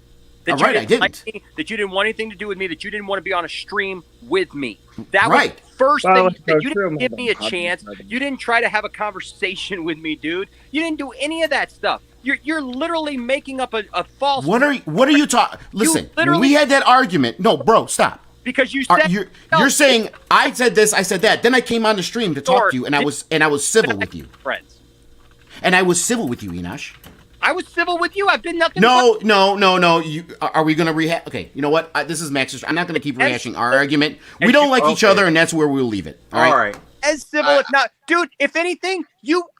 That I didn't. That you didn't want anything to do with me, that you didn't want to be on a stream with me. That was the first thing. You didn't give me a chance. You didn't try to have a conversation with me, dude. You didn't do any of that stuff. You're literally making up a false. What are you talking? Listen, when we had that argument. No, bro, stop. Because you said you're saying I said this, I said that. Then I came on the stream to talk to you, and I was civil with you. Friends. And I was civil with you, Enosh. I was civil with you. I've been nothing. No. Are we going to rehash? Okay, you know what? This is Max's. I'm not going to keep rehashing our argument. We don't like each other, and that's where we'll leave it. All right. As civil, if not, dude. If anything,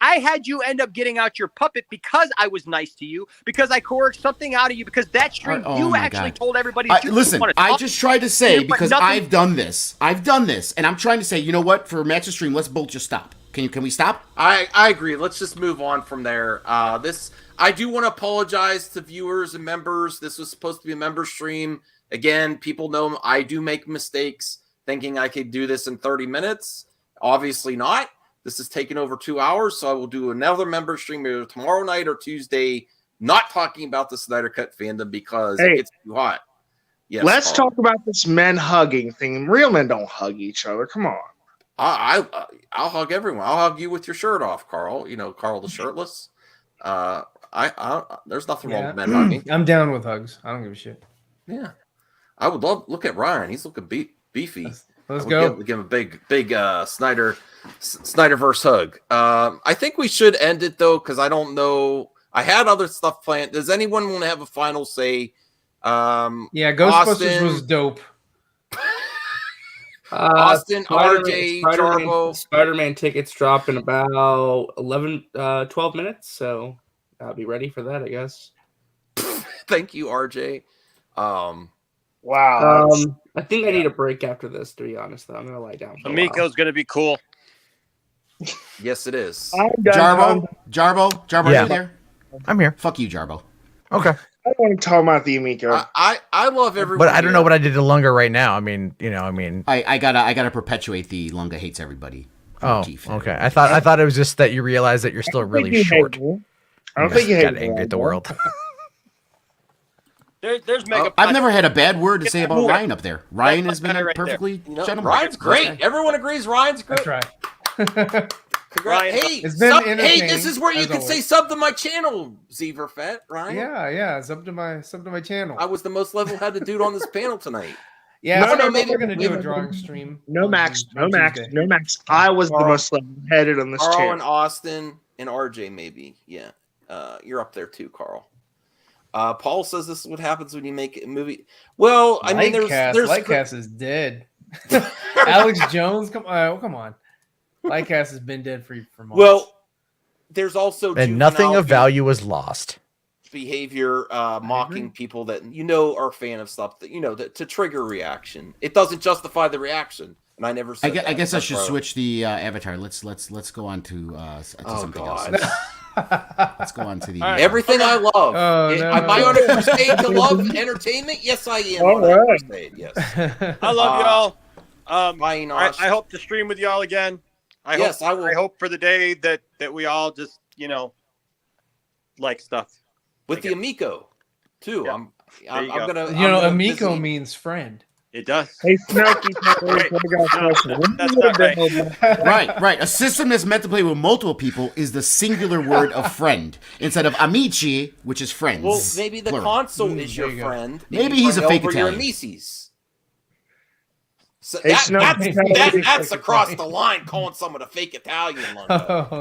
I had you end up getting out your puppet because I was nice to you, because I coerced something out of you, because that stream you actually told everybody. Listen, I just tried to say because I've done this, and I'm trying to say, you know what? For Max's stream, let's both just stop. Can we stop? I agree. Let's just move on from there. I do want to apologize to viewers and members. This was supposed to be a member stream. Again, people know I do make mistakes, thinking I could do this in 30 minutes. Obviously not. This is taking over 2 hours, so I will do another member stream either tomorrow night or Tuesday, not talking about the Snyder Cut fandom because it gets too hot. Yes, let's talk about this men hugging thing. Real men don't hug each other. Come on. I'll hug everyone. I'll hug you with your shirt off, Carl. You know, Carl the shirtless. There's nothing wrong with men hugging. I'm down with hugs. I don't give a shit. Yeah, I would love. Look at Ryan. He's looking beefy. Let's go. Give him a big Snyderverse hug. I think we should end it though, because I don't know. I had other stuff planned. Does anyone want to have a final say? Ghostbusters was dope. Austin, RJ, Jarbo. Spider-Man tickets drop in about 12 minutes, so I'll be ready for that, I guess. Thank you, RJ. Wow. I think I need a break after this, to be honest, though. I'm going to lie down. Amico's going to be cool. Yes, it is. Jarbo, are you there? I'm here. Fuck you, Jarbo. Okay. I don't want to talk about the Amico. I love everyone. But I don't know what I did to Lunga right now. I mean, I gotta perpetuate the Lunga hates everybody. Oh, okay. I thought it was just that you realized that you're still really short. I don't think you hate got angry at the world. There's mega. I've never had a bad word to say about Ryan up there. Ryan has been perfectly gentleman. Ryan's great. Everyone agrees Ryan's great. That's right. Congrats. Hey, this is where you can say sub to my channel, Zeverfet, Ryan. Yeah, sub to my channel. I was the most level-headed dude on this panel tonight. Yeah, maybe we're gonna do a drawing stream. No, Max. I was the most level-headed on this Carl channel. and Austin and RJ, maybe. Yeah, you're up there too, Carl. Paul says this is what happens when you make a movie. Well, I mean, there's Lightcast is dead. Alex Jones, come on. Lightcast has been dead for months. Well, there's also and nothing of value was lost. Behavior, mocking people that are a fan of stuff that to trigger reaction. It doesn't justify the reaction, and I never. Said I guess I should switch the avatar. Let's go on to something else. Let's go on to the everything I love. Am I on a crusade to love entertainment? Yes, I am. All on a crusade. Yes, I love y'all. I hope to stream with y'all again. I hope for the day that we all just like stuff with the Amico too. Yeah. I'm gonna. Amico means friend. It does. Hey, Snarky, right. A system that's meant to play with multiple people is the singular word of friend instead of amici, which is friends. Well, maybe the console is your friend. Maybe he's a fake Italian. Your amicis. So that's across the line, calling someone a fake Italian.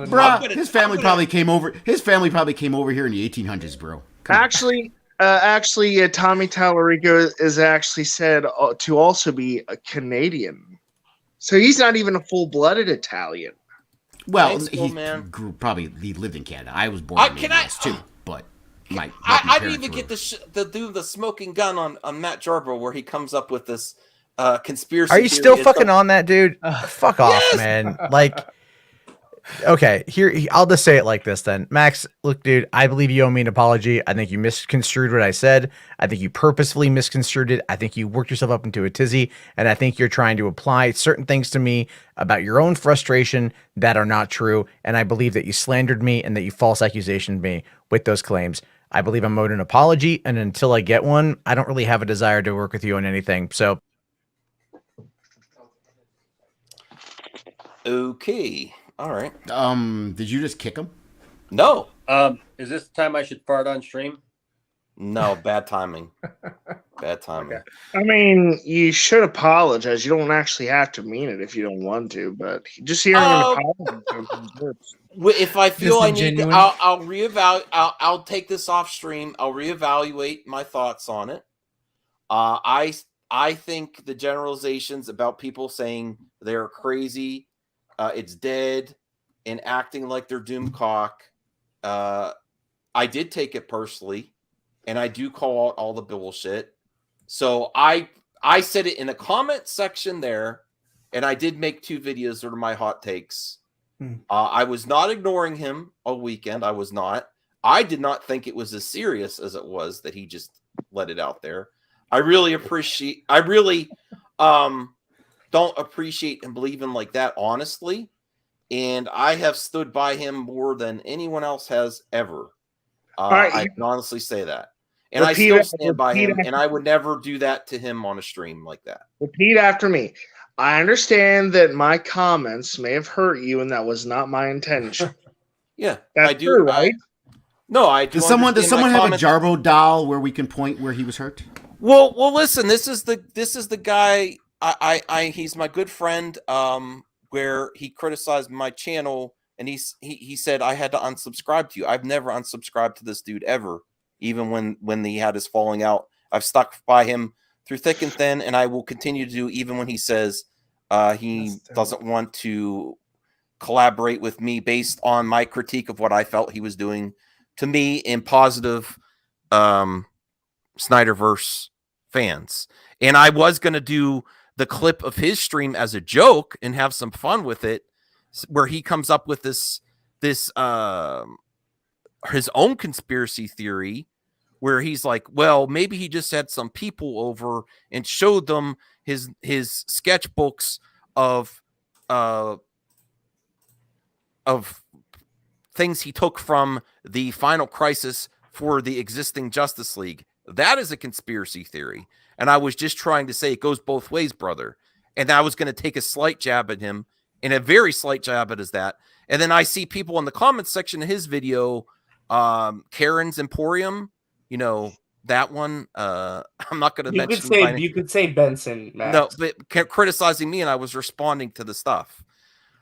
Bro, his family probably came over. His family probably came over here in the 1800s, bro. Actually, Tommy Tallarico is actually said to also be a Canadian, so he's not even a full-blooded Italian. Well, he lived in Canada. I was born in the US too, but I didn't even get to do the smoking gun on Matt Jarbo where he comes up with this conspiracy. Are you still fucking on that, dude? Fuck off, man. Okay, here I'll just say it like this then. Max, look, dude, I believe you owe me an apology. I think you misconstrued what I said. I think you purposefully misconstrued it. I think you worked yourself up into a tizzy, and I think you're trying to apply certain things to me about your own frustration that are not true, and I believe that you slandered me and that you false accusationed me with those claims. I believe I'm owed an apology, and until I get one, I don't really have a desire to work with you on anything. So okay. All right. Did you just kick him? No. Is this the time I should fart on stream? No, bad timing. Bad timing. Okay. I mean, you should apologize. You don't actually have to mean it if you don't want to, but just hearing an apology. If I feel I need to, I'll reevaluate. I'll take this off stream. I'll reevaluate my thoughts on it. I think the generalizations about people saying they're crazy, it's dead, and acting like they're doomcock. I did take it personally, and I do call out all the bullshit. So I said it in a comment section there, and I did make 2 videos that are my hot takes. I was not ignoring him all weekend. I was not. I did not think it was as serious as it was that he just let it out there. I really don't appreciate and believe in like that, honestly. And I have stood by him more than anyone else has ever. I can honestly say that. And I still stand by him, and I would never do that to him on a stream like that. Repeat after me. I understand that my comments may have hurt you, and that was not my intention. Yeah, I do. True, right? I do. Does someone have a Jarbo doll where we can point where he was hurt? Well, listen. This is the guy. He's my good friend. Where he criticized my channel, and he said I had to unsubscribe to you. I've never unsubscribed to this dude ever, even when he had his falling out. I've stuck by him through thick and thin, and I will continue to do even when he says he doesn't want to collaborate with me based on my critique of what I felt he was doing to me and positive Snyderverse fans. And I was going to do the clip of his stream as a joke and have some fun with it, where he comes up with this his own conspiracy theory where he's like, well, maybe he just had some people over and showed them his sketchbooks of things he took from the Final Crisis for the existing Justice League. That is a conspiracy theory. And I was just trying to say it goes both ways, brother. And I was going to take a slight jab at him, and a very slight jab at his that. And then I see people in the comments section of his video, Karen's Emporium, you know, that one. I'm not going to mention. You could say Benson, Max. No, but criticizing me, and I was responding to the stuff.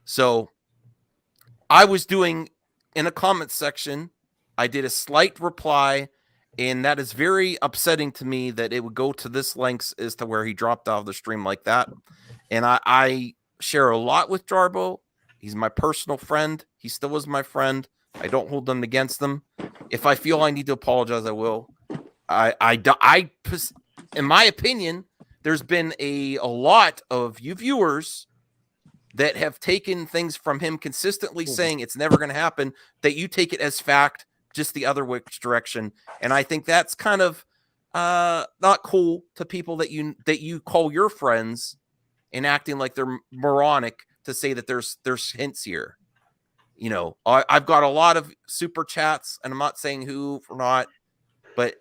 So I was doing in a comment section. I did a slight reply, and that is very upsetting to me that it would go to this lengths as to where he dropped out of the stream like that. And I share a lot with Jarbo. He's my personal friend. He still is my friend. I don't hold them against them. If I feel I need to apologize, I will. I in my opinion, there's been a lot of you viewers that have taken things from him consistently saying it's never going to happen, that you take it as fact, just the other which direction. And I think that's kind of not cool to people that you call your friends and acting like they're moronic to say that there's hints here. You know, I've got a lot of super chats, and I'm not saying who or not, but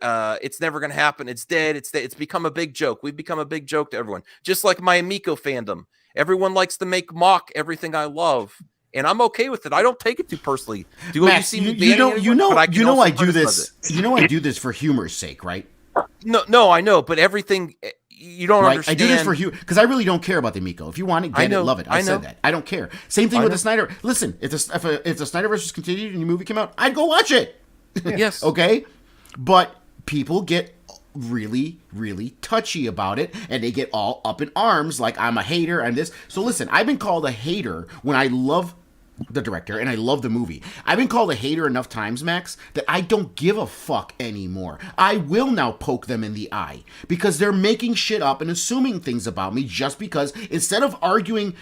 it's never going to happen. It's dead. It's become a big joke. We've become a big joke to everyone. Just like my Amico fandom. Everyone likes to make mock everything I love, and I'm okay with it. I don't take it too personally. Max, I do this. You know, I do this for humor's sake, right? No, I know, but everything you don't understand. I do this for humor because I really don't care about the Amico. If you want it, get it, love it. I said that. I don't care. Same thing with the Snyder. Listen, if the Snyderverse was continued and your movie came out, I'd go watch it. Yes. Okay, but people get really, really touchy about it, and they get all up in arms like I'm a hater and this. So listen, I've been called a hater when I love the director and I love the movie. I've been called a hater enough times, Max, that I don't give a fuck anymore. I will now poke them in the eye because they're making shit up and assuming things about me just because instead of arguing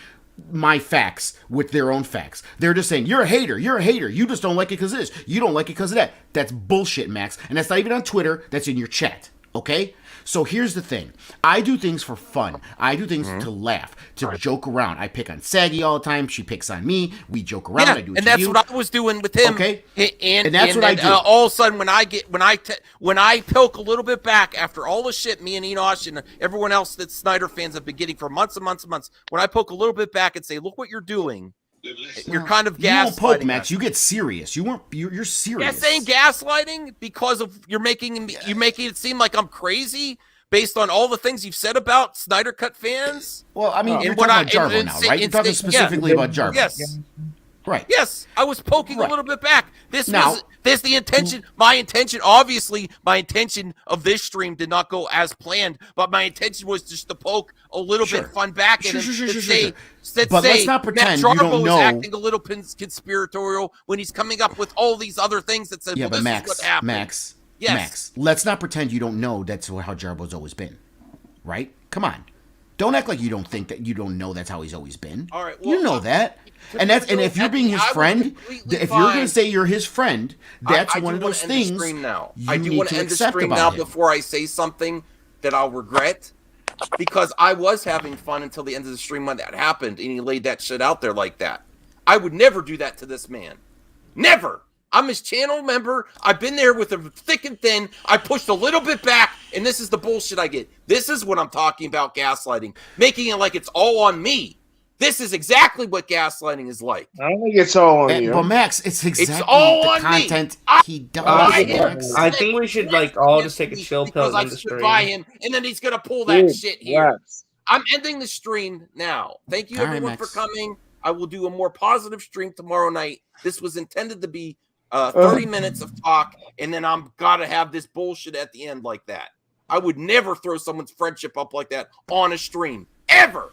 my facts with their own facts, they're just saying, you're a hater, you just don't like it because of this, you don't like it because of that. That's bullshit, Max, and that's not even on Twitter, that's in your chat. Okay? So here's the thing. I do things for fun. I do things to laugh, to joke around. I pick on Saggy all the time. She picks on me. We joke around. I do it and that's what I was doing with him. Okay? And that's what I do. All of a sudden, when I poke a little bit back after all the shit me and Enosh and everyone else that Snyder fans have been getting for months and months and months, when I poke a little bit back and say, look what you're doing, you're kind of gaslighting. You don't poke, Max. You get serious. You're serious. Yeah, saying gaslighting because of you're making it seem like I'm crazy based on all the things you've said about Snyder Cut fans. Well, I mean, you're talking about Jarbo now, right? You're talking specifically about Jarbo. Yes. Right. Yes, I was poking a little bit back. This the intention. My intention, obviously, my intention of this stream did not go as planned, but my intention was just to poke a little bit fun back at him. But let's not pretend you don't know. Acting a little conspiratorial when he's coming up with all these other things that said, "Yeah, well, but this is what happened." Max, let's not pretend you don't know that's how Jarbo's always been, right? Come on, don't act like you don't think that you don't know that's how he's always been. All right, well, you know that. And if you're being his friend, if you're going to say you're his friend, that's one of those things. I do want to end the stream now before I say something that I'll regret, because I was having fun until the end of the stream when that happened, and he laid that shit out there like that. I would never do that to this man. Never. I'm his channel member. I've been there with him thick and thin. I pushed a little bit back, and this is the bullshit I get. This is what I'm talking about, gaslighting. Making it like it's all on me. This is exactly what gaslighting is like. I don't think it's all on you. But Max, it's exactly all the on content he does. I think we should all just take a chill pill in the stream. By him, and then he's gonna pull that shit here. Yes. I'm ending the stream now. Thank you everyone for coming. I will do a more positive stream tomorrow night. This was intended to be 30 minutes of talk, and then I'm gotta have this bullshit at the end like that. I would never throw someone's friendship up like that on a stream ever.